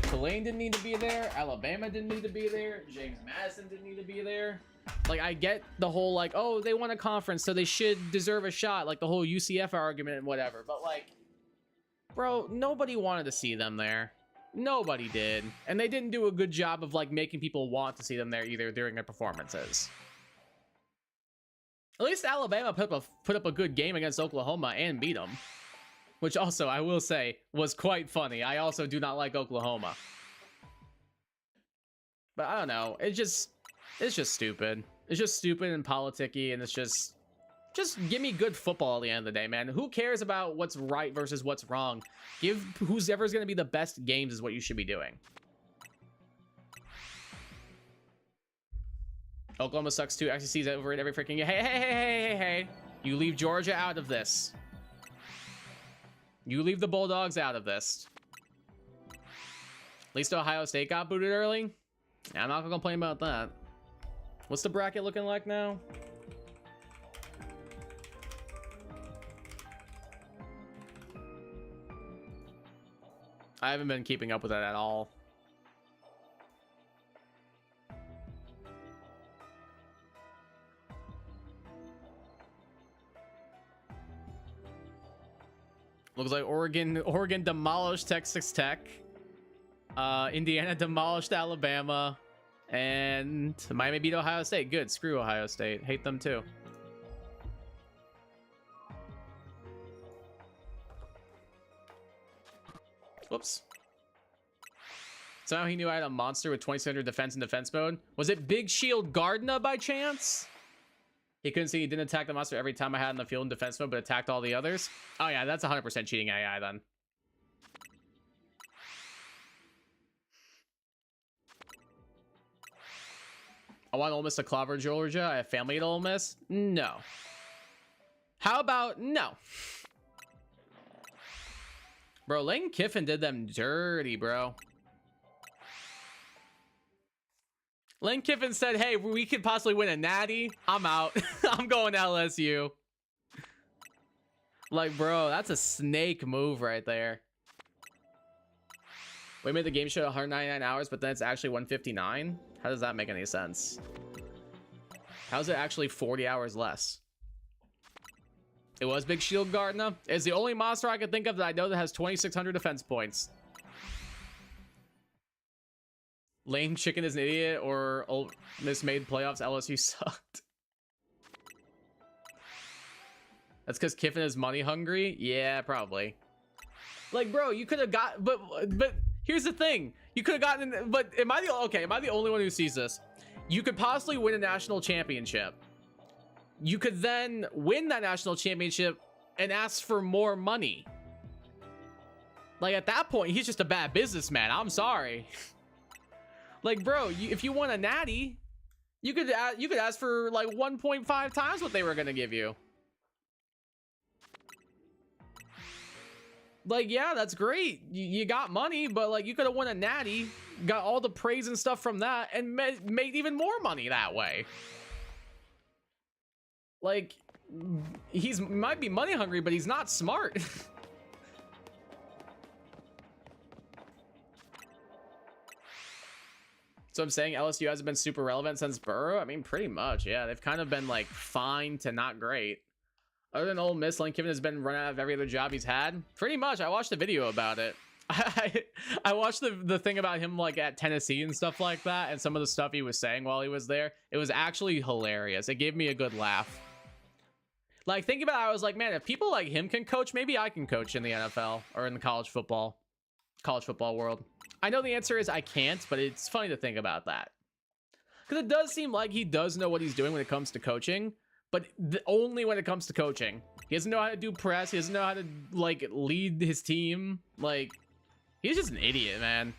Tulane didn't need to be there. Alabama didn't need to be there. James Madison didn't need to be there. Like, I get the whole, like, oh, they won a conference, so they should deserve a shot. Like, the whole UCF argument and whatever. But, like, bro, nobody wanted to see them there. Nobody did. And they didn't do a good job of, like, making people want to see them there either during their performances. At least Alabama put up a good game against Oklahoma and beat them. Which also, I will say, was quite funny. I also do not like Oklahoma. But I don't know. It's just stupid. It's just stupid and politicky, and it's just give me good football at the end of the day, man. Who cares about what's right versus what's wrong? Give who's ever's going to be the best games is what you should be doing. Oklahoma sucks too. Actually sees over it every freaking game. Hey. You leave Georgia out of this. You leave the Bulldogs out of this. At least Ohio State got booted early. I'm not gonna complain about that. What's the bracket looking like now? I haven't been keeping up with that at all. Looks like Oregon demolished Texas Tech. Indiana demolished Alabama. And Miami beat Ohio State. Good. Screw Ohio State. Hate them too. Whoops. Somehow he knew I had a monster with 2600 defense and defense mode. Was it Big Shield Gardner by chance? He couldn't see he didn't attack the monster every time I had in the field in defense mode, but attacked all the others. Oh yeah, that's 100% cheating AI then. I want Ole Miss to clobber Georgia. I have family at Ole Miss. No. How about no? Bro, Lane Kiffin did them dirty, bro. Lane Kiffin said, hey, we could possibly win a natty. I'm out. I'm going to LSU. Like, bro, that's a snake move right there. We made the game show 199 hours, but then it's actually 159. How does that make any sense? How's it actually 40 hours less? It was Big Shield Gardner. It's the only monster I can think of that I know that has 2,600 defense points. Lane Chicken is an idiot, or Ole Miss made playoffs. LSU sucked. That's because Kiffin is money hungry? Yeah, probably. Like, bro, you could have got, but here's the thing. You could have gotten, but am I the only one who sees this? You could possibly win a national championship. You could then win that national championship and ask for more money. Like, at that point, he's just a bad businessman. I'm sorry. Like, bro, if you won a natty, you could ask for like 1.5 times what they were gonna give you. Like, yeah, that's great. You got money, but like you could have won a natty, got all the praise and stuff from that, and made even more money that way. Like, might be money hungry, but he's not smart. So I'm saying LSU hasn't been super relevant since Burrow? I mean, pretty much, yeah. They've kind of been like fine to not great. Other than Ole Miss, Lane Kiffin has been run out of every other job he's had. Pretty much. I watched a video about it. I watched the thing about him like at Tennessee and stuff like that, and some of the stuff he was saying while he was there. It was actually hilarious. It gave me a good laugh. Like, think about it, I was like, man, if people like him can coach, maybe I can coach in the NFL or in the college football world. I know the answer is I can't, but it's funny to think about that. Because it does seem like he does know what he's doing when it comes to coaching, but only when it comes to coaching. He doesn't know how to do press. He doesn't know how to, like, lead his team. Like, he's just an idiot, man.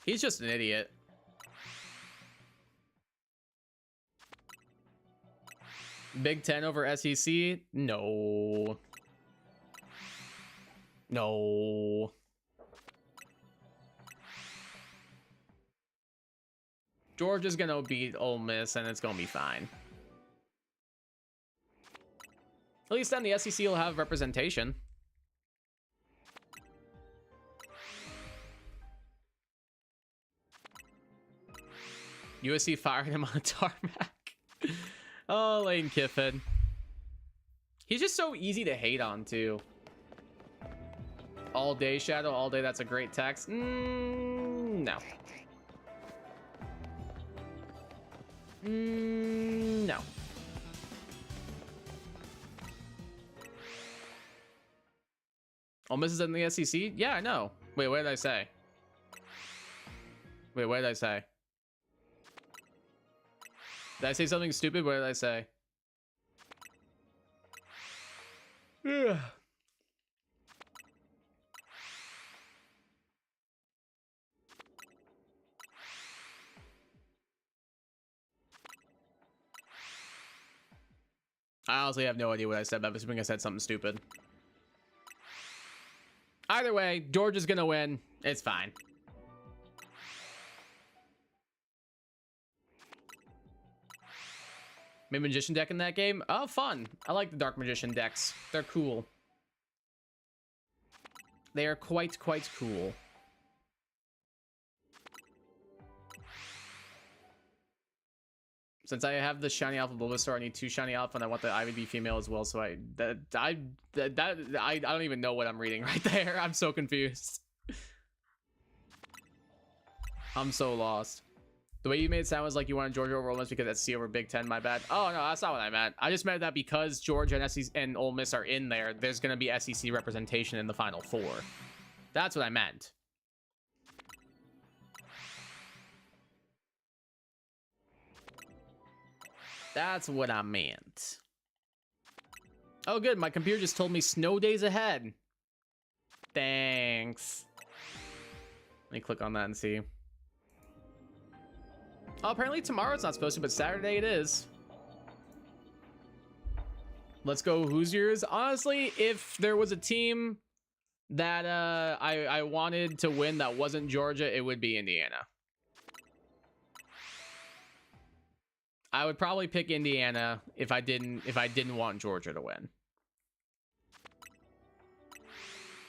He's just an idiot. Big Ten over SEC? No. No. Georgia's gonna beat Ole Miss, and it's gonna be fine. At least then the SEC will have representation. USC fired him on a tarmac. Oh, Lane Kiffin. He's just so easy to hate on, too. All day, Shadow. All day, that's a great text. No. No. Ole Miss is in the SEC? Yeah, I know. Wait, what did I say? Wait, what did I say? Did I say something stupid? What did I say? Yeah. I honestly have no idea what I said, but I'm assuming I said something stupid. Either way, Georgia's gonna win. It's fine. Made Magician deck in that game. Oh, fun. I like the Dark Magician decks. They're cool. They are quite cool. Since I have the Shiny Alpha Bulbasaur, I need 2 Shiny Alpha, and I want the IVB female as well. So I don't even know what I'm reading right there. I'm so confused. I'm so lost. The way you made it sound was like you wanted Georgia over Ole Miss because SEC over Big Ten. My bad. Oh no, that's not what I meant. I just meant that because Georgia and SEC and Ole Miss are in there, there's gonna be SEC representation in the Final Four. That's what I meant. That's what I meant. Oh, good. My computer just told me snow days ahead. Thanks. Let me click on that and see. Oh, apparently tomorrow it's not supposed to, but Saturday it is. Let's go Hoosiers. Honestly, if there was a team that I wanted to win that wasn't Georgia, it would be Indiana. I would probably pick Indiana if I didn't want Georgia to win.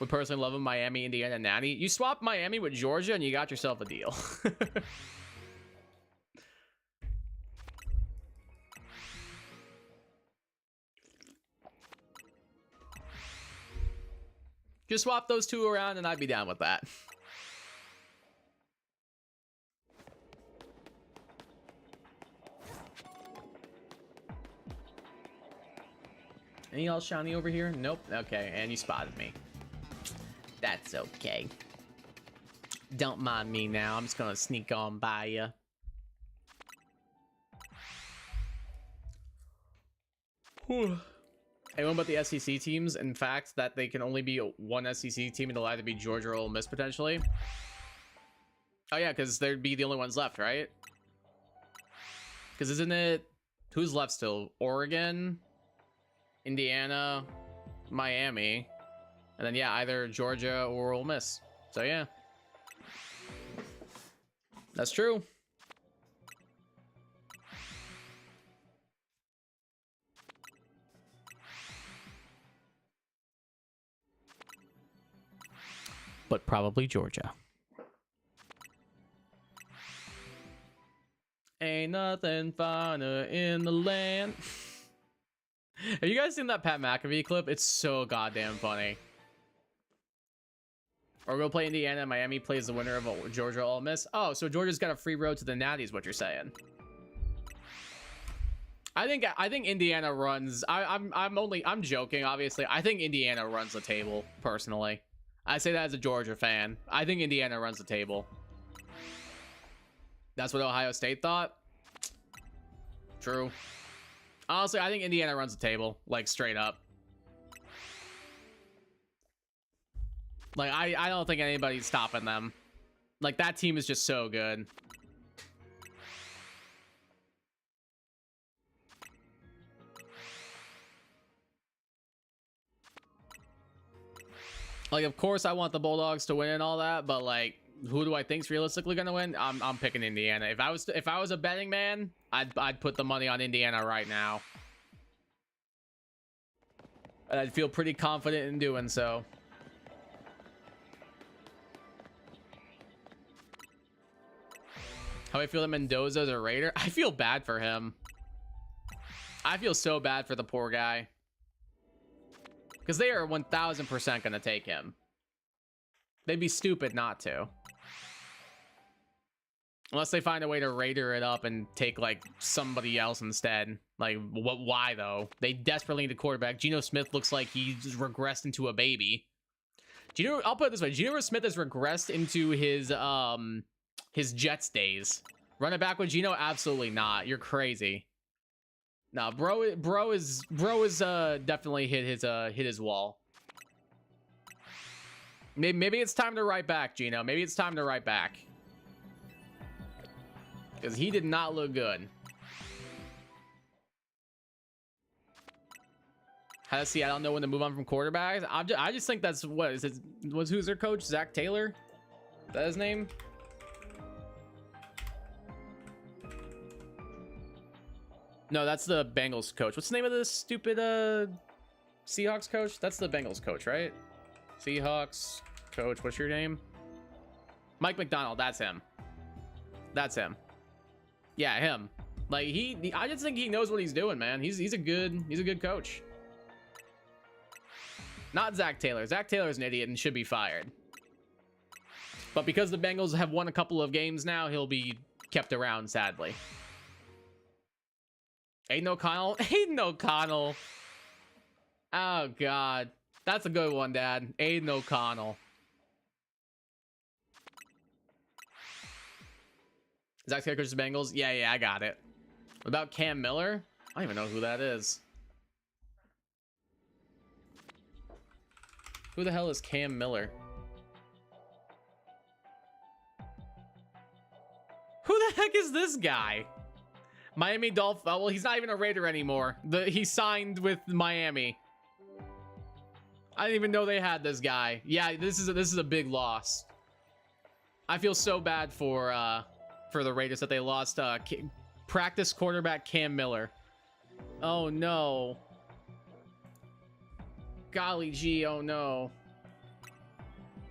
Would personally love a Miami, Indiana, Natty. You swap Miami with Georgia and you got yourself a deal. Just swap those two around and I'd be down with that. Any else shiny over here? Nope. Okay, and you spotted me. That's okay. Don't mind me now. I'm just gonna sneak on by you. Anyone but the SEC teams, in fact, that they can only be one SEC team and it'll either be Georgia or Ole Miss potentially. Oh yeah, because they'd be the only ones left, right? Because isn't it... Who's left still? Oregon, Indiana, Miami, and then yeah, either Georgia or Ole Miss. So yeah, that's true. But probably Georgia. Ain't nothing finer in the land. Have you guys seen that Pat McAfee clip? It's so goddamn funny. Or go play Indiana. Miami plays the winner of Georgia Ole Miss. Oh, so Georgia's got a free road to the Natties. What you're saying? I think Indiana runs. I'm joking. Obviously, I think Indiana runs the table personally. I say that as a Georgia fan. I think Indiana runs the table. That's what Ohio State thought. True. Honestly, I think Indiana runs the table, like straight up. Like I don't think anybody's stopping them. Like that team is just so good. Like, of course, I want the Bulldogs to win and all that, but like, who do I think's realistically gonna win? I'm picking Indiana. If I was a betting man, I'd put the money on Indiana right now. And I'd feel pretty confident in doing so. How I feel that Mendoza's a Raider? I feel bad for him. I feel so bad for the poor guy. Because they are 1000% going to take him. They'd be stupid not to. Unless they find a way to Raider it up and take, like, somebody else instead. Like, why, though? They desperately need a quarterback. Geno Smith looks like he's regressed into a baby. I'll put it this way. Geno Smith has regressed into his Jets days. Run it back with Geno? Absolutely not. You're crazy. No, bro is definitely hit his wall. Maybe it's time to write back, Geno. Maybe it's time to write back. Because he did not look good. How to see? I don't know when to move on from quarterbacks. I just think that's what is it? Who's their coach? Zach Taylor? Is that his name? No, that's the Bengals coach. What's the name of this stupid Seahawks coach? That's the Bengals coach, right? Seahawks coach. What's your name? Mike McDonald. That's him. That's him. Yeah, him. Like I just think he knows what he's doing, man. He's a good coach. Not Zach Taylor. Zach Taylor's an idiot and should be fired. But because the Bengals have won a couple of games now, he'll be kept around, sadly. Aiden O'Connell. Aiden O'Connell. Oh, God. That's a good one, Dad. Aiden O'Connell. Zach Taylor coaches the Bengals? Yeah, I got it. What about Cam Miller? I don't even know who that is. Who the hell is Cam Miller? Who the heck is this guy? Miami Dolphins. Oh, well, he's not even a Raider anymore. He signed with Miami. I didn't even know they had this guy. Yeah, this is a big loss. I feel so bad for the Raiders that they lost practice quarterback Cam Miller. Oh no. Golly gee, oh no.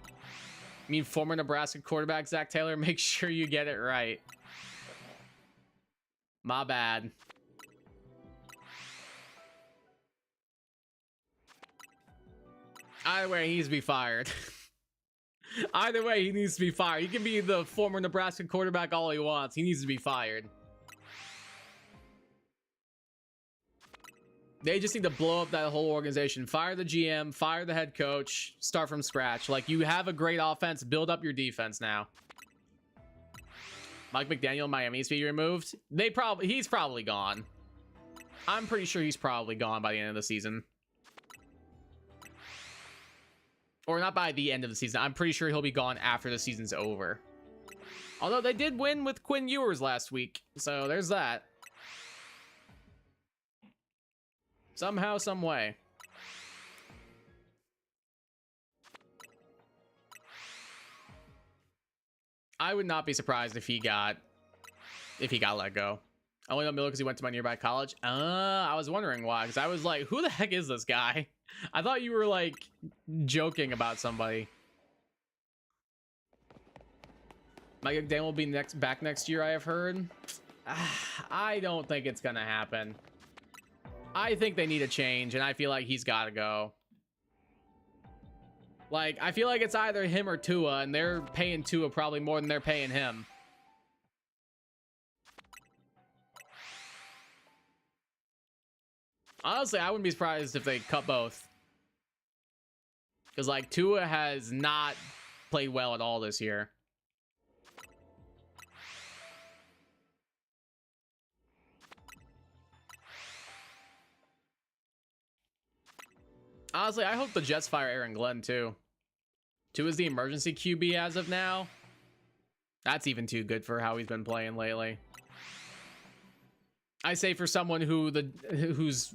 I mean, former Nebraska quarterback Zach Taylor, make sure you get it right. My bad. Either way, he needs to be fired. Either way, he needs to be fired. He can be the former Nebraska quarterback all he wants. He needs to be fired. They just need to blow up that whole organization. Fire the GM, fire the head coach, start from scratch. Like, you have a great offense, build up your defense now. Mike McDaniel, Miami needs to be removed. He's probably gone. I'm pretty sure he's probably gone by the end of the season. Or not by the end of the season. I'm pretty sure he'll be gone after the season's over. Although they did win with Quinn Ewers last week. So there's that. Somehow, some way. I would not be surprised if he got let go. I only know Miller because he went to my nearby college. I was wondering why, because I was like, who the heck is this guy? I thought you were like joking about somebody. Mike McDaniel will be back next year, I have heard. I don't think it's gonna happen. I think they need a change, and I feel like he's got to go. Like, I feel like it's either him or Tua, and they're paying Tua probably more than they're paying him. Honestly, I wouldn't be surprised if they cut both. Because, like, Tua has not played well at all this year. Honestly, I hope the Jets fire Aaron Glenn, too. Tua is the emergency QB as of now. That's even too good for how he's been playing lately. I say for someone who's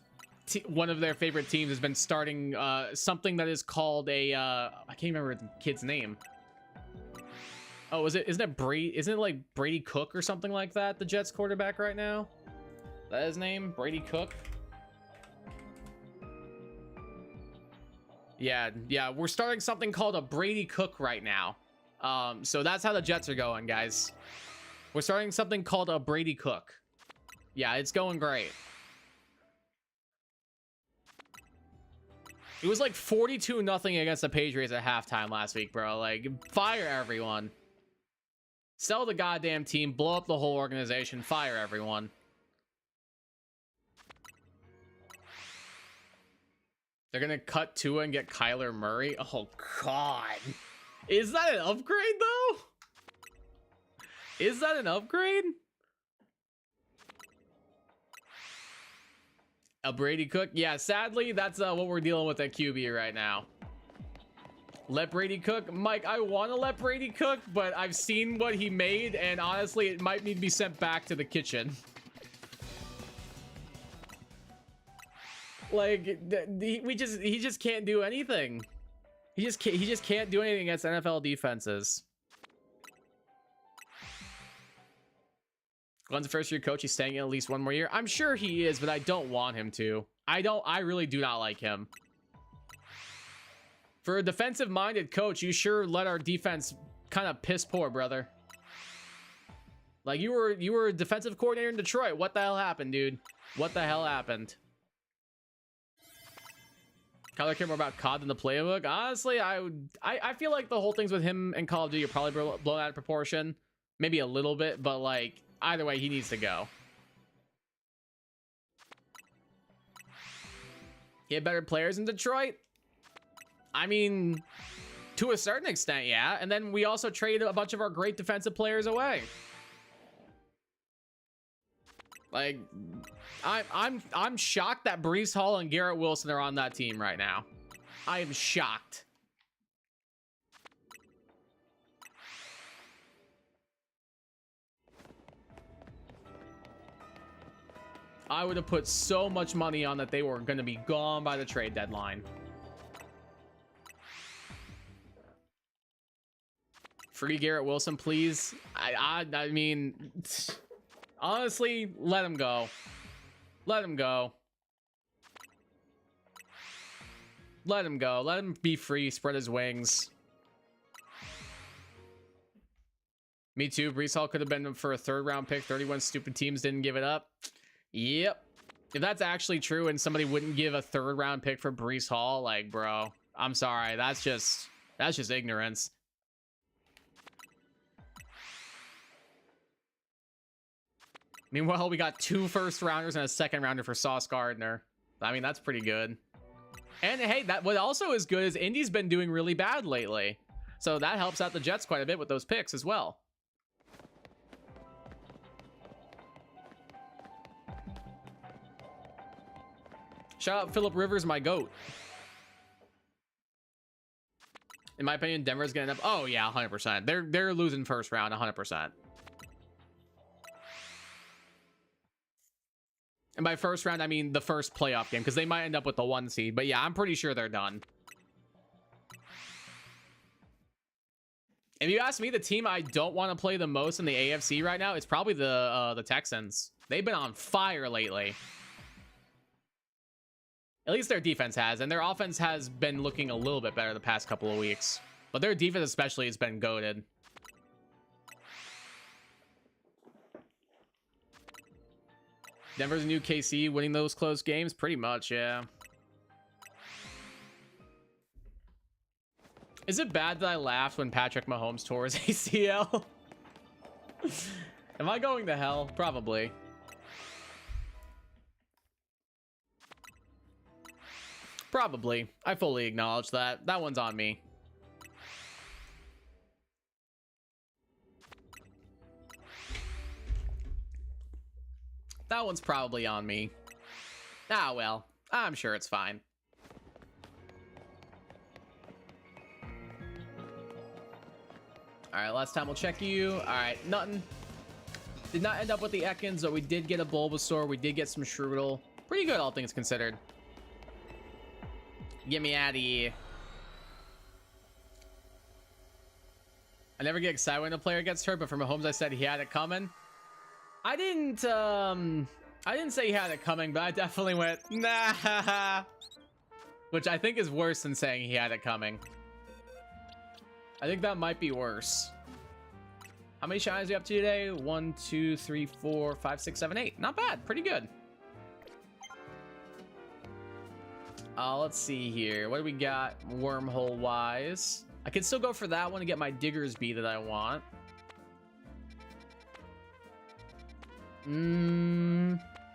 one of their favorite teams has been starting something that is called a I can't remember the kid's name. Oh, isn't it like Brady Cook or something like that, the Jets quarterback right now? That his name? Brady Cook? Yeah, we're starting something called a Brady Cook right now. So that's how the Jets are going, guys. We're starting something called a Brady Cook. Yeah, it's going great. It was like 42-0 against the Patriots at halftime last week, bro. Like, fire everyone. Sell the goddamn team, blow up the whole organization, fire everyone. They're gonna cut Tua and get Kyler Murray. Oh, God. Is that an upgrade, though? Is that an upgrade? A Brady Cook? Yeah, sadly, that's what we're dealing with at QB right now. Let Brady cook? Mike, I want to let Brady cook, but I've seen what he made, and honestly, it might need to be sent back to the kitchen. Like, he just can't do anything. He just can't do anything against NFL defenses. Glenn's a first-year coach. He's staying in at least one more year. I'm sure he is, but I don't want him to. I really do not like him. For a defensive-minded coach, you sure let our defense kind of piss poor, brother. Like, you were a defensive coordinator in Detroit. What the hell happened, dude? What the hell happened? Kyler care more about COD than the playbook. Honestly, I feel like the whole things with him and Call of Duty are probably blown out of proportion. Maybe a little bit, but like either way, he needs to go. He had better players in Detroit. I mean, to a certain extent, yeah. And then we also traded a bunch of our great defensive players away. Like, I'm shocked that Breece Hall and Garrett Wilson are on that team right now. I am shocked. I would have put so much money on that they were going to be gone by the trade deadline. Free Garrett Wilson, please. I mean, honestly, let him go. Let him go. Let him go. Let him be free. Spread his wings. Me too. Breece Hall could have been for a third-round pick. 31 stupid teams didn't give it up. Yep. If that's actually true and somebody wouldn't give a third-round pick for Breece Hall, like, bro, I'm sorry. That's just ignorance. Meanwhile, we got 2 first-rounders and a second-rounder for Sauce Gardner. I mean, that's pretty good. And hey, what also is good is Indy's been doing really bad lately. So that helps out the Jets quite a bit with those picks as well. Shout out Phillip Rivers, my GOAT. In my opinion, Denver's gonna end up... Oh, yeah, 100%. They're losing first round, 100%. And by first round, I mean the first playoff game, because they might end up with the 1 seed. But yeah, I'm pretty sure they're done. If you ask me, the team I don't want to play the most in the AFC right now, it's probably the Texans. They've been on fire lately. At least their defense has, and their offense has been looking a little bit better the past couple of weeks. But their defense especially has been goated. Denver's new KC winning those close games? Pretty much, yeah. Is it bad that I laughed when Patrick Mahomes tore his ACL? Am I going to hell? Probably. Probably. I fully acknowledge that. That one's on me. That one's probably on me. Ah, well. I'm sure it's fine. Alright, last time we'll check you. Alright, nothing. Did not end up with the Ekans, but we did get a Bulbasaur. We did get some Shroodle. Pretty good, all things considered. Get me out of here. I never get excited when a player gets hurt, but for Mahomes, I said he had it coming. I didn't say he had it coming, but I definitely went, nah. Which I think is worse than saying he had it coming. I think that might be worse. How many shines are we up to today? 1, 2, 3, 4, 5, 6, 7, 8. Not bad. Pretty good. Let's see here. What do we got wormhole-wise? I can still go for that one to get my Diggersby that I want.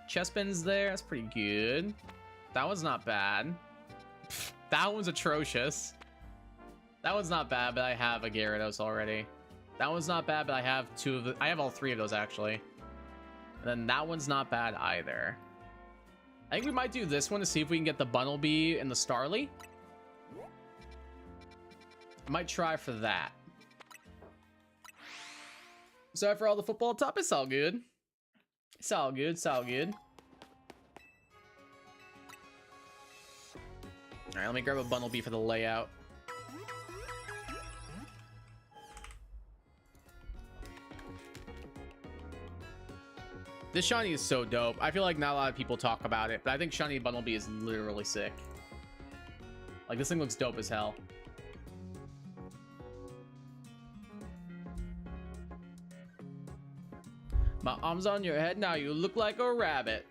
Chestbin's there. That's pretty good. That one's not bad. Pfft, that one's atrocious. That one's not bad, but I have a Gyarados already. That one's not bad, but I have I have all 3 of those actually. And then that one's not bad either. I think we might do this one to see if we can get the Bunnelby and the Starly. I might try for that. Sorry for all the football top. It's all good. It's all good. It's all good. All right, let me grab a Bunnelby for the layout. This shiny is so dope. I feel like not a lot of people talk about it, but I think shiny Bunnelby is literally sick. Like, this thing looks dope as hell. My arm's on your head now. You look like a rabbit.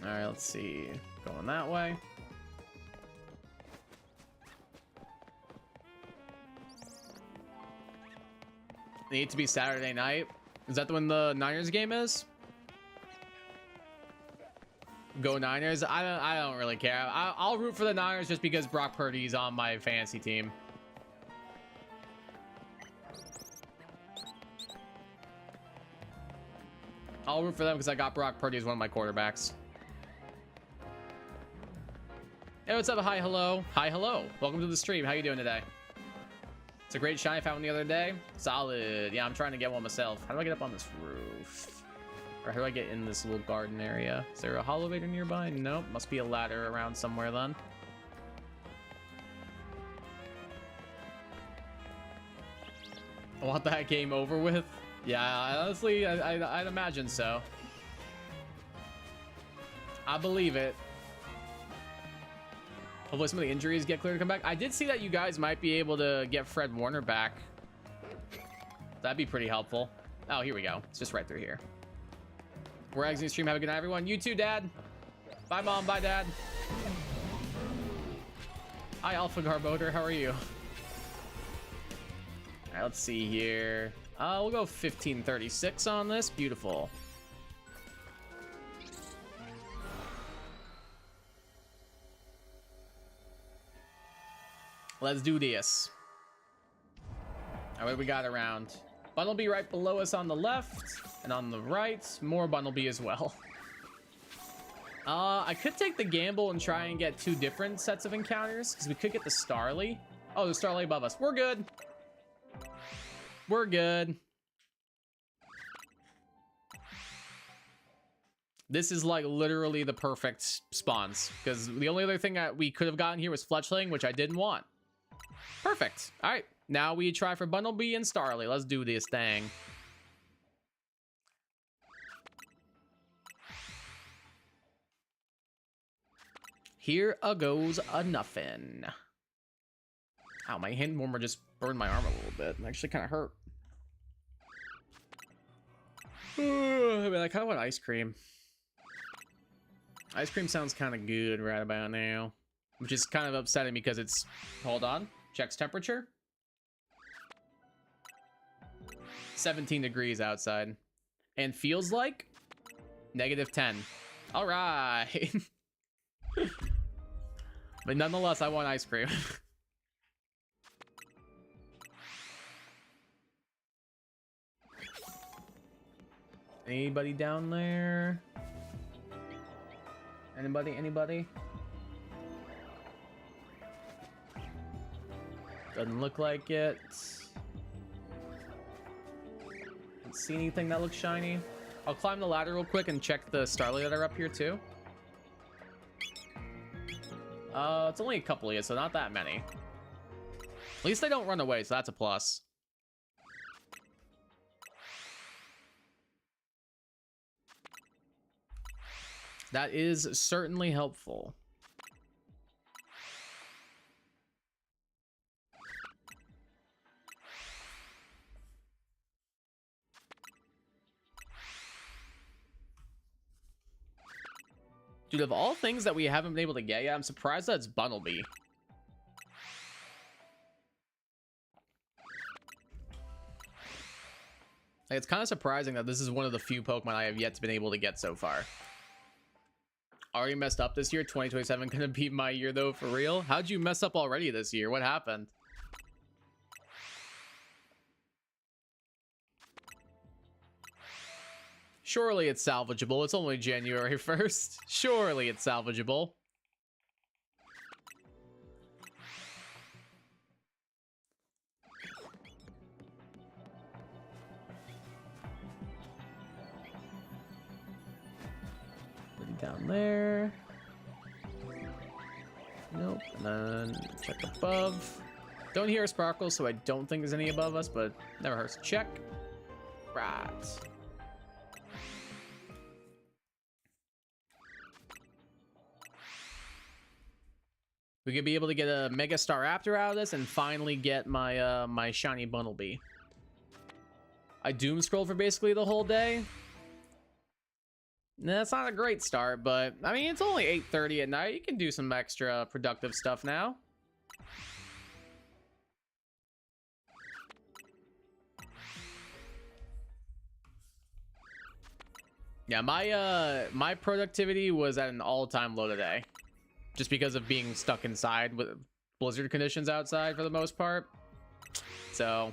All right, let's see. Going that way. Need to be Saturday night. Is that when the Niners game is? Go Niners. I don't really care. I'll root for the Niners just because Brock Purdy's on my fantasy team. I'll root for them because I got Brock Purdy as one of my quarterbacks. Hey, what's up? Hi, hello. Hi, hello. Welcome to the stream. How you doing today? It's a great shiny I found the other day. Solid. Yeah, I'm trying to get one myself. How do I get up on this roof? Or how do I get in this little garden area? Is there a elevator nearby? Nope. Must be a ladder around somewhere then. I want that game over with. Yeah, honestly, I'd imagine so. I believe it. Hopefully some of the injuries get clear to come back. I did see that you guys might be able to get Fred Warner back. That'd be pretty helpful. Oh, here we go. It's just right through here. We're exiting the stream. Have a good night, everyone. You too, Dad. Bye, Mom. Bye, Dad. Hi, Alpha Garboder. How are you? All right, let's see here. We'll go 1536 on this. Beautiful. Let's do this. All right, what do we got around? Bunnelby right below us on the left, and on the right, more Bunnelby as well. I could take the gamble and try and get two different sets of encounters, because we could get the Starly. Oh, the Starly above us. We're good. We're good. This is like literally the perfect spawns, because the only other thing that we could have gotten here was Fletchling, which I didn't want. Perfect. All right. Now we try for Bunnelby and Starly. Let's do this thing. Here goes a nothing. Ow, my hand warmer just burned my arm a little bit. It actually kind of hurt. I mean, I kind of want ice cream. Ice cream sounds kind of good right about now, which is kind of upsetting because it's... Hold on. Checks temperature. 17 degrees outside. And feels like -10. All right. But nonetheless, I want ice cream. Anybody down there? Anybody? Anybody? Doesn't look like it. Don't see anything that looks shiny. I'll climb the ladder real quick and check the Starly that are up here too. It's only a couple of you, so not that many. At least they don't run away, so that's a plus. That is certainly helpful. Dude, of all things that we haven't been able to get yet, I'm surprised that it's Bunnelby. Like, it's kind of surprising that this is one of the few Pokemon I have yet to been able to get so far. Already messed up this year. 2027 gonna be my year though, for real. How'd you mess up already this year? What happened? Surely it's salvageable. It's only January 1st. Surely it's salvageable. Down there. Nope. And then check above. Don't hear a sparkle, so I don't think there's any above us, but never hurts to check. Right. We could be able to get a Mega Star Raptor out of this and finally get my my shiny Bunnelby. I doom scrolled for basically the whole day. That's not a great start, but I mean, it's only 8:30 at night. You can do some extra productive stuff now. Yeah, my productivity was at an all-time low today, just because of being stuck inside with blizzard conditions outside for the most part. So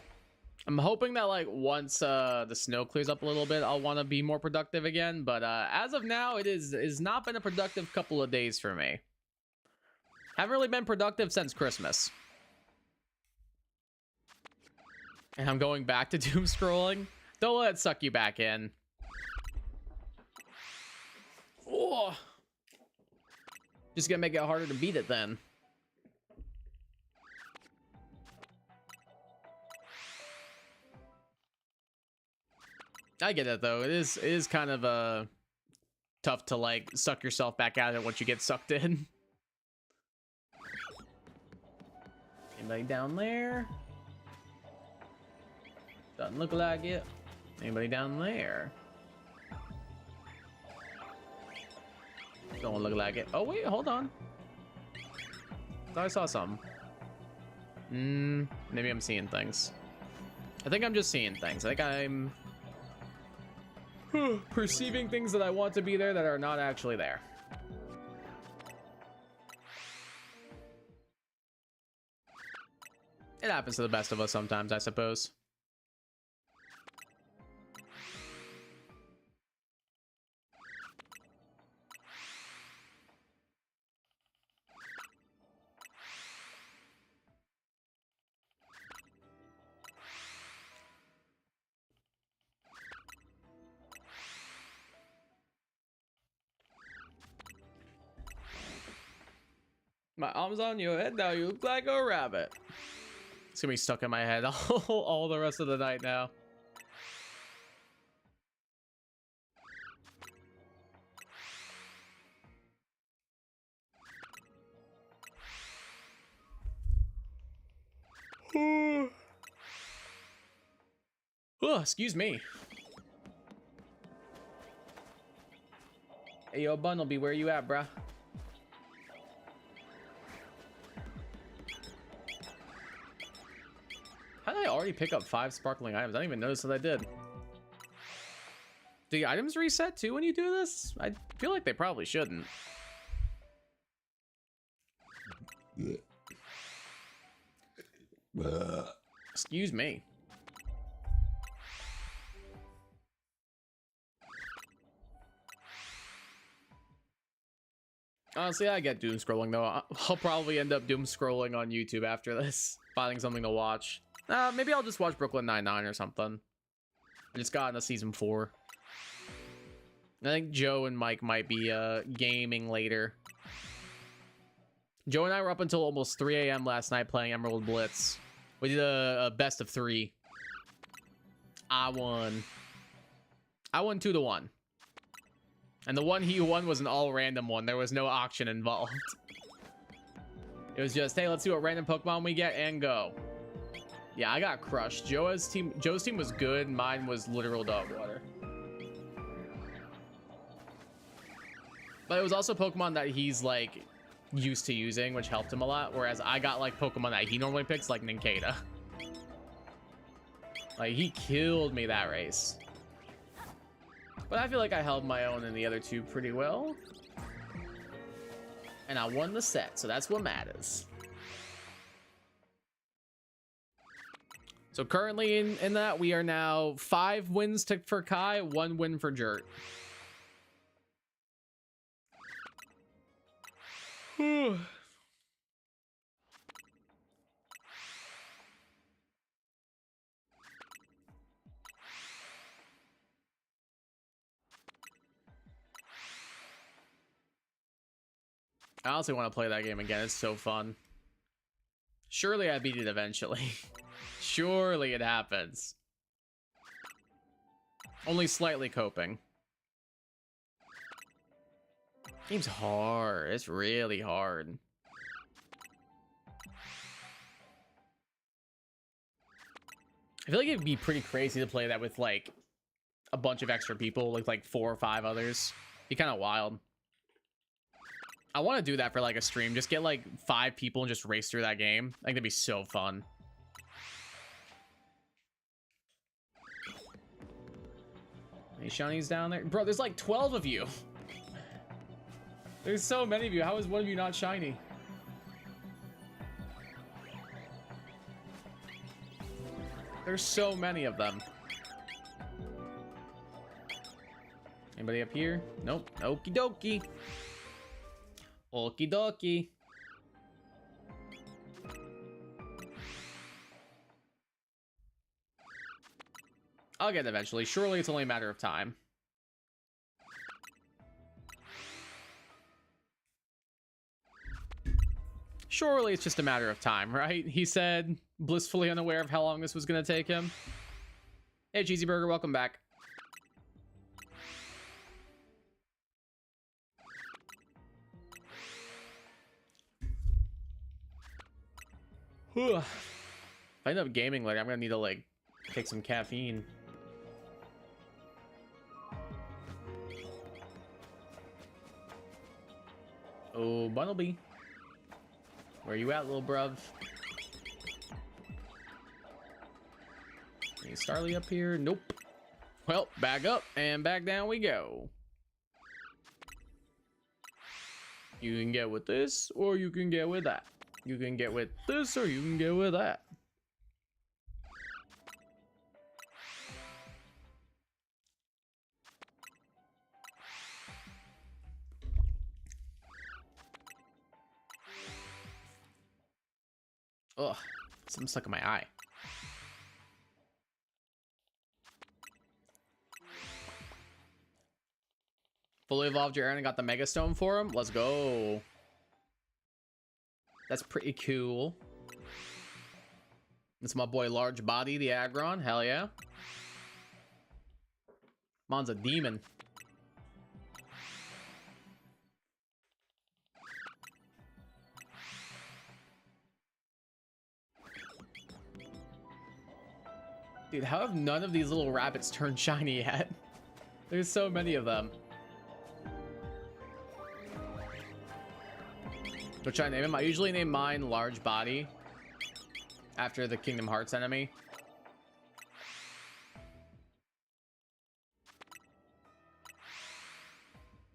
I'm hoping that like once the snow clears up a little bit, I'll want to be more productive again. But as of now, is not been a productive couple of days for me. Haven't really been productive since Christmas. And I'm going back to doom scrolling. Don't let it suck you back in. Oh, just gonna make it harder to beat it then. I get it though. It is kind of tough to like suck yourself back out of it once you get sucked in. Anybody down there? Doesn't look like it. Anybody down there? Don't look like it. Oh wait, hold on. Thought I saw something. Maybe I'm seeing things. I think I'm just seeing things. I think I'm perceiving things that I want to be there that are not actually there. It happens to the best of us sometimes, I suppose. My arm's on your head now, you look like a rabbit. It's gonna be stuck in my head all the rest of the night now. Oh, excuse me. Hey, yo, Bunnelby, where you at, bruh? How did I already pick up 5 sparkling items? I didn't even notice that I did. Do the items reset too when you do this? I feel like they probably shouldn't. Excuse me. Honestly, I get doom scrolling though. I'll probably end up doom scrolling on YouTube after this, finding something to watch. Maybe I'll just watch Brooklyn Nine-Nine or something. I just got into season 4. I think Joe and Mike might be gaming later. Joe and I were up until almost 3 a.m. last night playing Emerald Blitz. We did a best of 3. I won 2-1. And the one he won was an all random one. There was no auction involved. It was just, hey, let's see what random Pokemon we get and go. Yeah, I got crushed. Joe's team was good. Mine was literal dog water. But it was also Pokemon that he's like used to using, which helped him a lot. Whereas I got like Pokemon that he normally picks, like Nincada. Like he killed me that race. But I feel like I held my own in the other 2 pretty well. And I won the set, so that's what matters. So currently in that, we are now 5 wins for Kai, 1 win for Jert. I honestly want to play that game again. It's so fun. Surely I beat it eventually. Surely it happens. Only slightly coping. Game's hard. It's really hard. I feel like it'd be pretty crazy to play that with like a bunch of extra people, like 4 or 5 others. Be kind of wild. I want to do that for like a stream. Just get like 5 people and just race through that game. I think that'd be so fun. Hey, Shawnee's down there. Bro, there's like 12 of you. There's so many of you. How is one of you not shiny? There's so many of them. Anybody up here? Nope. Okie dokie. Okie dokie. I'll get it eventually. Surely it's only a matter of time. Surely it's just a matter of time, right? He said, blissfully unaware of how long this was going to take him. Hey, Cheesy Burger, welcome back. If I end up gaming later, I'm going to need to, like, take some caffeine. Oh, Bunnelby. Where you at, little bruv? Any Starly up here? Nope. Well, back up and back down we go. You can get with this, or you can get with that. You can get with this, or you can get with that. Ugh, something stuck in my eye. Fully evolved your Aaron and got the Mega Stone for him. Let's go. That's pretty cool. It's my boy Large Body, the Aggron. Hell yeah. Mon's a demon. Dude, how have none of these little rabbits turned shiny yet? There's so many of them. What should I name him? I usually name mine Large Body after the Kingdom Hearts enemy.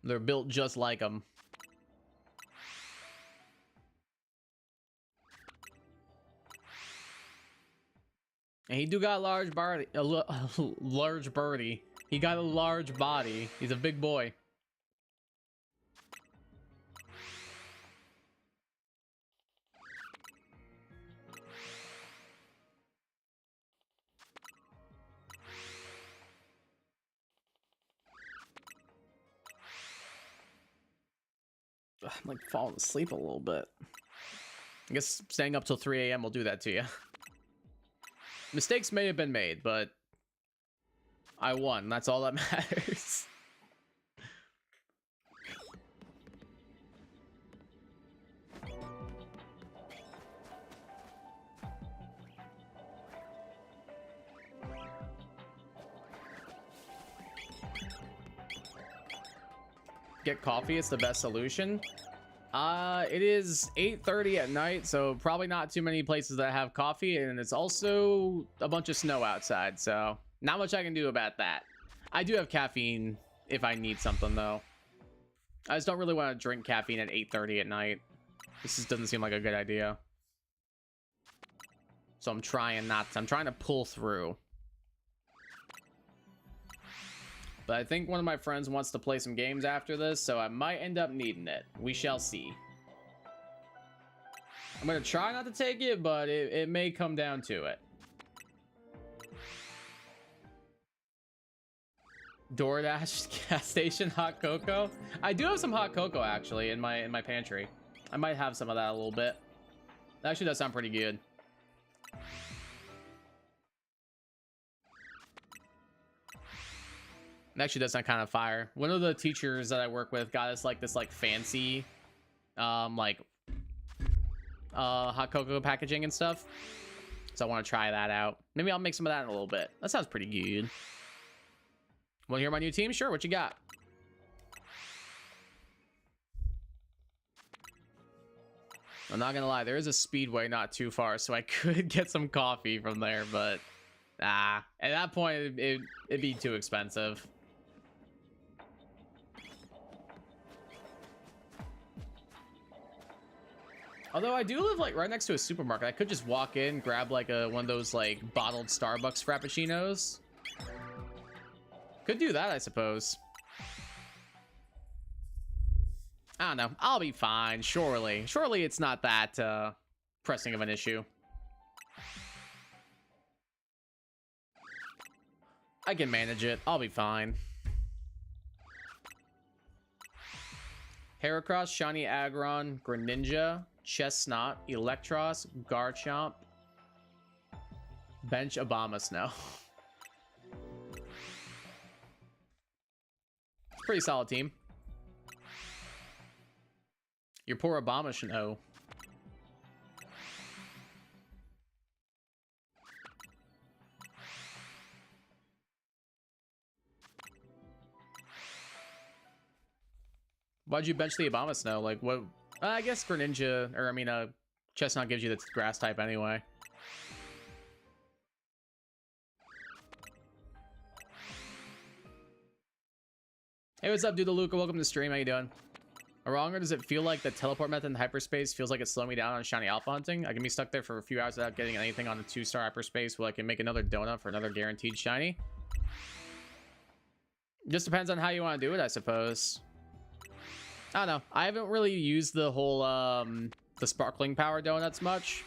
They're built just like him. And he do got a large body, large birdie. He got a large body. He's a big boy. I'm like falling asleep a little bit. I guess staying up till 3 a.m. will do that to you. Mistakes may have been made, but I won. That's all that matters. Get coffee. It's the best solution. It is 8:30 at night, so probably not too many places that have coffee, and it's also a bunch of snow outside, so not much I can do about that. I do have caffeine if I need something, though. I just don't really want to drink caffeine at 8:30 at night. This just doesn't seem like a good idea. So I'm trying not to. I'm trying to pull through. But I think one of my friends wants to play some games after this, so I might end up needing it. We shall see. I'm going to try not to take it, but it may come down to it. DoorDash gas station hot cocoa. I do have some hot cocoa, actually, in my pantry. I might have some of that a little bit. That actually does sound pretty good. It actually does sound kind of fire. One of the teachers that I work with got us like this like fancy hot cocoa packaging and stuff. So I want to try that out. Maybe I'll make some of that in a little bit. That sounds pretty good. Want to hear my new team? Sure, what you got? I'm not gonna lie, there is a Speedway not too far, so I could get some coffee from there, but at that point it'd be too expensive. Although I do live like right next to a supermarket. I could just walk in, grab like one of those like bottled Starbucks Frappuccinos. Could do that, I suppose. I don't know. I'll be fine, surely. Surely it's not that pressing of an issue. I can manage it. I'll be fine. Heracross, Shiny Aggron, Greninja, Chestnut, Electros, Garchomp, bench Abomasnow. Pretty solid team. Your poor Abomasnow. Why'd you bench the Abomasnow? Like, what? I guess Greninja, or I mean, Chestnut gives you the grass type anyway. Hey, what's up, Dude Luca? Welcome to the stream. How you doing? Wrong, or does it feel like the teleport method in hyperspace feels like it's slowing me down on shiny alpha hunting? I can be stuck there for a few hours without getting anything on a 2-star hyperspace where I can make another donut for another guaranteed shiny. Just depends on how you want to do it, I suppose. I don't know. I haven't really used the whole the sparkling power donuts much,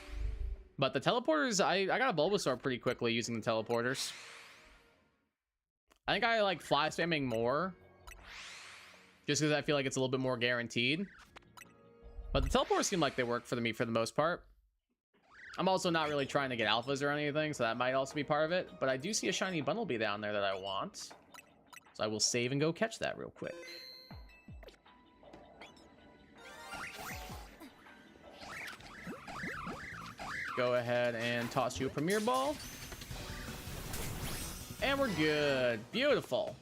but the teleporters, I got a Bulbasaur pretty quickly using the teleporters. I think I like fly spamming more, just because I feel like it's a little bit more guaranteed. But the teleporters seem like they work for me for the most part. I'm also not really trying to get alphas or anything, so that might also be part of it. But I do see a shiny Bunnelby down there that I want, so I will save and go catch that real quick. Go ahead and toss you a Premier Ball. And we're good. Beautiful.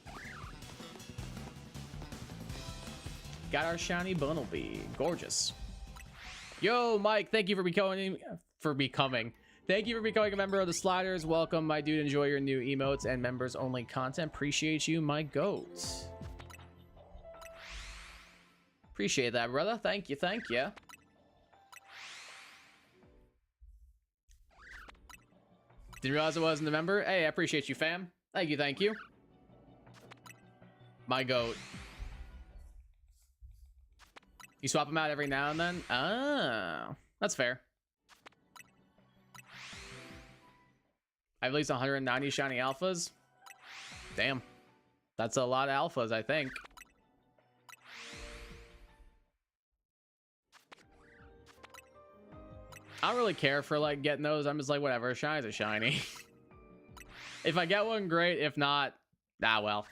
Got our shiny Bunnelby. Gorgeous. Yo, Mike, thank you for becoming. Thank you for becoming a member of the Sliders. Welcome, my dude. Enjoy your new emotes and members only content. Appreciate you, my goat. Appreciate that, brother. Thank you, thank you. Didn't realize I wasn't a member. Hey, I appreciate you, fam. Thank you, thank you. My goat. You swap them out every now and then? Oh, that's fair. I have at least 190 shiny alphas. Damn. That's a lot of alphas, I think. I don't really care for like getting those. I'm just like, whatever, a shiny's a shiny. If I get one, great. If not, ah well.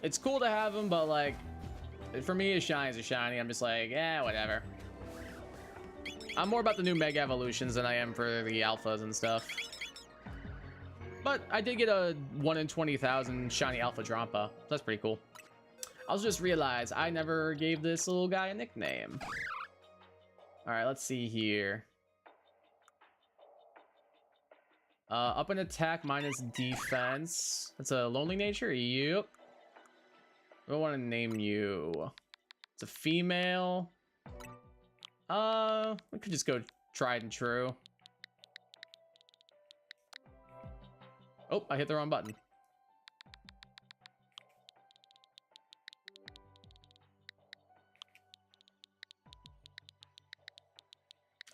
It's cool to have them, but like, for me, a shiny's a shiny. I'm just like, yeah, whatever. I'm more about the new Mega Evolutions than I am for the alphas and stuff. But I did get a 1 in 20,000 shiny alpha Drampa. That's pretty cool. I just realized I never gave this little guy a nickname. All right, let's see here. Up in attack minus defense. That's a lonely nature. Yep. I want to name you. It's a female. We could just go tried and true. Oh, I hit the wrong button.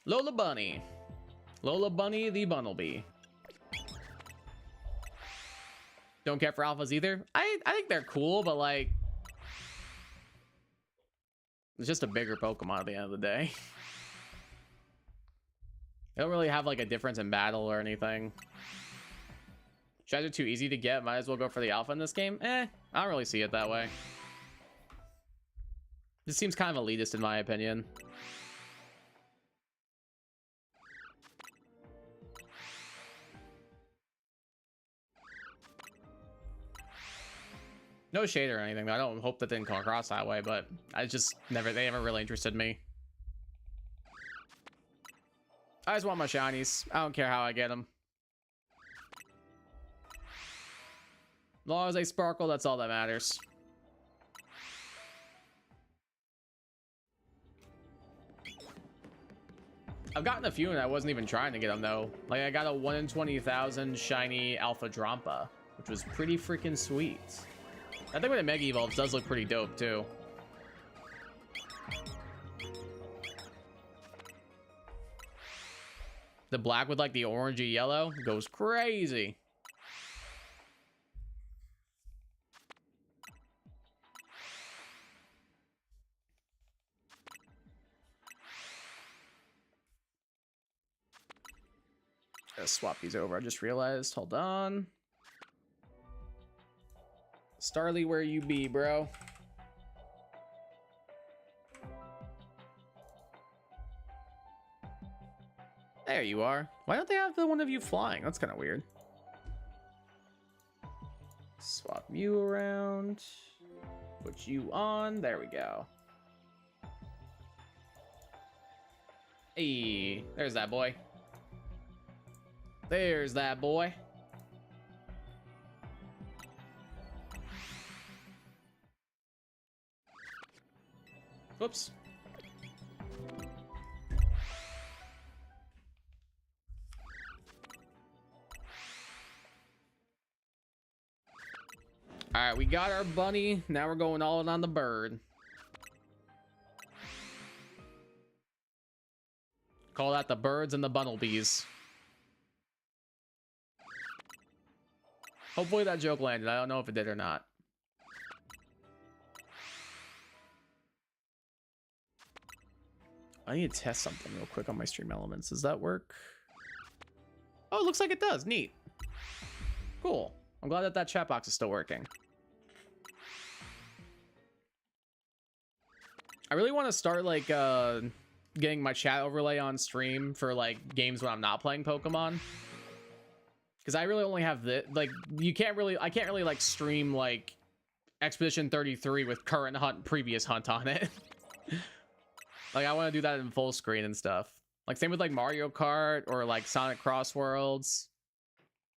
Lola Bunny. Lola Bunny the Bunnelby. Don't care for alphas either. I think they're cool, but like, it's just a bigger Pokemon at the end of the day. They don't really have like a difference in battle or anything. Shads are too easy to get. Might as well go for the alpha in this game. I don't really see it that way. This seems kind of elitist in my opinion. No shade or anything. I don't hope that didn't come across that way, but they never really interested me. I just want my shinies. I don't care how I get them. As long as they sparkle, that's all that matters. I've gotten a few and I wasn't even trying to get them though. Like I got a 1 in 20,000 shiny Alpha Drampa, which was pretty freaking sweet. I think when it Mega Evolves does look pretty dope too. The black with like the orangey yellow goes crazy. Gotta swap these over. I just realized. Hold on. Starly, where you be, bro? There you are. Why don't they have the one of you flying? That's kind of weird. Swap you around. Put you on. There we go. Hey, there's that boy. There's that boy. Whoops. All right, we got our bunny. Now we're going all in on the bird. Call that the birds and the bumblebees. Hopefully that joke landed. I don't know if it did or not. I need to test something real quick on my stream elements. Does that work? Oh, it looks like it does. Neat. Cool. I'm glad that that chat box is still working. I really want to start like getting my chat overlay on stream for like games when I'm not playing Pokemon. Because I really only have this, like, I can't really like stream like Expedition 33 with current hunt, previous hunt on it. Like I want to do that in full screen and stuff. Like same with like Mario Kart or like Sonic Cross Worlds.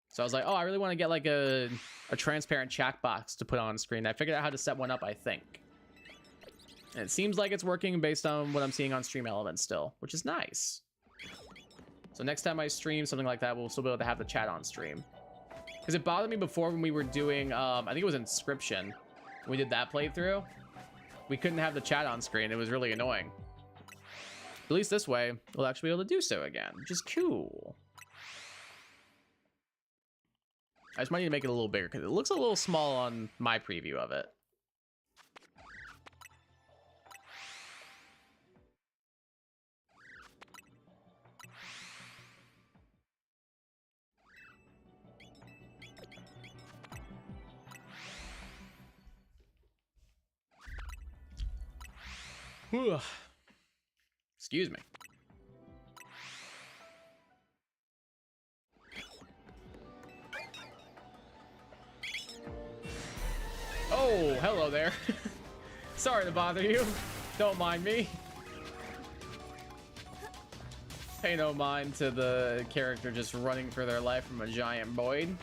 So I was like, oh, I really want to get like a transparent chat box to put on screen. I figured out how to set one up, I think. And it seems like it's working based on what I'm seeing on Stream Elements still, which is nice. So next time I stream something like that, we'll still be able to have the chat on stream. Because it bothered me before when we were doing, I think it was Inscription. When we did that playthrough, we couldn't have the chat on screen. It was really annoying. At least this way, we'll actually be able to do so again, which is cool. I just might need to make it a little bigger because it looks a little small on my preview of it. Excuse me. Oh, hello there. Sorry to bother you. Don't mind me. Pay no mind to the character just running for their life from a giant void.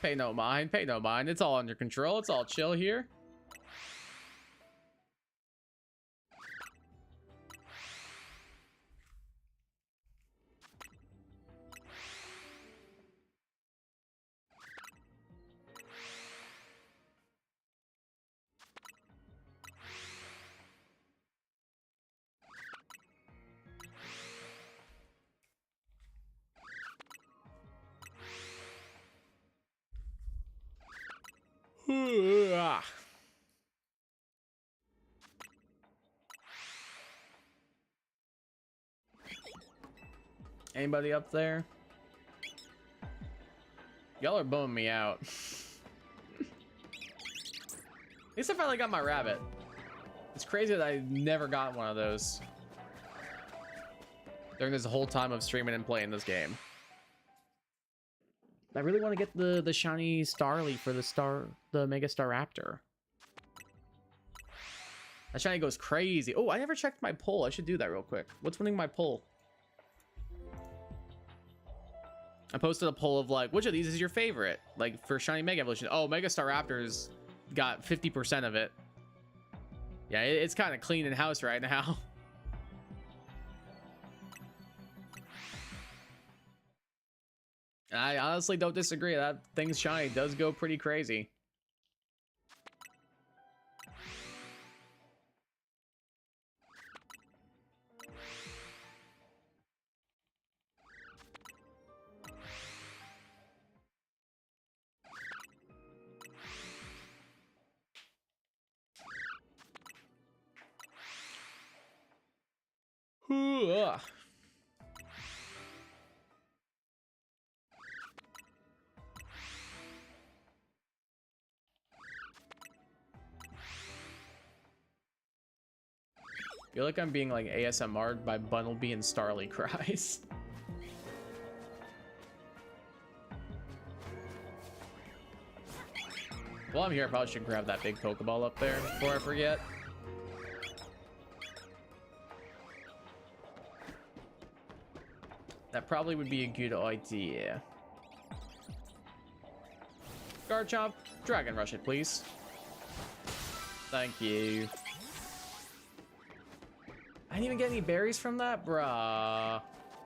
Pay no mind, pay no mind. It's all under control. It's all chill here. Anybody up there? Y'all are bumming me out. At least I finally got my rabbit. It's crazy that I never got one of those during this whole time of streaming and playing this game. I really want to get the shiny Starly for the Mega Staraptor. That shiny goes crazy. Oh, I never checked my poll. I should do that real quick. What's winning my poll? I posted a poll of like, which of these is your favorite? Like for shiny Mega Evolution. Oh, Mega Staraptor's got 50% of it. Yeah, it's kind of clean in house right now. I honestly don't disagree. That thing's shiny does go pretty crazy. Ugh. I feel like I'm being like ASMR'd by Bunnelby and Starly cries. While I'm here, I probably should grab that big Pokeball up there before I forget. That probably would be a good idea. Garchomp, Dragon Rush it, please. Thank you. I didn't even get any berries from that, bruh. Are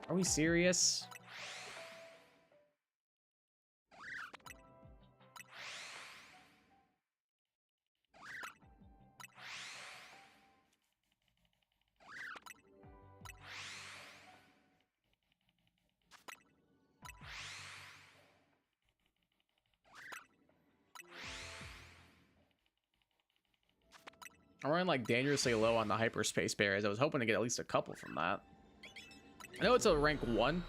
we serious? I'm running like dangerously low on the hyperspace berries. I was hoping to get at least a couple from that. I know it's a rank 1.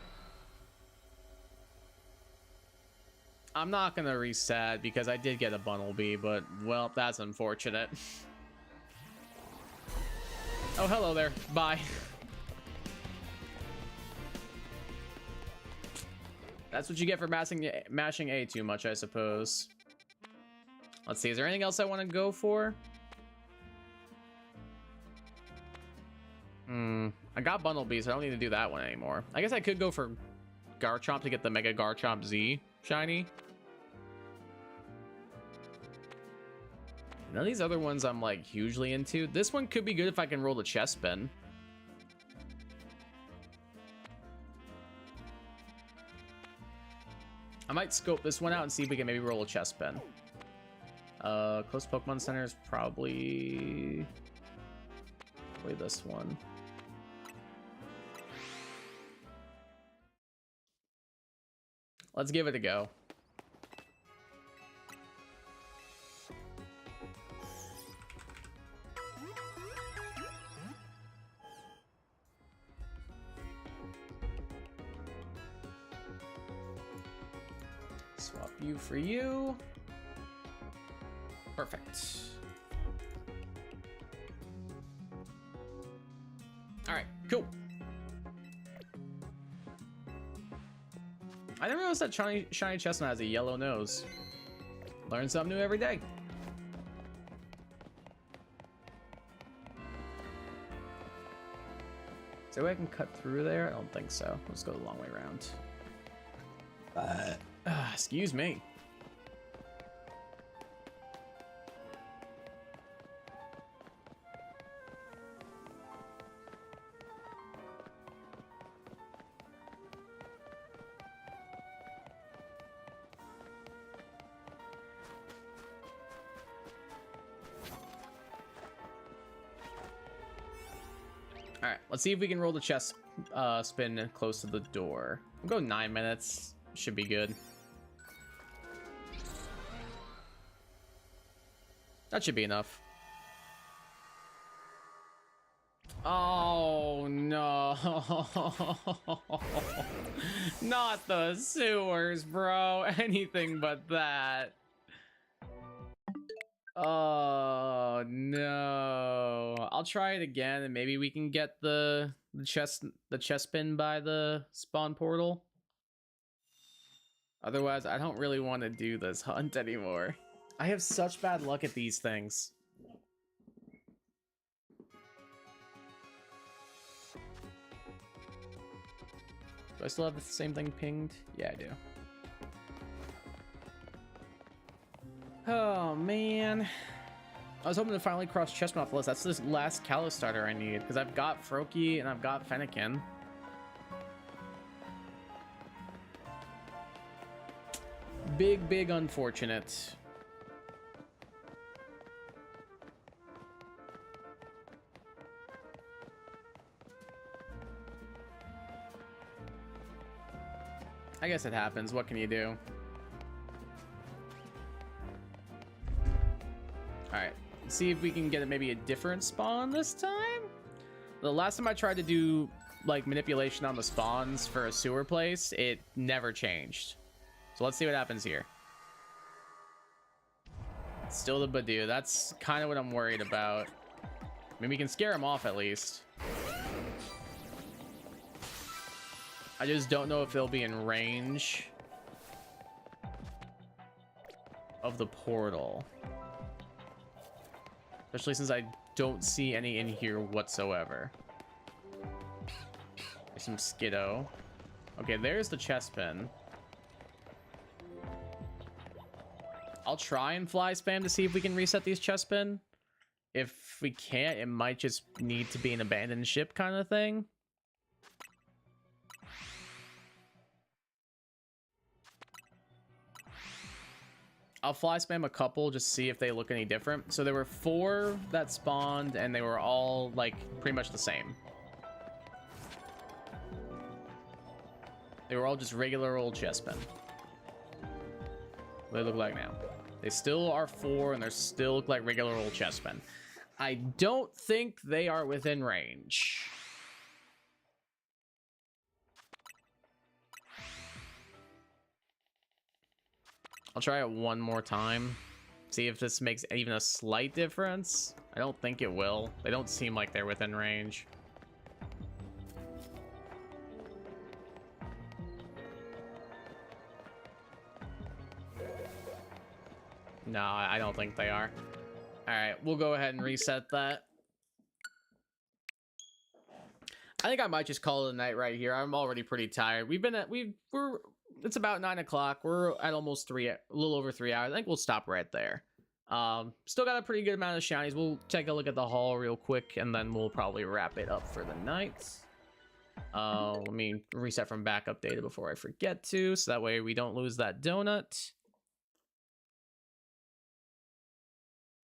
I'm not gonna reset because I did get a Bunnelby, but well, that's unfortunate. Oh, hello there. Bye. That's what you get for mashing A too much, I suppose. Let's see, is there anything else I want to go for? I got Bunnelby, so I don't need to do that one anymore. I guess I could go for Garchomp to get the Mega Garchomp Z shiny. None of these other ones I'm like hugely into. This one could be good if I can roll the chest spin. I might scope this one out and see if we can maybe roll a chest spin. Close Pokemon Center is probably this one. Let's give it a go. Swap you for you. Perfect. All right, cool. I didn't realize that shiny Chestnut has a yellow nose. Learn something new every day. Is there a way I can cut through there? I don't think so. Let's go the long way around. Excuse me. Let's see if we can roll the chest spin close to the door. We'll go 9 minutes. Should be good. That should be enough. Oh no. Not the sewers, bro. Anything but that. Oh no. I'll try it again and maybe we can get the chest pin by the spawn portal. Otherwise, I don't really want to do this hunt anymore. I have such bad luck at these things. Do I still have the same thing pinged? Yeah, I do. Oh, man. I was hoping to finally cross Chessman off the list. That's this last Kalos starter I need, because I've got Froakie and I've got Fennekin. Big unfortunate. I guess it happens. What can you do? Alright. See if we can get maybe a different spawn this time? The last time I tried to do like manipulation on the spawns for a sewer place, it never changed. So let's see what happens here. Still the Badoo. That's kind of what I'm worried about. I mean, we can scare him off at least. I just don't know if they'll be in range of the portal. Especially since I don't see any in here whatsoever. There's some Skiddo. Okay, there's the chest pin. I'll try and fly spam to see if we can reset these chest pin. If we can't, it might just need to be an abandoned ship kind of thing. I'll fly spam a couple, just see if they look any different. So there were 4 that spawned, and they were all, like, pretty much the same. They were all just regular old chestmen. What do they look like now? They still are 4, and they still look like regular old chestmen. I don't think they are within range. I'll try it one more time. See if this makes even a slight difference. I don't think it will. They don't seem like they're within range. No, I don't think they are. All right, we'll go ahead and reset that. I think I might just call it a night right here. I'm already pretty tired. It's about 9 o'clock. We're at almost a little over 3 hours. I think we'll stop right there. Still got a pretty good amount of shinies. We'll take a look at the haul real quick, and then we'll probably wrap it up for the night. Let me reset from backup data before I forget to, so that way we don't lose that donut.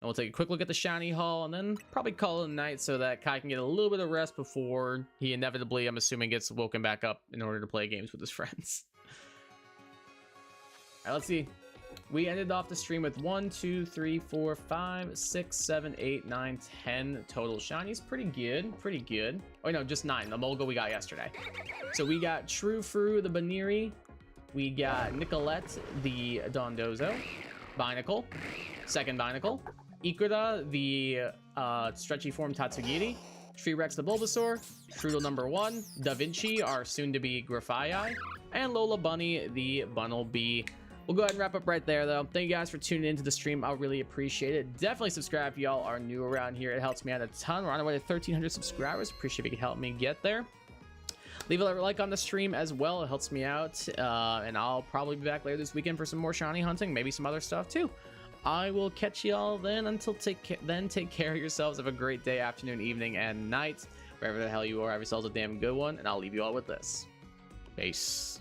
And we'll take a quick look at the shiny haul, and then probably call it a night so that Kai can get a little bit of rest before he inevitably, I'm assuming, gets woken back up in order to play games with his friends. All right, let's see. We ended off the stream with 1, 2, 3, 4, 5, 6, 7, 8, 9, 10 total shinies. Pretty good, pretty good. Oh no, just 9. The Molga we got yesterday. So we got True the Baniri. We got Nicolette the Dondozo. Binacle, second Binacle. Ikuda the stretchy form Tatsugiri. Treerex the Bulbasaur. Strudel number 1. Da Vinci, our soon-to-be Grafaiai. And Lola Bunny the Bunnelby. We'll go ahead and wrap up right there, though. Thank you guys for tuning into the stream. I'll really appreciate it. Definitely subscribe if y'all are new around here. It helps me out a ton. We're on our way to 1,300 subscribers. Appreciate if you could help me get there. Leave a like on the stream as well. It helps me out. And I'll probably be back later this weekend for some more shiny hunting. Maybe some other stuff, too. I will catch y'all then. Until take care of yourselves. Have a great day, afternoon, evening, and night. Wherever the hell you are, have yourselves a damn good one. And I'll leave you all with this. Peace.